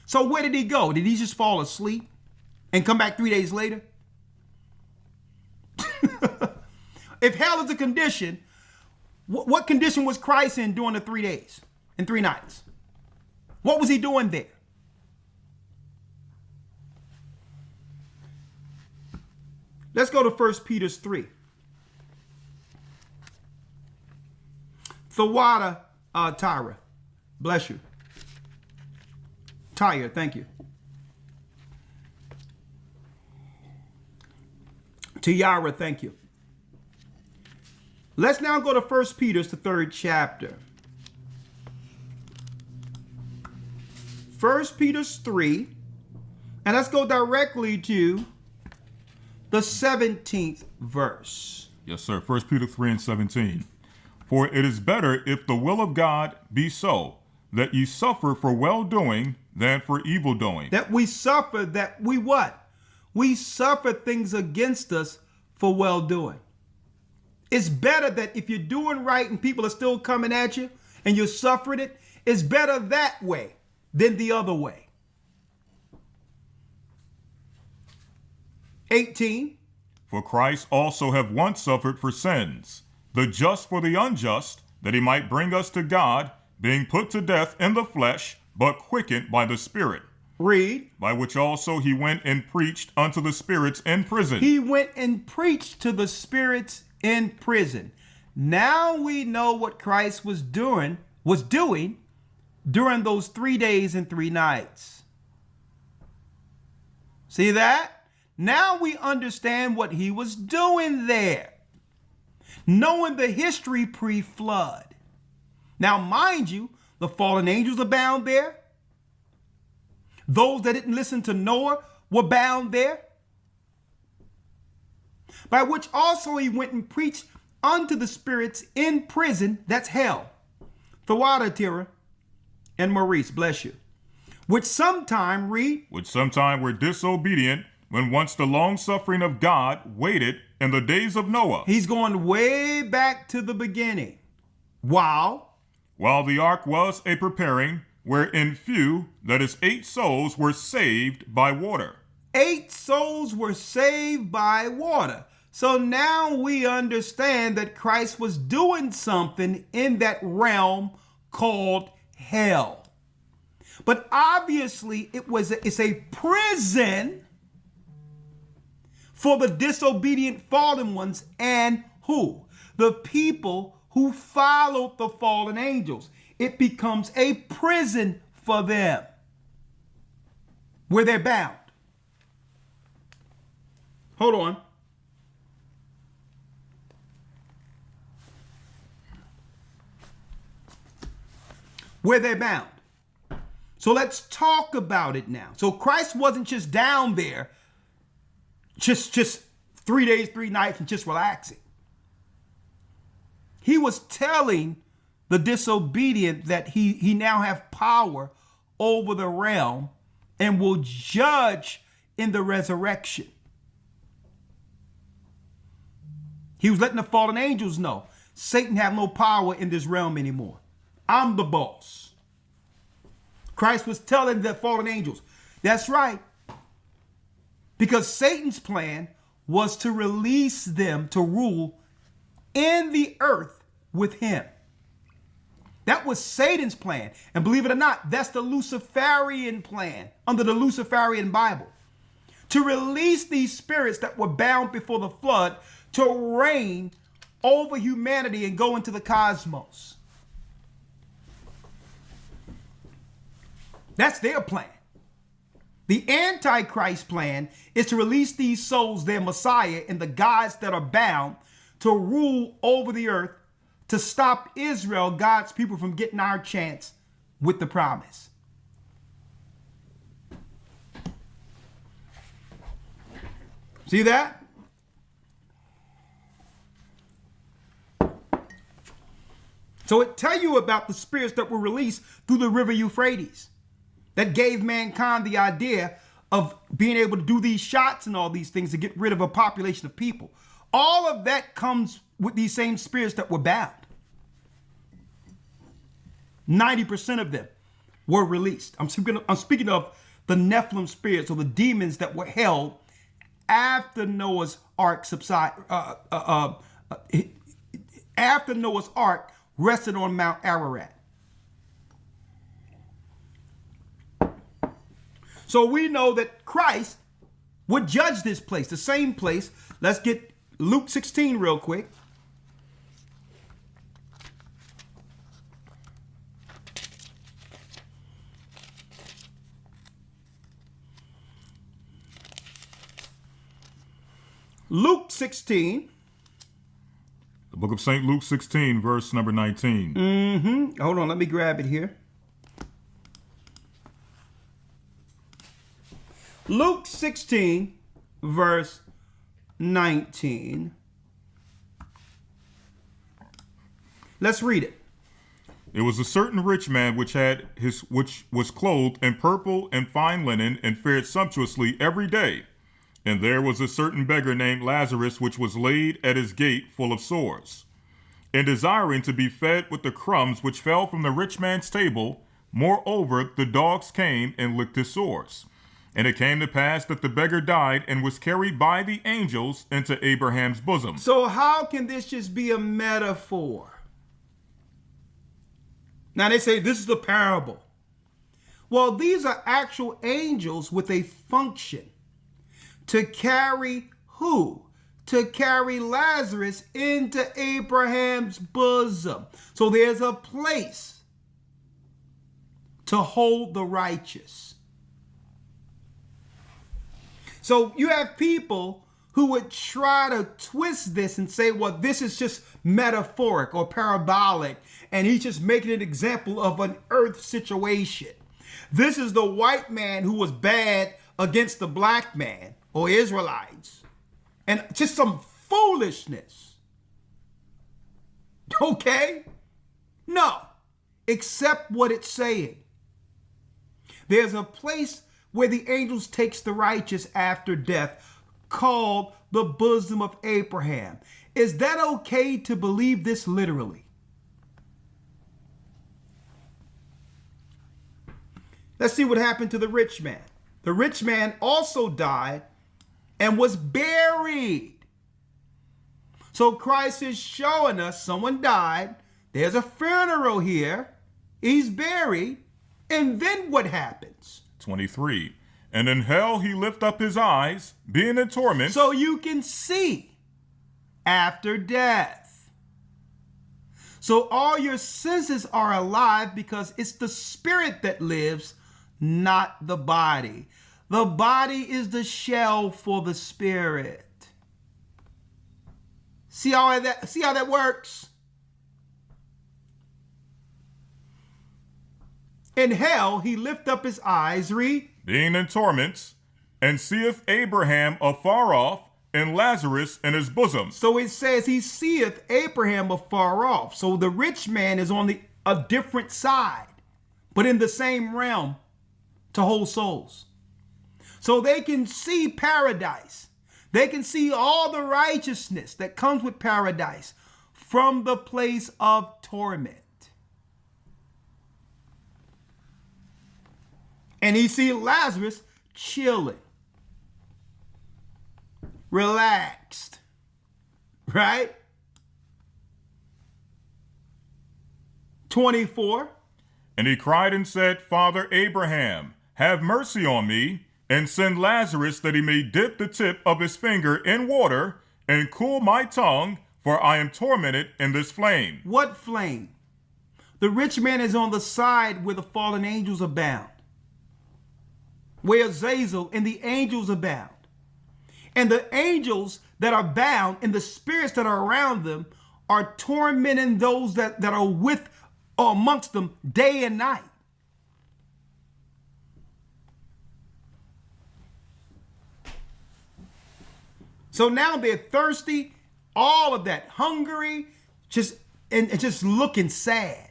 So where did he go? Did he just fall asleep and come back 3 days later? If hell is a condition, what condition was Christ in during the 3 days and 3 nights? What was he doing there? Let's go to 1 Peter 3. Thawada Tyra, bless you. Tyre, thank you. Tiara, thank you. Let's now go to 1 Peter, the 3rd chapter. 1 Peter 3, and let's go directly to the 17th verse. Yes, sir. 1 Peter 3 and 17. For it is better, if the will of God be so, that ye suffer for well-doing than for evil-doing. That we suffer, that we what? We suffer things against us for well-doing. It's better that if you're doing right and people are still coming at you and you're suffering it, it's better that way than the other way. 18. For Christ also have once suffered for sins, the just for the unjust, that he might bring us to God, being put to death in the flesh, but quickened by the Spirit. Read. By which also he went and preached unto the spirits in prison. He went and preached to the spirits in prison. Now we know what Christ was doing during those 3 days and 3 nights. See that? Now we understand what he was doing there, knowing the history pre-flood. Now, mind you, the fallen angels are bound there. Those that didn't listen to Noah were bound there. By which also he went and preached unto the spirits in prison, that's hell. Thawada, Tira, and Maurice, bless you. Which sometime, read. Which sometime were disobedient, when once the long suffering of God waited in the days of Noah. He's going way back to the beginning. While the ark was a preparing, wherein few, that is 8 souls, were saved by water. 8 souls were saved by water. So now we understand that Christ was doing something in that realm called hell. But obviously it's a prison for the disobedient fallen ones and who? The people who followed the fallen angels. It becomes a prison for them where they're bound. Hold on. Where they're bound. So let's talk about it now. So Christ wasn't just down there, just 3 days, 3 nights, and just relaxing. He was telling the disobedient that he now have power over the realm and will judge in the resurrection. He was letting the fallen angels know Satan have no power in this realm anymore. I'm the boss. Christ was telling the fallen angels, that's right. Because Satan's plan was to release them to rule in the earth with him. That was Satan's plan. And believe it or not, that's the Luciferian plan under the Luciferian Bible. To release these spirits that were bound before the flood to reign over humanity and go into the cosmos. That's their plan. The Antichrist plan is to release these souls, their Messiah, and the gods that are bound to rule over the earth to stop Israel, God's people, from getting our chance with the promise. See that? So it tells you about the spirits that were released through the river Euphrates that gave mankind the idea of being able to do these shots and all these things to get rid of a population of people. All of that comes with these same spirits that were bound. 90% of them were released. I'm speaking of the Nephilim spirits, or the demons that were held after Noah's Ark after Noah's Ark rested on Mount Ararat. So we know that Christ would judge this place, the same place. Let's get Luke 16 real quick. Luke 16. The book of St. Luke 16, verse number 19. Hold on, let me grab it here. Luke 16, verse 19. Let's read it. It was a certain rich man which was clothed in purple and fine linen, and fared sumptuously every day. And there was a certain beggar named Lazarus, which was laid at his gate full of sores, and desiring to be fed with the crumbs which fell from the rich man's table. Moreover, the dogs came and licked his sores. And it came to pass that the beggar died and was carried by the angels into Abraham's bosom. So how can this just be a metaphor? Now they say this is the parable. Well, these are actual angels with a function. To carry who? To carry Lazarus into Abraham's bosom. So there's a place to hold the righteous. So you have people who would try to twist this and say, well, this is just metaphoric or parabolic, and he's just making an example of an earth situation. This is the white man who was bad against the black man or Israelites, and just some foolishness. Okay? No, accept what it's saying. There's a place where the angels takes the righteous after death, called the bosom of Abraham. Is that okay to believe this literally? Let's see what happened to the rich man. The rich man also died and was buried. So Christ is showing us someone died. There's a funeral here. He's buried. And then what happens? 23. And in hell he lift up his eyes, being in torment. So you can see after death. So all your senses are alive because it's the spirit that lives, not the body. The body is the shell for the spirit. See how that works? In hell, he lift up his eyes, read. Being in torments, and seeth Abraham afar off, and Lazarus in his bosom. So it says he seeth Abraham afar off. So the rich man is on a different side, but in the same realm to hold souls. So they can see paradise. They can see all the righteousness that comes with paradise from the place of torment. And he see Lazarus chilling, relaxed, right? 24. And he cried and said, Father Abraham, have mercy on me, and send Lazarus that he may dip the tip of his finger in water and cool my tongue, for I am tormented in this flame. What flame? The rich man is on the side where the fallen angels abound, where Azazel and the angels abound. And the angels that are bound and the spirits that are around them are tormenting those that are with or amongst them day and night. So now they're thirsty, all of that, hungry, just looking sad.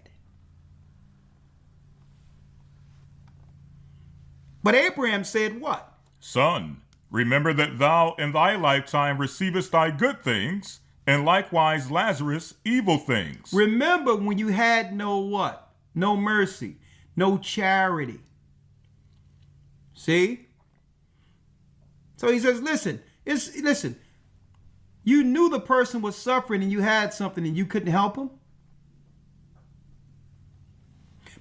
But Abraham said what? Son, remember that thou in thy lifetime receivest thy good things, and likewise Lazarus evil things. Remember when you had no what? No mercy, no charity. See? So he says, listen, you knew the person was suffering and you had something and you couldn't help him.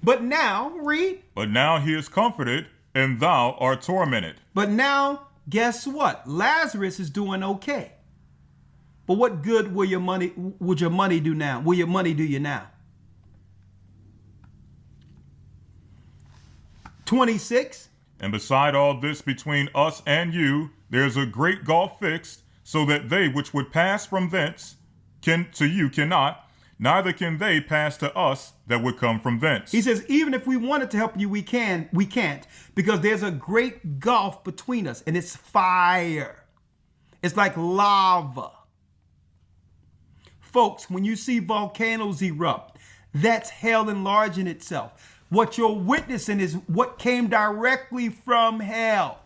But now, read. But now he is comforted, and thou art tormented. But now, guess what? Lazarus is doing okay. But what good would your money do now? Will your money do you now? 26. And beside all this between us and you, there is a great gulf fixed, so that they which would pass from thence to you cannot, neither can they pass to us that would come from thence. He says, even if we wanted to help you, we can't, because there's a great gulf between us, and it's fire. It's like lava. Folks, when you see volcanoes erupt, that's hell enlarging itself. What you're witnessing is what came directly from hell.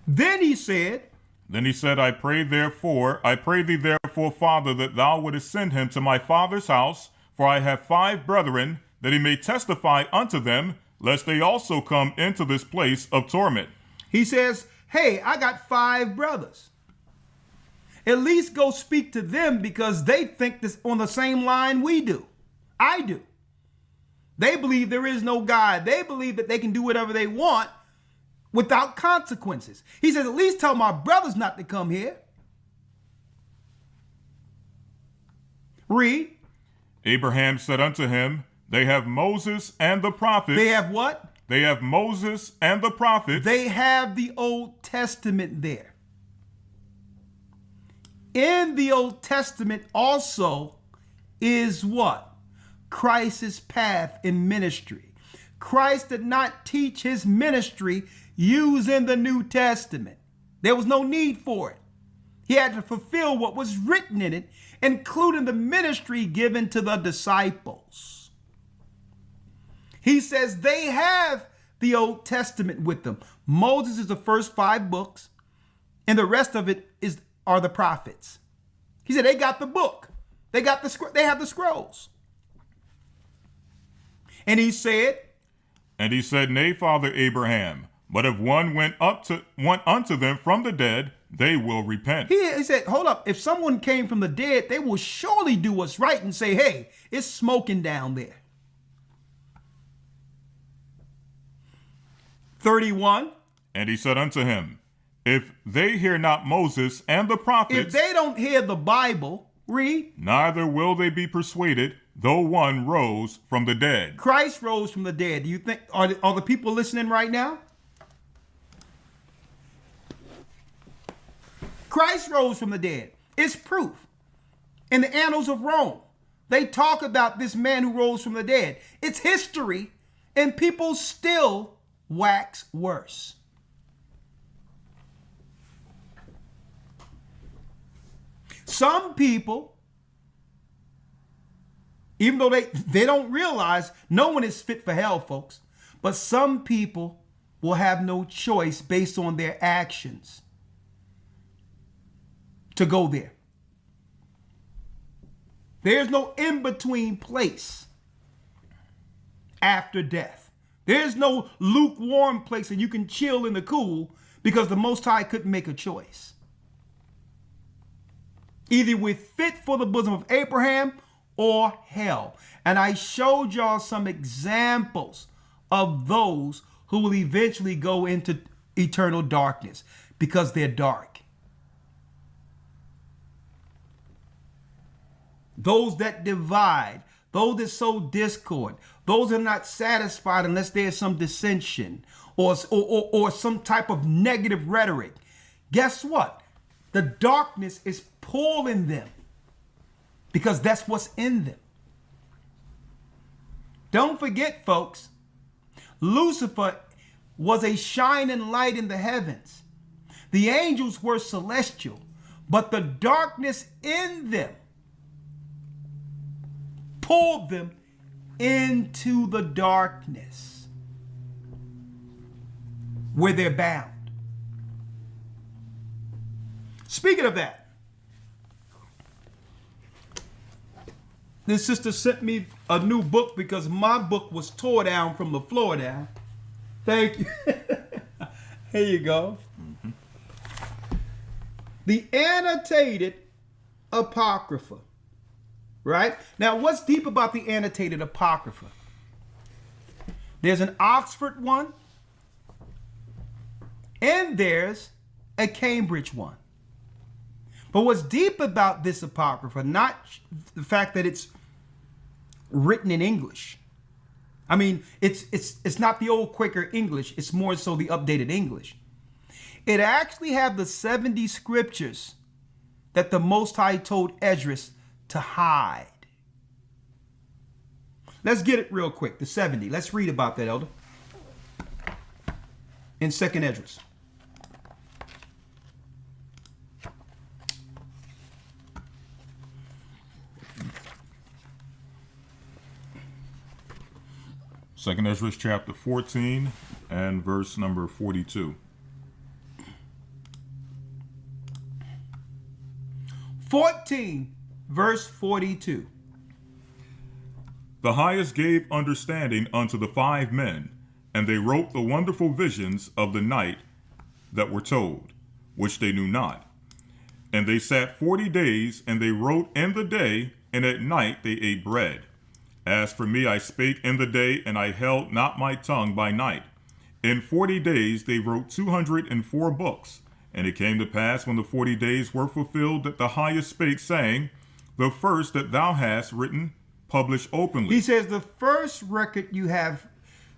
Then he said, I pray thee therefore, Father, that thou wouldest send him to my father's house, for I have 5 brethren, that he may testify unto them, lest they also come into this place of torment. He says, hey, I got 5 brothers. At least go speak to them, because they think this on the same line we do. I do. They believe there is no God. They believe that they can do whatever they want without consequences. He says, at least tell my brothers not to come here. Read. Abraham said unto him, they have Moses and the prophets. They have what? They have Moses and the prophets. They have the Old Testament there. In the Old Testament also is what? Christ's path in ministry. Christ did not teach his ministry using the New Testament. There was no need for it. He had to fulfill what was written in it, including the ministry given to the disciples. He says they have the Old Testament with them. Moses is the first 5 books, and the rest of it are the prophets. He said they got the book. They have the scrolls. And he said, Nay, Father Abraham, but if one went unto them from the dead, they will repent. he said, hold up. If someone came from the dead, they will surely do what's right and say, hey, it's smoking down there. 31. And he said unto him, if they hear not Moses and the prophets, If they don't hear the Bible, read. neither will they be persuaded, though one rose from the dead. Christ rose from the dead. Do you think, are the people listening right now? Christ rose from the dead. It's proof. In the annals of Rome, they talk about this man who rose from the dead. It's history, and people still wax worse. Some people, even though they don't realize no one is fit for hell, folks, but some people will have no choice based on their actions to go there. There's no in-between place after death. There's no lukewarm place that you can chill in the cool because the Most High couldn't make a choice. Either we're fit for the bosom of Abraham or hell. And I showed y'all some examples of those who will eventually go into eternal darkness because they're dark. Those that divide, those that sow discord, those that are not satisfied unless there's some dissension or some type of negative rhetoric. Guess what? The darkness is pulling them because that's what's in them. Don't forget, folks, Lucifer was a shining light in the heavens. The angels were celestial, but the darkness in them pulled them into the darkness where they're bound. Speaking of that, this sister sent me a new book because my book was tore down from the floor down. Thank you. Here you go. Mm-hmm. The Annotated Apocrypha. Right? Now, what's deep about the Annotated Apocrypha? There's an Oxford one, and there's a Cambridge one. But what's deep about this Apocrypha, not the fact that it's written in English. I mean, it's not the old Quaker English. It's more so the updated English. It actually have the 70 scriptures that the Most High told Esdras to hide. Let's get it real quick. The 70. Let's read about that, Elder. In 2nd Esdras. Second Esdras chapter 14 and verse number 42. 14, verse 42. The highest gave understanding unto the 5 men, and they wrote the wonderful visions of the night that were told, which they knew not. And they sat 40 days, and they wrote in the day, and at night they ate bread. As for me, I spake in the day, and I held not my tongue by night. In 40 days they wrote 204 books. And it came to pass, when the 40 days were fulfilled, that the highest spake, saying, the first that thou hast written, publish openly. He says the first record you have,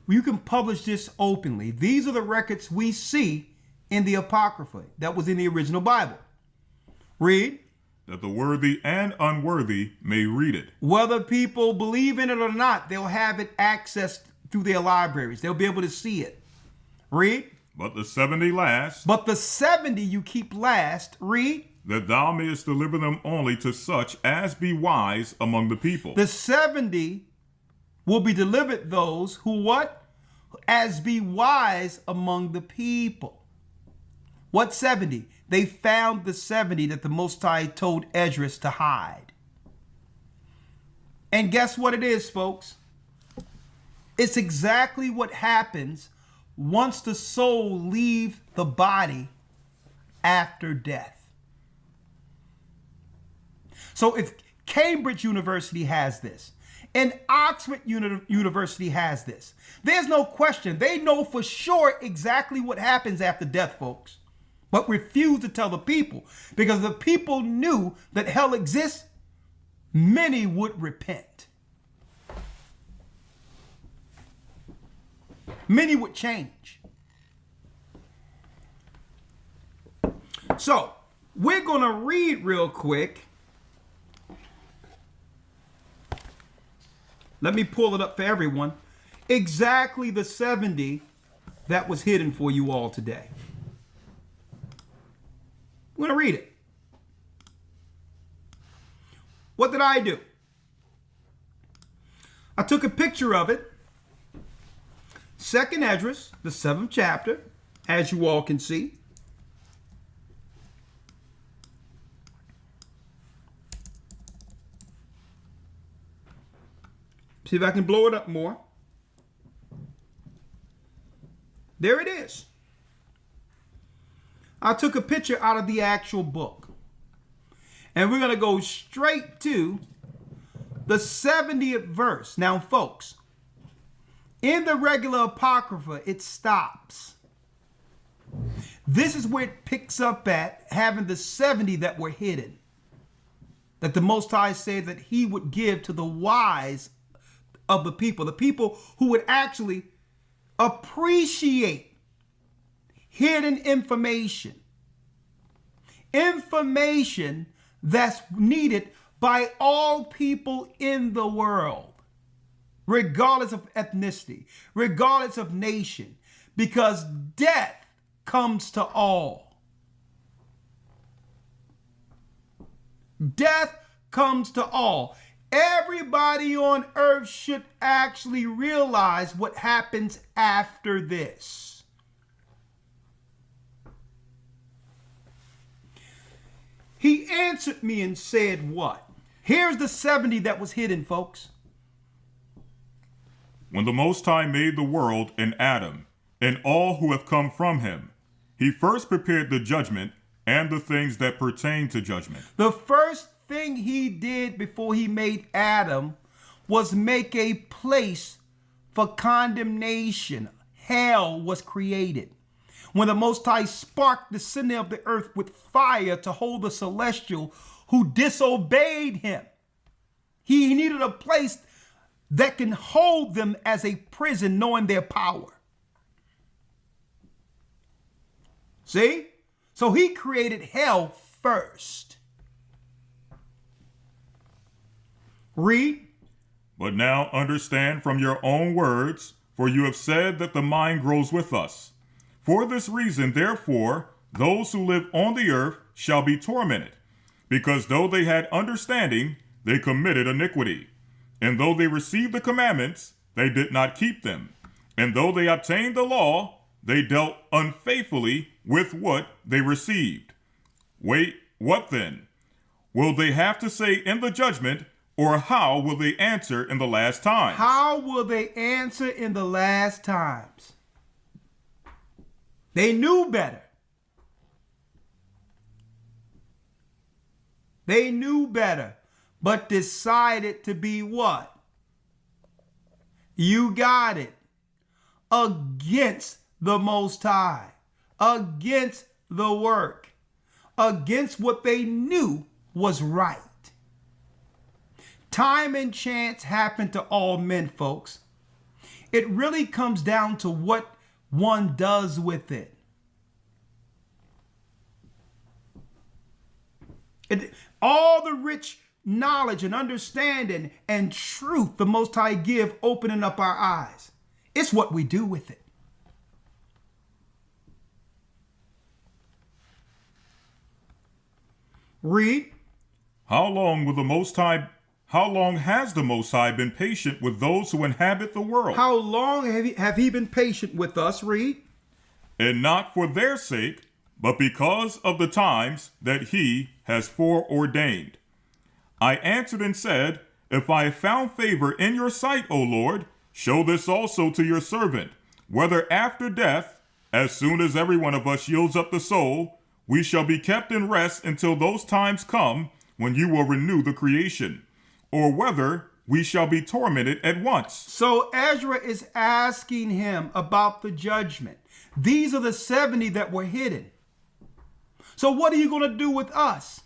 you can publish this openly. These are the records we see in the Apocrypha that was in the original Bible. Read. That the worthy and unworthy may read it. Whether people believe in it or not, they'll have it accessed through their libraries. They'll be able to see it. Read. But the 70 last. But the 70 you keep last. Read. That thou mayest deliver them only to such as be wise among the people. The 70 will be delivered those who what? As be wise among the people. What 70? They found the 70 that the Most High told Esdras to hide. And guess what it is, folks? It's exactly what happens once the soul leaves the body after death. So if Cambridge University has this, and Oxford University has this, there's no question. They know for sure exactly what happens after death, folks, but refuse to tell the people, because if the people knew that hell exists, many would repent. Many would change. So we're going to read real quick. Let me pull it up for everyone. Exactly the 70 that was hidden for you all today. I'm going to read it. What did I do? I took a picture of it. Second Esdras, the 7th chapter, as you all can see. See if I can blow it up more. There it is. I took a picture out of the actual book. And we're going to go straight to the 70th verse. Now, folks, in the regular Apocrypha, it stops. This is where it picks up at having the 70 that were hidden, that the Most High said that he would give to the wise of the people who would actually appreciate hidden information. Information that's needed by all people in the world, regardless of ethnicity, regardless of nation, because death comes to all. Death comes to all. Everybody on earth should actually realize what happens after this. He answered me and said, what? Here's the 70 that was hidden, folks. When the Most High made the world and Adam, and all who have come from him, he first prepared the judgment and the things that pertain to judgment. The first thing he did before he made Adam was make a place for condemnation. Hell was created. When the Most High sparked the center of the earth with fire to hold the celestial who disobeyed him, he needed a place that can hold them as a prison, knowing their power. See? So he created hell first. Read. But now understand from your own words, for you have said that the mind grows with us. For this reason, therefore, those who live on the earth shall be tormented, because though they had understanding, they committed iniquity. And though they received the commandments, they did not keep them. And though they obtained the law, they dealt unfaithfully with what they received. Wait, what then? Will they have to say in the judgment, or how will they answer in the last times? How will they answer in the last times? They knew better. They knew better, but decided to be what? You got it. Against the Most High, against the work, against what they knew was right. Time and chance happen to all men, folks. It really comes down to what one does with it. All the rich knowledge and understanding and truth the Most High give, opening up our eyes. It's what we do with it. Read. How long has the Most High been patient with those who inhabit the world? How long have he been patient with us? Read. And not for their sake, but because of the times that he has foreordained. I answered and said, if I have found favor in your sight, O Lord, Show this also to your servant, whether after death, as soon as every one of us yields up the soul, we shall be kept in rest until those times come when you will renew the creation, or whether we shall be tormented at once. So Ezra is asking him about the judgment. These are the 70 that were hidden. So what are you going to do with us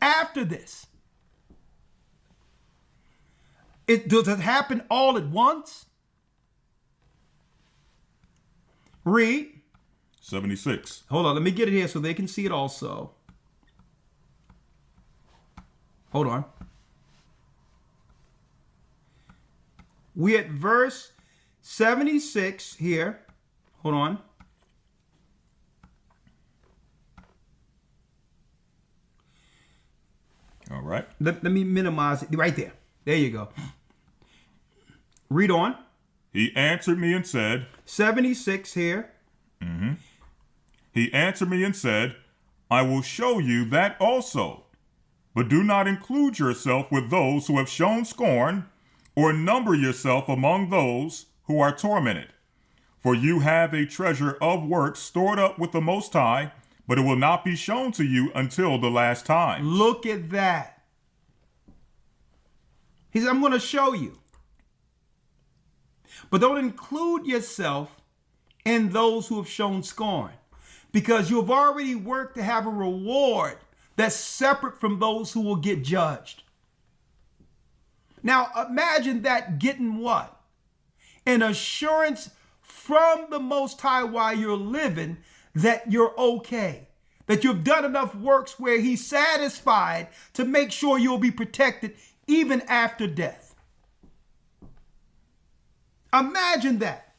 after this? Does it happen all at once? Read. 76. Hold on, let me get it here so they can see it also. Hold on. We at verse 76 here. Hold on. All right. Let me minimize it right there. There you go. Read on. He answered me and said, 76 here. He answered me and said, I will show you that also. But do not include yourself with those who have shown scorn, or number yourself among those who are tormented. For you have a treasure of works stored up with the Most High, but it will not be shown to you until the last time. Look at that. He said, I'm going to show you. But don't include yourself in those who have shown scorn, because you have already worked to have a reward that's separate from those who will get judged. Now, imagine that getting what? An assurance from the Most High while you're living that you're okay, that you've done enough works where he's satisfied to make sure you'll be protected even after death. Imagine that.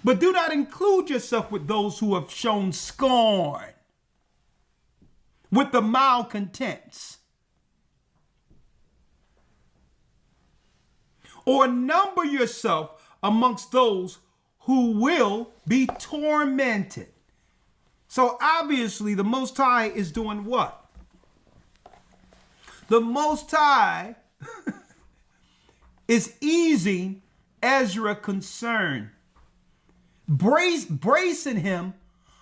But do not include yourself with those who have shown scorn, with the malcontents, or number yourself amongst those who will be tormented. So obviously the Most High is doing what? The Most High is easing Ezra concern, bracing him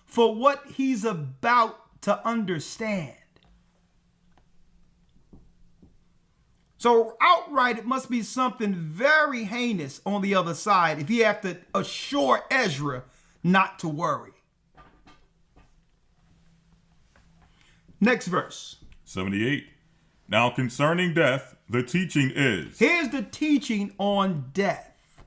for what he's about to understand. So outright, it must be something very heinous on the other side if you have to assure Ezra not to worry. Next verse. 78. Now concerning death, the teaching is, Here's the teaching on death.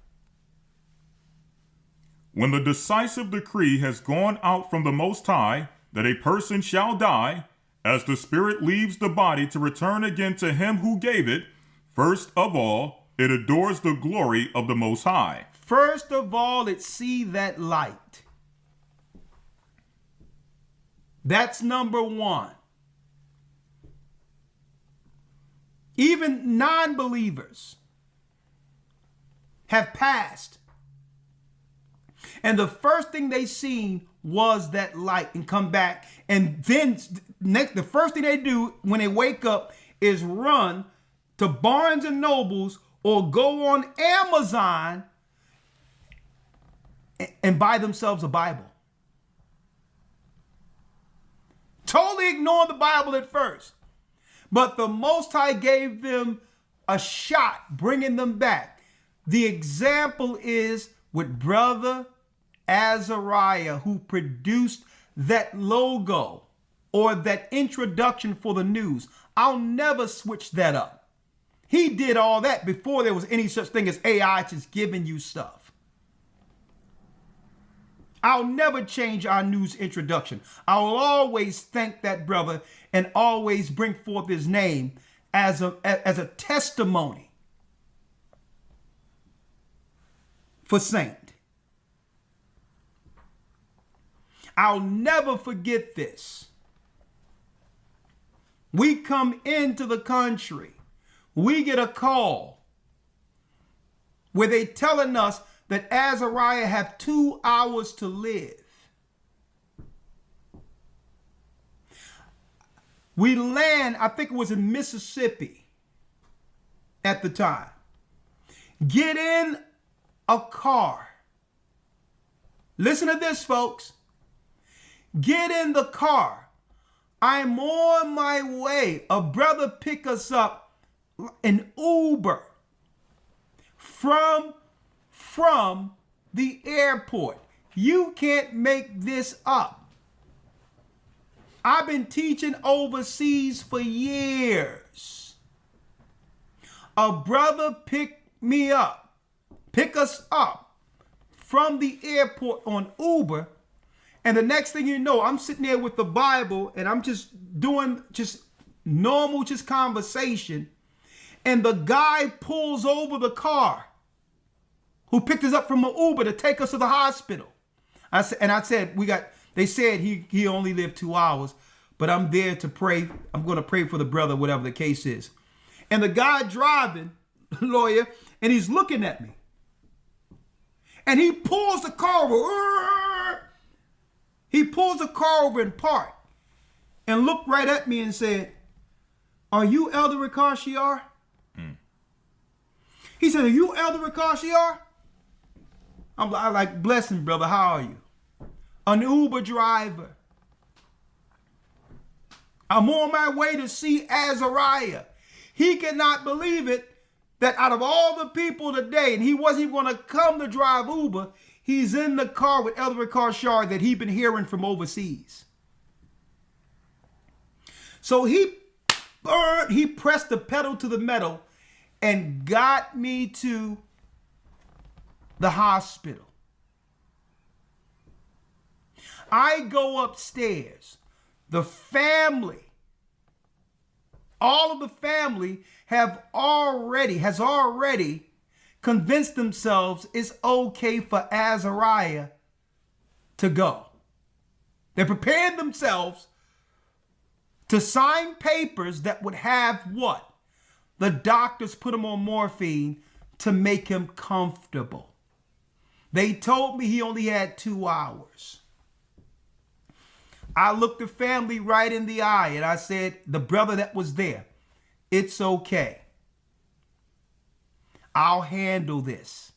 when the decisive decree has gone out from the Most High that a person shall die, as the spirit leaves the body to return again to him who gave it, first of all, it adores the glory of the Most High. First of all, it see that light. That's number one. Even non-believers have passed. And the first thing they seen was that light and come back. And then the first thing they do when they wake up is run to Barnes and Nobles or go on Amazon and buy themselves a Bible. Totally ignoring the Bible at first. But the Most High gave them a shot, bringing them back. The example is with Brother Azariah, who produced that logo or that introduction for the news. I'll never switch that up. He did all that before there was any such thing as AI just giving you stuff. I'll never change our news introduction. I'll always thank that brother and always bring forth his name as a testimony for Saint. I'll never forget this. We come into the country, we get a call where they telling us that Azariah have 2 hours to live. We land, I think it was in Mississippi at the time. get in a car. Listen to this, folks. Get in the car. I'm on my way. A brother pick us up, an Uber from the airport. You can't make this up. I've been teaching overseas for years. A brother pick us up from the airport on Uber. And the next thing you know, I'm sitting there with the Bible and I'm just doing normal conversation. And the guy pulls over the car who picked us up from the Uber to take us to the hospital. I said, they said he only lived 2 hours, but I'm there to pray. I'm going to pray for the brother, whatever the case is. And the guy driving, lawyer, and he's looking at me. And he pulls the car over. He pulls the car over and parked and looked right at me and said, "Are you Elder Ricashiar?" He said, "Are you Elder Ricashiar?" I'm like, "Bless him, brother. How are you?" "An Uber driver. I'm on my way to see Azariah." He cannot believe it that out of all the people today, and he wasn't even going to come to drive Uber, he's in the car with Elder Ricashiar that he'd been hearing from overseas. So he pressed the pedal to the metal and got me to the hospital. I go upstairs. The family, all of the family has already convinced themselves it's okay for Azariah to go. They prepared themselves to sign papers that would have what? The doctors put him on morphine to make him comfortable. They told me he only had 2 hours. I looked the family right in the eye and I said, the brother that was there, it's okay. I'll handle this.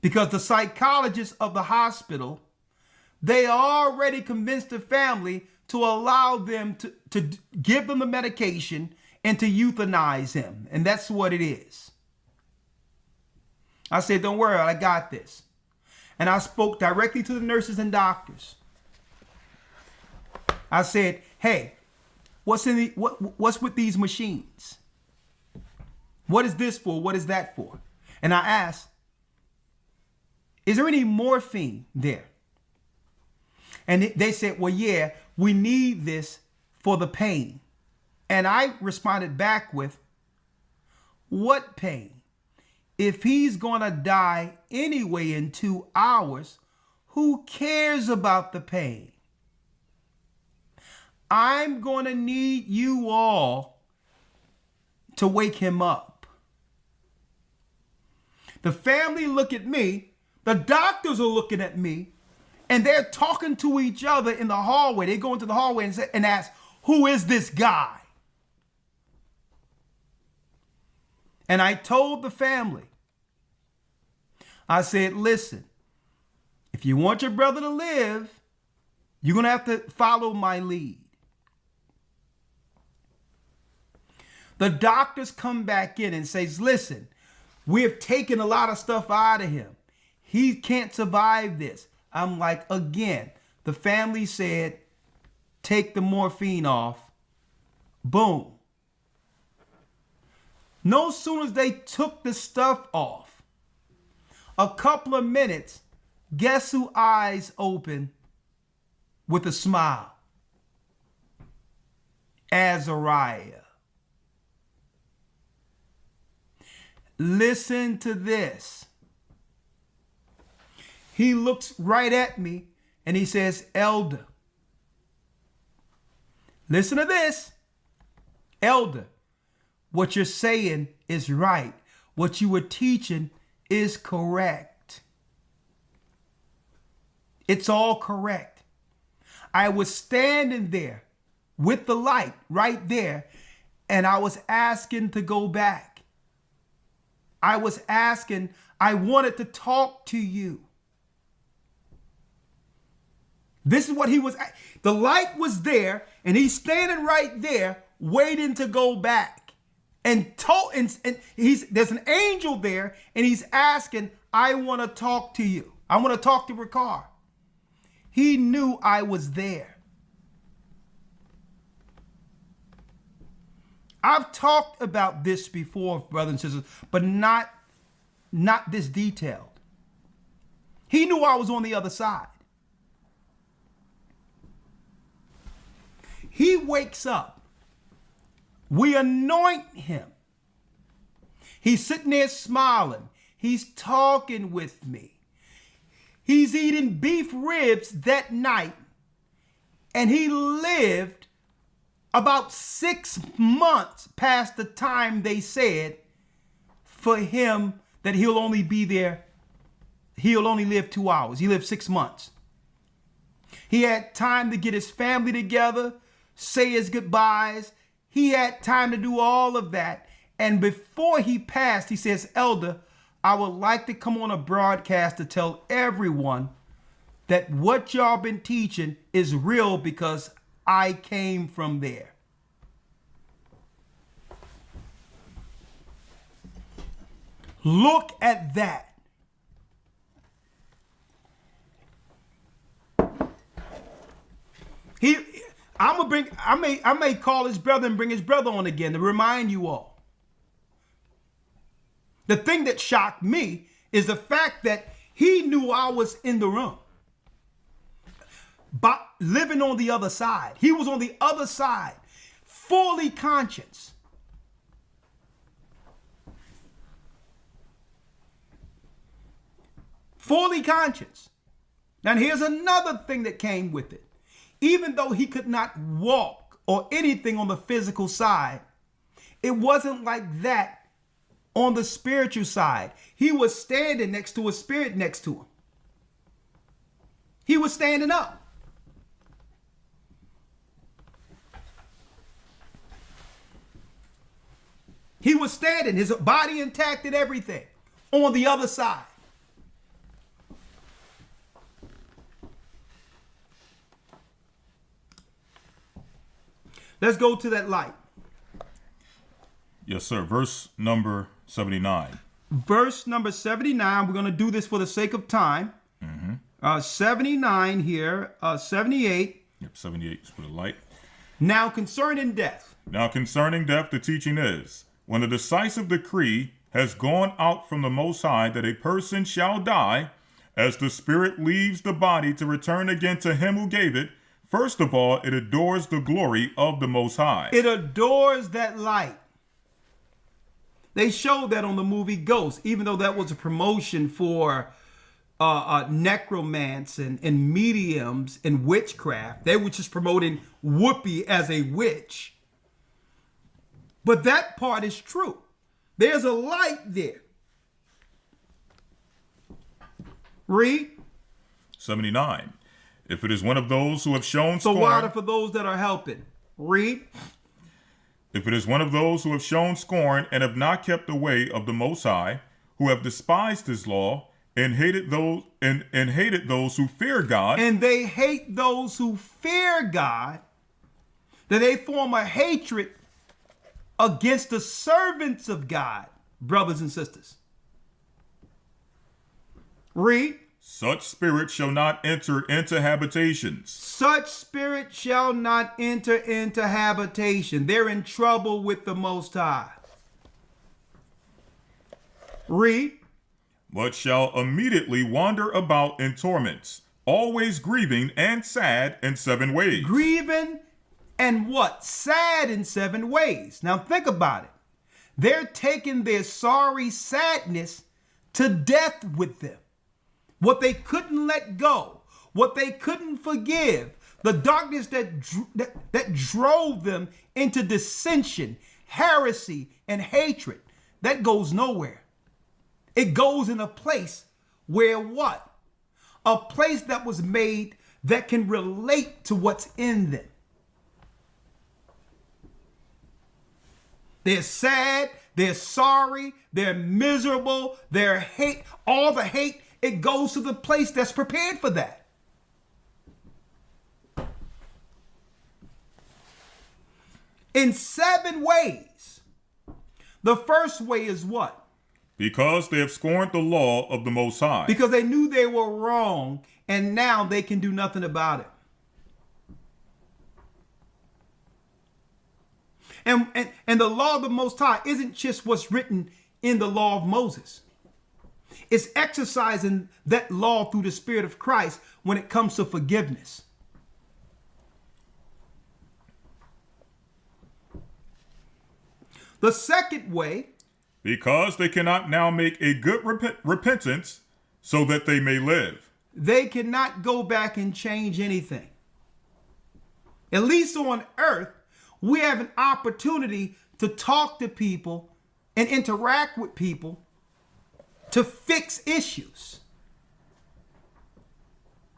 Because the psychologists of the hospital, they already convinced the family to allow them to give them the medication and to euthanize him. And that's what it is. I said, don't worry, I got this. And I spoke directly to the nurses and doctors. I said, hey, what's with these machines? What is this for? What is that for? And I asked, is there any morphine there? And they said, well, yeah, we need this for the pain. And I responded back with, what pain? If he's going to die anyway in 2 hours, who cares about the pain? I'm going to need you all to wake him up. The family look at me, the doctors are looking at me, and they're talking to each other in the hallway. They go into the hallway and ask, who is this guy? And I told the family, I said, listen, if you want your brother to live, you're going to have to follow my lead. The doctors come back in and says, listen, we have taken a lot of stuff out of him. He can't survive this. I'm like, again, the family said, take the morphine off. Boom. No sooner as they took the stuff off, a couple of minutes, guess who eyes open with a smile? Azariah. Listen to this. He looks right at me and he says, Elder, listen to this. Elder, what you're saying is right. What you were teaching is correct. It's all correct. I was standing there with the light right there, and I was asking to go back. I was asking, I wanted to talk to you. This is what he was. The light was there, and he's standing right there, waiting to go back. And there's an angel there, and he's asking, I want to talk to you. I want to talk to Ricard. He knew I was there. I've talked about this before, brothers and sisters, but not this detailed. He knew I was on the other side. He wakes up. We anoint him. He's sitting there smiling. He's talking with me. He's eating beef ribs that night. And he lived about 6 months past the time they said for him that he'll only be there. He'll only live 2 hours. He lived 6 months. He had time to get his family together, say his goodbyes. He had time to do all of that. And before he passed, he says, Elder, I would like to come on a broadcast to tell everyone that what y'all been teaching is real because I came from there. Look at that. I may call his brother and bring his brother on again to remind you all. The thing that shocked me is the fact that he knew I was in the room, but living on the other side. He was on the other side, fully conscious. Fully conscious. Now here's another thing that came with it. Even though he could not walk or anything on the physical side, it wasn't like that on the spiritual side. He was standing next to a spirit next to him. He was standing up. He was standing, his body intact and everything, on the other side. Let's go to that light. Yes, sir. Verse number 79. Verse number 79. We're going to do this for the sake of time. 79 here. 78. Yep, 78 is for the light. Now concerning death. Now concerning death, the teaching is, when the decisive decree has gone out from the Most High that a person shall die, as the spirit leaves the body to return again to him who gave it, first of all, it adores the glory of the Most High. It adores that light. They showed that on the movie Ghost, even though that was a promotion for necromancy and mediums and witchcraft. They were just promoting Whoopi as a witch. But that part is true. There's a light there. Read. 79. If it is one of those who have shown So scorn... water for those that are helping. Read. If it is one of those who have shown scorn and have not kept the way of the Most High, who have despised his law and hated those hated those who fear God, and they hate those who fear God, that they form a hatred against the servants of God, brothers and sisters. Read. such spirit shall not enter into habitations. Such spirit shall not enter into habitation. They're in trouble with the Most High. Read. But shall immediately wander about in torments, always grieving and sad in 7 ways. Grieving and what? Sad in 7 ways. Now think about it. They're taking their sorry sadness to death with them. What they couldn't let go, what they couldn't forgive, the darkness that drove them into dissension, heresy, and hatred, that goes nowhere. It goes in a place where what? A place that was made that can relate to what's in them. They're sad, they're sorry, they're miserable, they're hate, all the hate, it goes to the place that's prepared for that. In 7 ways. The first way is what? Because they have scorned the law of the Most High. Because they knew they were wrong, and now they can do nothing about it. And the law of the Most High isn't just what's written in the law of Moses. It's exercising that law through the Spirit of Christ when it comes to forgiveness. The second way. Because they cannot now make a good repentance so that they may live. They cannot go back and change anything. At least on earth, we have an opportunity to talk to people and interact with people to fix issues,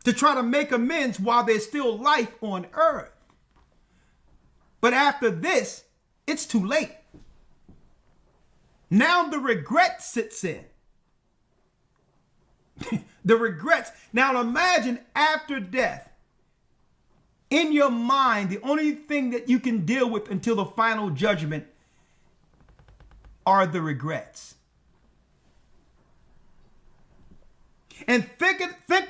to try to make amends while there's still life on earth. But after this, it's too late. Now the regret sits in. The regrets. Now imagine after death, in your mind, the only thing that you can deal with until the final judgment are the regrets. And think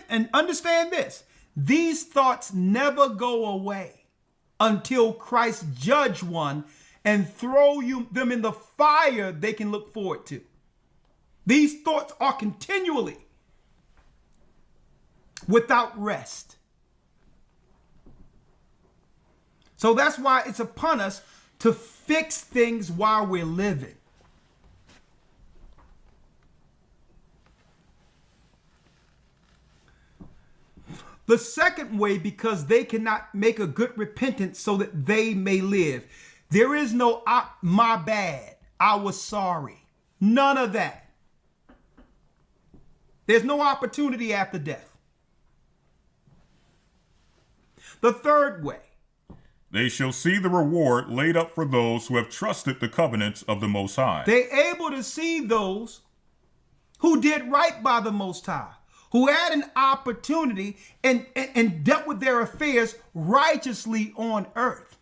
and understand this. These thoughts never go away until Christ judge one and throw them in the fire they can look forward to. These thoughts are continually without rest. So that's why it's upon us to fix things while we're living. The second way, because they cannot make a good repentance so that they may live. There is no, my bad, I was sorry. None of that. There's no opportunity after death. The third way. They shall see the reward laid up for those who have trusted the covenants of the Most High. They're able to see those who did right by the Most High, who had an opportunity and dealt with their affairs righteously on earth.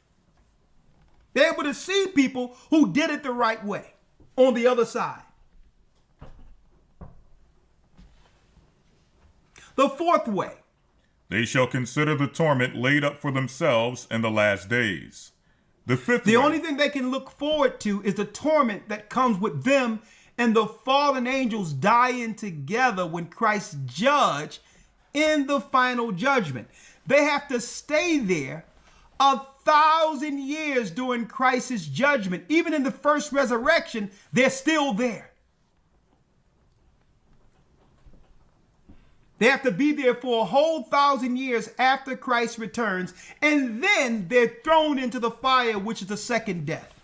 They're able to see people who did it the right way on the other side. The fourth way. They shall consider the torment laid up for themselves in the last days. The fifth way. The only thing they can look forward to is the torment that comes with them and the fallen angels dying together when Christ judge in the final judgment. They have to stay there 1,000 years during Christ's judgment. Even in the first resurrection, they're still there. They have to be there for a whole 1,000 years after Christ returns, and then they're thrown into the fire, which is the second death.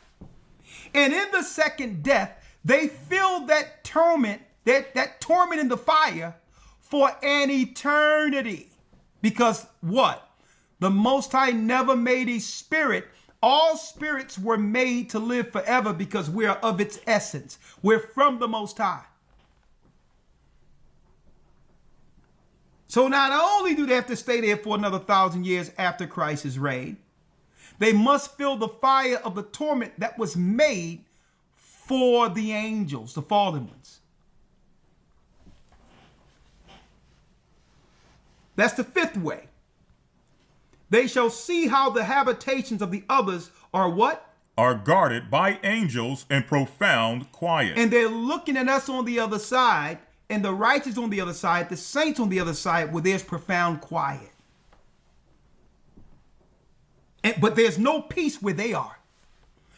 And in the second death, they feel that torment, that torment in the fire for an eternity. Because what? The Most High never made a spirit. All spirits were made to live forever because we are of its essence. We're from the Most High. So not only do they have to stay there for another 1,000 years after Christ's reign, they must feel the fire of the torment that was made for the angels, the fallen ones. That's the fifth way. They shall see how the habitations of the others are what? Are guarded by angels in profound quiet. And they're looking at us on the other side, and the righteous on the other side, the saints on the other side, where there's profound quiet. But there's no peace where they are.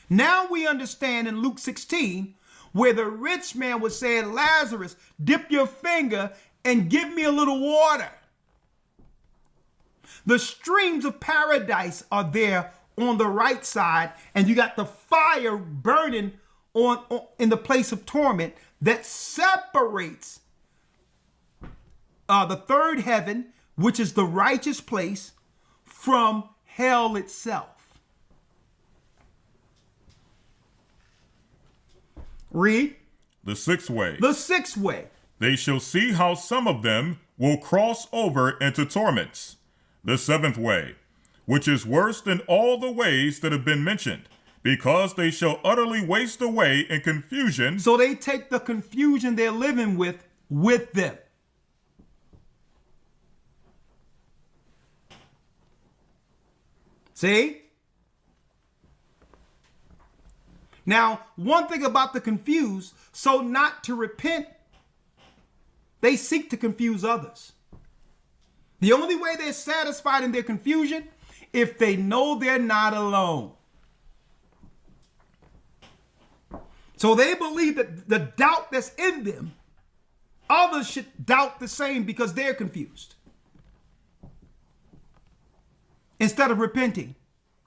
Now we understand in Luke 16, where the rich man was saying, Lazarus, dip your finger and give me a little water. The streams of paradise are there on the right side, and you got the fire burning in the place of torment that separates the third heaven, which is the righteous place, from hell itself. Read. The sixth way. The sixth way. They shall see how some of them will cross over into torments. The seventh way, which is worse than all the ways that have been mentioned, because they shall utterly waste away in confusion. So they take the confusion they're living with them. See? Now, one thing about the confused, so not to repent, they seek to confuse others. The only way they're satisfied in their confusion, if they know they're not alone. So they believe that the doubt that's in them, others should doubt the same because they're confused. Instead of repenting,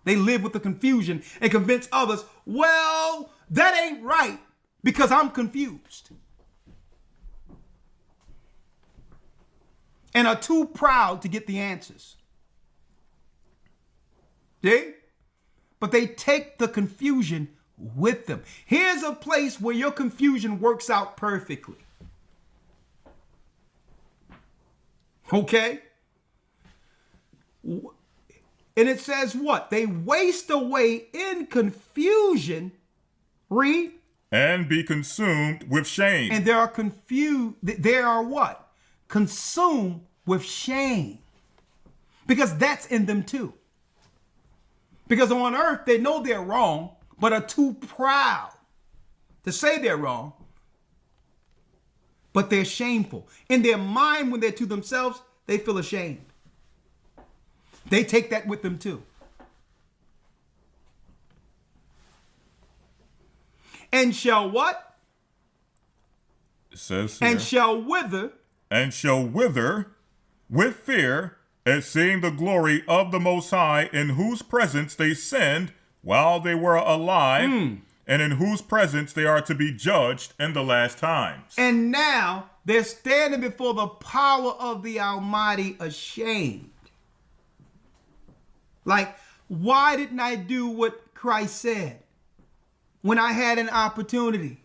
they live with the confusion and convince others, well, that ain't right because I'm confused. And are too proud to get the answers. See? But they take the confusion with them. Here's a place where your confusion works out perfectly. Okay? And it says what? They waste away in confusion. Read. And be consumed with shame. And they are confused. They are what? Consumed with shame. Because that's in them too. Because on earth, they know they're wrong, but are too proud to say they're wrong. But they're shameful. In their mind, when they're to themselves, they feel ashamed. They take that with them too. And shall what? It says here, And shall wither. And shall wither with fear at seeing the glory of the Most High, in whose presence they sinned while they were alive, and in whose presence they are to be judged in the last times. And now they're standing before the power of the Almighty ashamed. Like, why didn't I do what Christ said when I had an opportunity?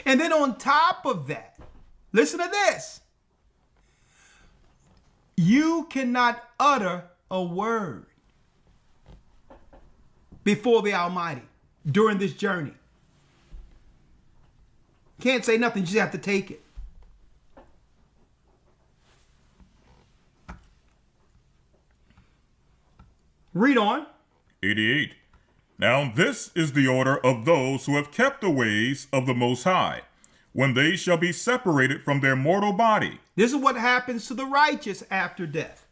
And then on top of that, listen to this. You cannot utter a word before the Almighty during this journey. Can't say nothing, you just have to take it. Read on. 88. Now this is the order of those who have kept the ways of the Most High, when they shall be separated from their mortal body. This is what happens to the righteous after death.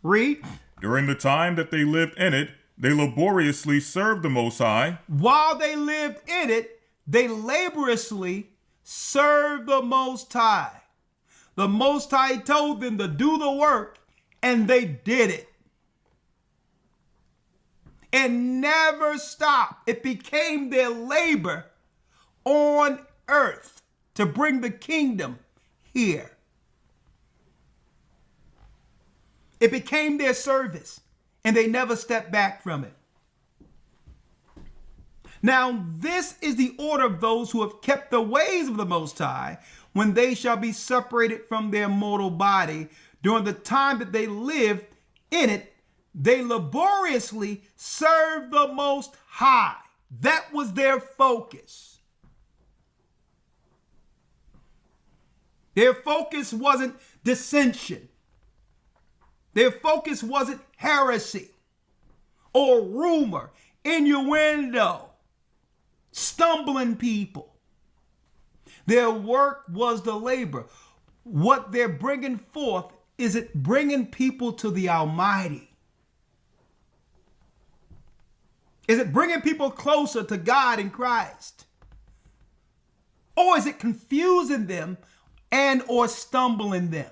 Read. During the time that they lived in it, they laboriously served the Most High. While they lived in it, they laboriously served the Most High. The Most High told them to do the work, and they did it. And never stopped. It became their labor on earth to bring the kingdom here. It became their service, and they never stepped back from it. Now, this is the order of those who have kept the ways of the Most High, when they shall be separated from their mortal body. During the time that they lived in it, they laboriously served the Most High. That was their focus. Their focus wasn't dissension. Their focus wasn't heresy or rumor, innuendo, stumbling people. Their work was the labor. What they're bringing forth is it bringing people to the Almighty. Is it bringing people closer to God in Christ? Or is it confusing them and or stumbling them?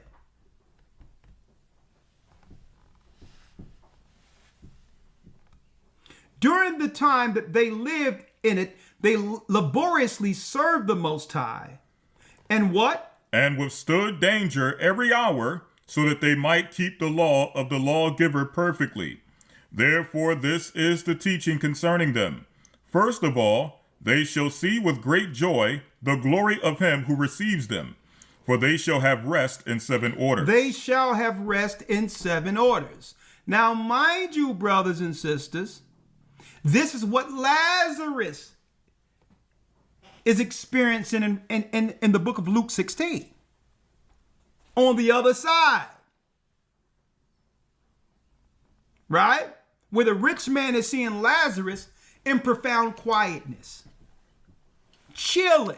During the time that they lived in it, they laboriously served the Most High. And what? And withstood danger every hour, so that they might keep the law of the lawgiver perfectly. Therefore, this is the teaching concerning them. First of all, they shall see with great joy the glory of him who receives them, for they shall have rest in 7 orders. They shall have rest in 7 orders. Now, mind you, brothers and sisters, this is what Lazarus is experiencing in the book of Luke 16. On the other side. Right? Where the rich man is seeing Lazarus in profound quietness. Chilling.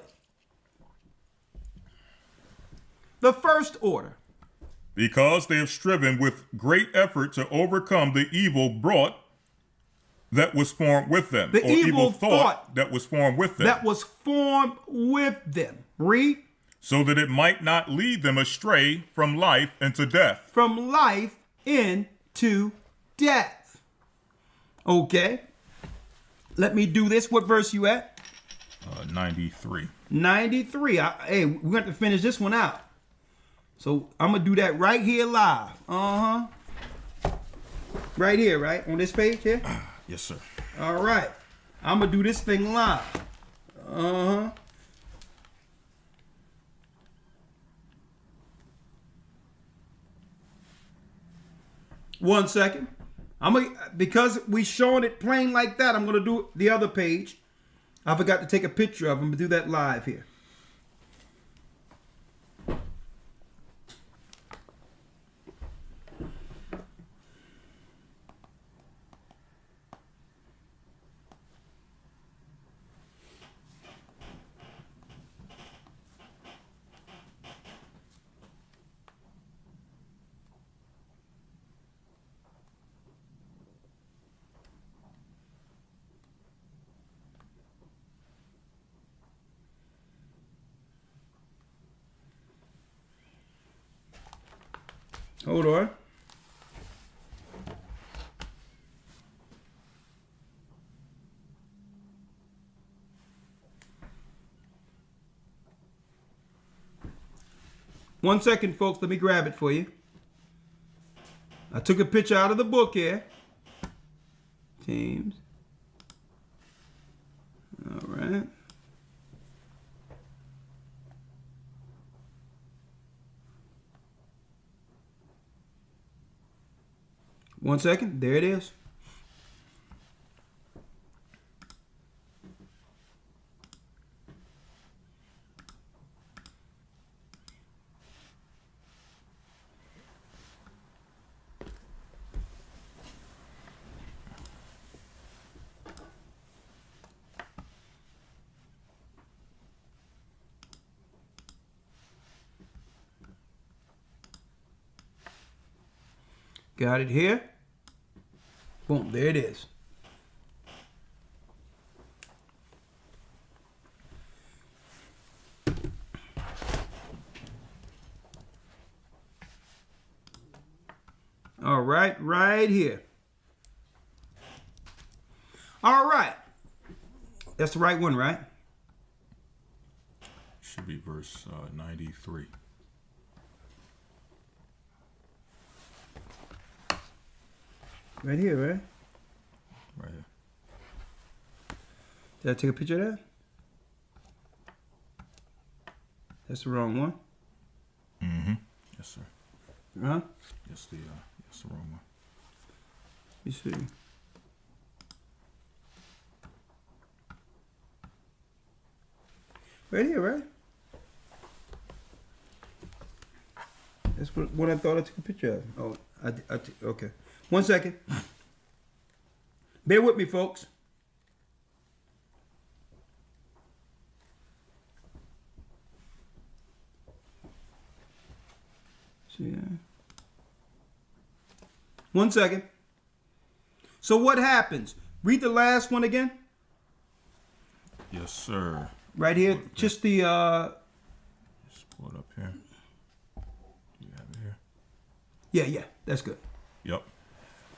The first order. Because they have striven with great effort to overcome the evil brought that was formed with them. The evil thought that was formed with them. That was formed with them. Read. So that it might not lead them astray from life into death. From life into death. Okay. Let me do this. What verse you at? 93. 93. Hey, we're going to finish this one out. So I'm going to do that right here live. Right here, right? On this page here? Yes, sir. All right. I'm going to do this thing live. One second. Because we showing it plain like that, I'm going to do the other page. I forgot to take a picture of them, but do that live here. Hold on. One second, folks. Let me grab it for you. I took a picture out of the book here. Teams. All right. One second. There it is. Got it here. Boom, there it is. All right, right here. All right. That's the right one, right? Should be verse 93. Right here, right? Right here. Did I take a picture of that? That's the wrong one. Mm-hmm. Yes, sir. Huh? Yes, the wrong one. Let me see. Right here, right? That's what I thought I took a picture of. Oh, okay. One second. Bear with me, folks. See, one second. So what happens? Read the last one again. Yes, sir. Right here, just the Just pull it up here. Do you have it here? Yeah, that's good. Yep.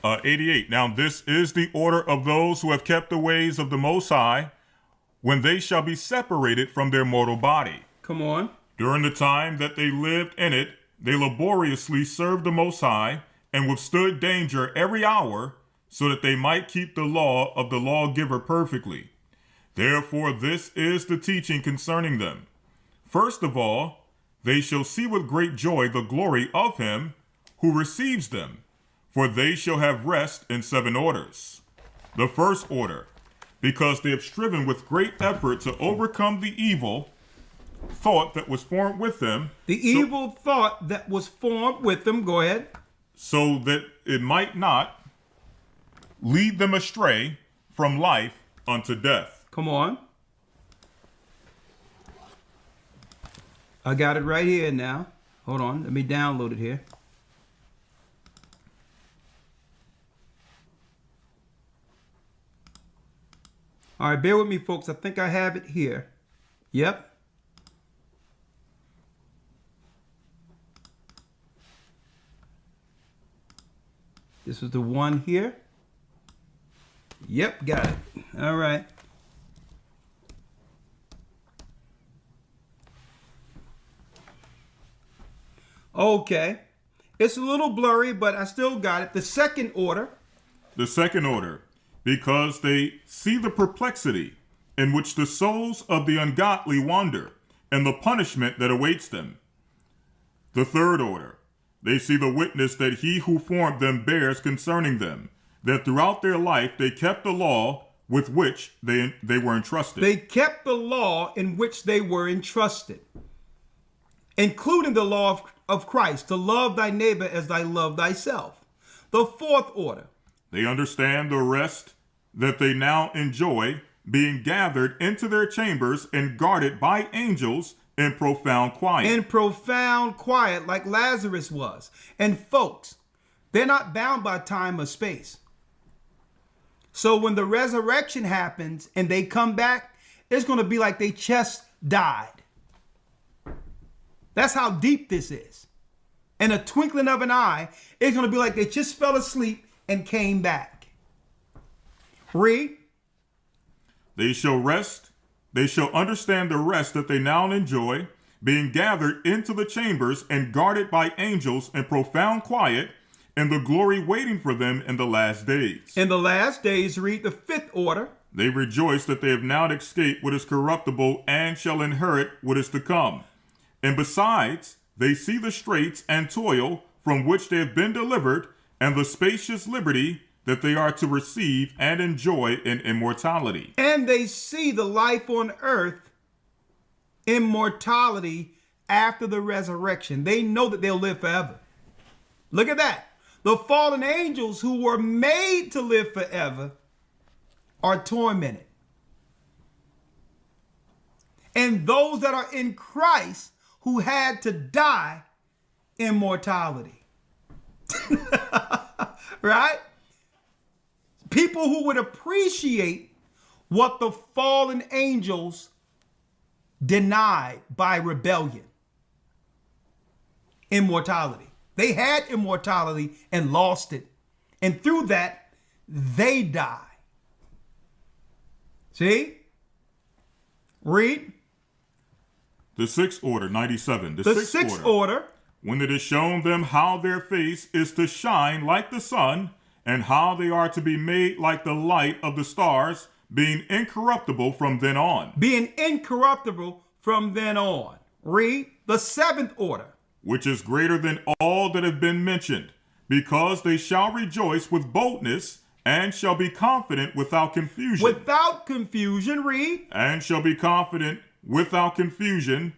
88. Now this is the order of those who have kept the ways of the Most High, when they shall be separated from their mortal body. Come on. During the time that they lived in it, they laboriously served the Most High and withstood danger every hour, so that they might keep the law of the lawgiver perfectly. Therefore, this is the teaching concerning them. First of all, they shall see with great joy the glory of him who receives them, for they shall have rest in 7 orders. The first order, because they have striven with great effort to overcome the evil thought that was formed with them. The evil thought that was formed with them, go ahead. So that it might not lead them astray from life unto death. Come on. I got it right here now. Hold on, let me download it here. All right, bear with me, folks. I think I have it here. Yep. This is the one here. Yep, got it. All right. Okay. It's a little blurry, but I still got it. The second order. The second order, because they see the perplexity in which the souls of the ungodly wander, and the punishment that awaits them. The third order, they see the witness that he who formed them bears concerning them, that throughout their life they kept the law with which they were entrusted. They kept the law in which they were entrusted, including the law of Christ, to love thy neighbor as thy love thyself. The fourth order, they understand the rest that they now enjoy, being gathered into their chambers and guarded by angels in profound quiet. in profound quiet, like Lazarus was. And folks, they're not bound by time or space. So when the resurrection happens and they come back, it's going to be like they just died. That's how deep this is. In a twinkling of an eye, it's going to be like they just fell asleep and came back. Read. They shall rest, they shall understand the rest that they now enjoy, being gathered into the chambers and guarded by angels in profound quiet, and the glory waiting for them in the last days. In the last days, read the fifth order. They rejoice that they have now escaped what is corruptible and shall inherit what is to come. And besides, they see the straits and toil from which they have been delivered, and the spacious liberty that they are to receive and enjoy in immortality. And they see the life on earth, immortality after the resurrection. They know that they'll live forever. Look at that. The fallen angels who were made to live forever are tormented. And those that are in Christ who had to die, immortality. Right? People who would appreciate what the fallen angels denied by rebellion. Immortality. They had immortality and lost it. And through that, they die. See? Read. The sixth order, 97. The sixth order. When it is shown them how their face is to shine like the sun, and how they are to be made like the light of the stars, being incorruptible from then on. Being incorruptible from then on. Read. The seventh order. Which is greater than all that have been mentioned, because they shall rejoice with boldness, and shall be confident without confusion. Without confusion, read. And shall be confident without confusion,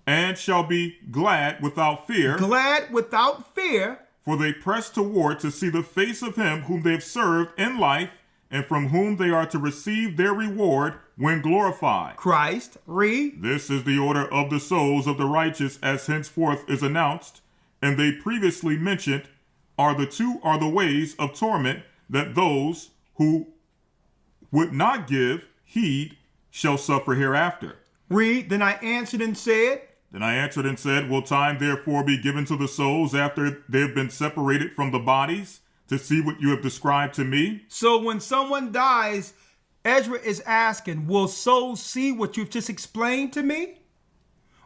and shall be glad without fear. Glad without fear. For they press toward to see the face of him whom they have served in life, and from whom they are to receive their reward when glorified. Christ, read. This is the order of the souls of the righteous, as henceforth is announced, and they previously mentioned are the ways of torment, that those who would not give heed shall suffer hereafter. Read. Then I answered and said. Then I answered and said, will time therefore be given to the souls after they have been separated from the bodies, to see what you have described to me? So when someone dies, Ezra is asking, will souls see what you've just explained to me?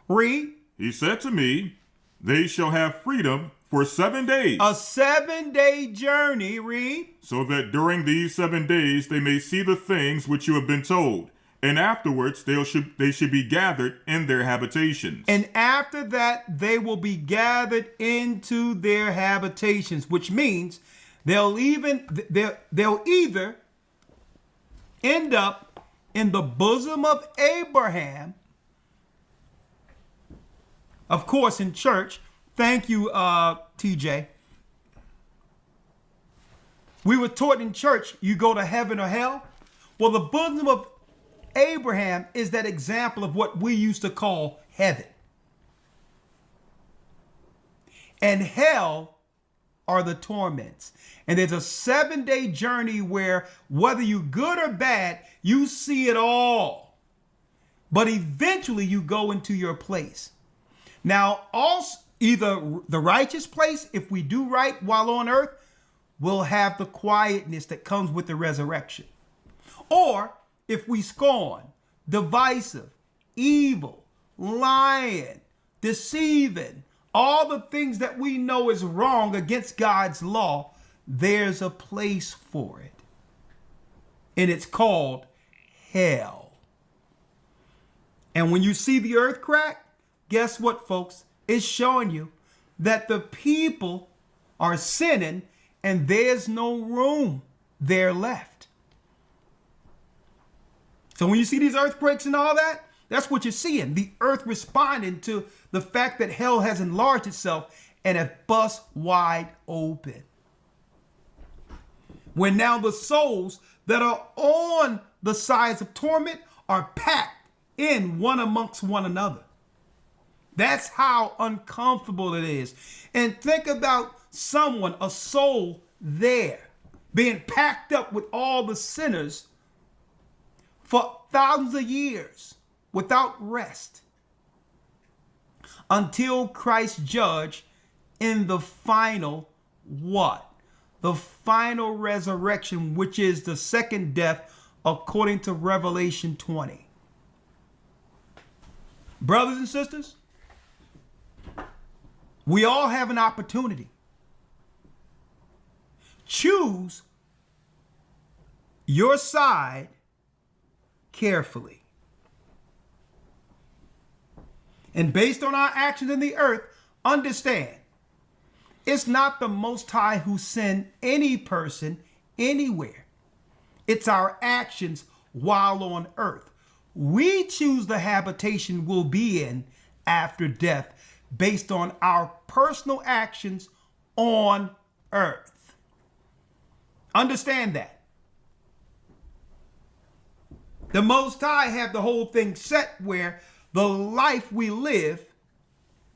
Read. He said to me, they shall have freedom for 7 days. A 7-day journey, read. So that during these 7 days they may see the things which you have been told, And afterwards they should be gathered in their habitations. And after that, they will be gathered into their habitations, which means they'll either end up in the bosom of Abraham, of course, in church. Thank you, TJ. We were taught in church, you go to heaven or hell. Well, the bosom of Abraham is that example of what we used to call heaven. And hell are the torments. And there's a 7-day journey where whether you good or bad, you see it all. But eventually you go into your place. Now, also, either the righteous place, if we do right while on earth, will have the quietness that comes with the resurrection. Or if we scorn, divisive, evil, lying, deceiving, all the things that we know is wrong against God's law, there's a place for it. And it's called hell. And when you see the earth crack, guess what, folks? It's showing you that the people are sinning and there's no room there left. So when you see these earthquakes and all that, that's what you're seeing. The earth responding to the fact that hell has enlarged itself and has bust wide open. When now the souls that are on the sides of torment are packed in one amongst one another. That's how uncomfortable it is. And think about someone, a soul there, being packed up with all the sinners for thousands of years without rest until Christ judge in the final what? The final resurrection, which is the second death according to Revelation 20. Brothers and sisters, we all have an opportunity. Choose your side carefully. And based on our actions in the earth, understand, it's not the Most High who send any person anywhere. It's our actions while on earth. We choose the habitation we'll be in after death based on our personal actions on earth. Understand that. The Most High have the whole thing set where the life we live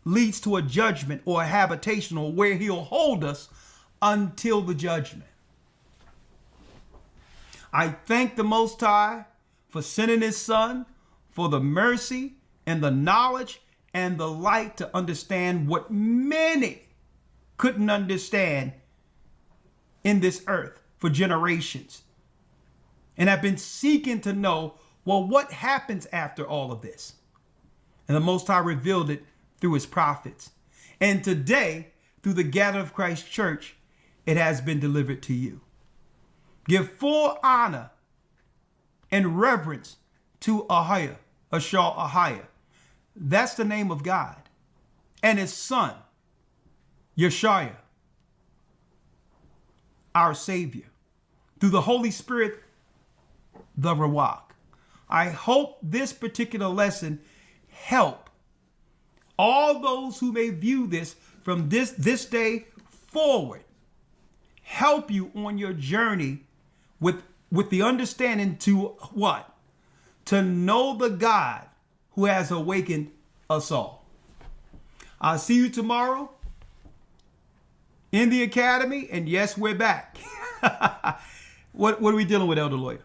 leads to a judgment or a habitation or where he'll hold us until the judgment. I thank the Most High for sending his son, for the mercy and the knowledge and the light to understand what many couldn't understand in this earth for generations. And I've been seeking to know, well, what happens after all of this? And the Most High revealed it through his prophets. And today, through the gathering of Christ Church, it has been delivered to you. Give full honor and reverence to Ahia, Ahia. That's the name of God. And his son, Yeshua, our Savior. Through the Holy Spirit, the Ruach. I hope this particular lesson help all those who may view this from this day forward. Help you on your journey with the understanding to what? To know the God who has awakened us all. I'll see you tomorrow in the academy. And yes, we're back. What are we dealing with, Elder Lawyer?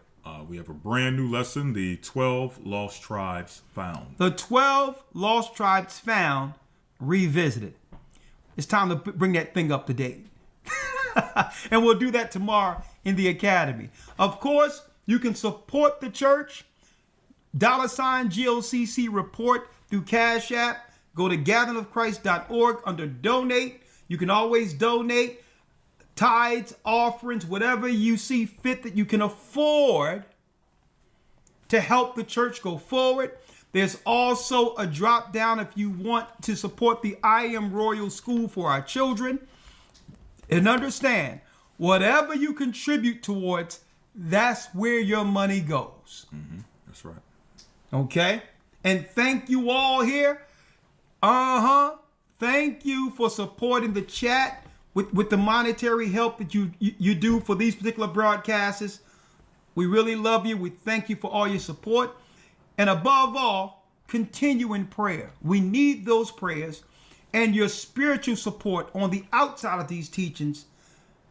We have a brand new lesson, the 12 Lost Tribes Found. The 12 Lost Tribes Found, revisited. It's time to bring that thing up to date. And we'll do that tomorrow in the academy. Of course, you can support the church. $ GOCC report through Cash App. Go to gatheringofchrist.org under donate. You can always donate tithes, offerings, whatever you see fit that you can afford to help the church go forward. There's also a drop down if you want to support the I Am Royal School for our children. And understand, whatever you contribute towards, that's where your money goes. Mm-hmm. That's right. Okay? And thank you all here. Thank you for supporting the chat with the monetary help that you do for these particular broadcasts. We really love you. We thank you for all your support. And above all, continue in prayer. We need those prayers and your spiritual support on the outside of these teachings,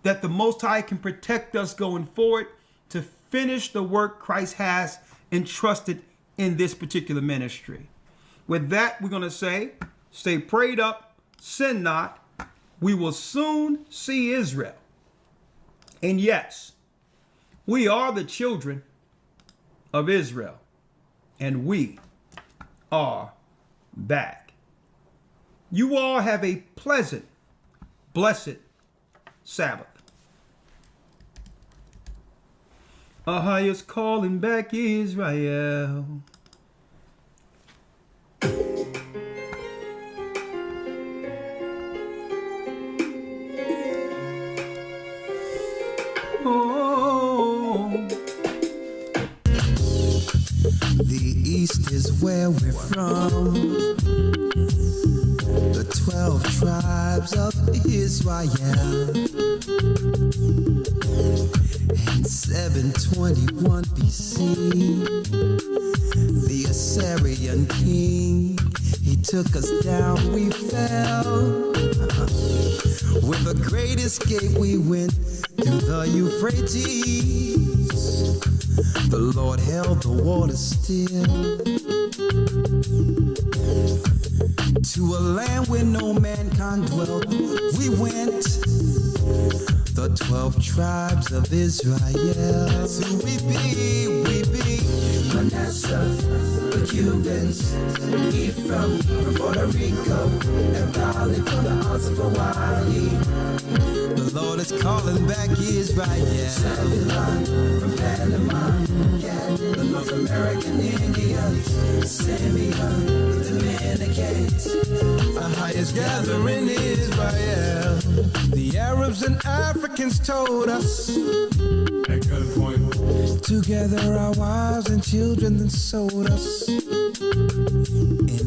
that the Most High can protect us going forward to finish the work Christ has entrusted in this particular ministry. With that, we're going to say, stay prayed up, sin not. We will soon see Israel. And yes, we are the children of Israel, and we are back. You all have a pleasant, blessed Sabbath. Ahayah's calling back Israel. Oh. The East is where we're from. The 12 tribes of Israel. In 721 BC, the Assyrian king, he took us down, we fell. With a great escape we went through the Euphrates. The Lord held the water still. To a land where no mankind dwelt, we went. The 12 tribes of Israel. That's who we be, Manasseh, the Cubans, Ephraim from Puerto Rico, and Valley from the Isles of Hawaii. The Lord is calling back Israel. Zebulon from Panama, the North American Indians, Simeon, the Dominicans. The highest gathering Israel. The Arabs and Africans told us. Good point. Together our wives and children then sold us. In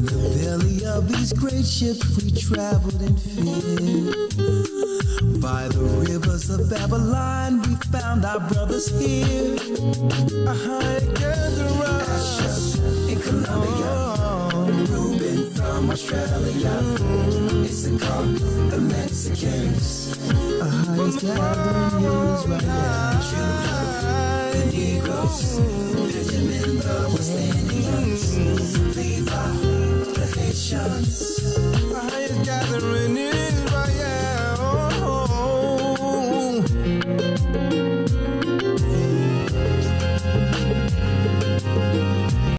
the belly of these great ships we traveled in fear. By the rivers of Babylon we found our brothers here. Asher in Colombia, Reuben from Australia, Issachar, the Mexicans, from the the Negroes, Benjamin the West Indians, Levi, the Haitians.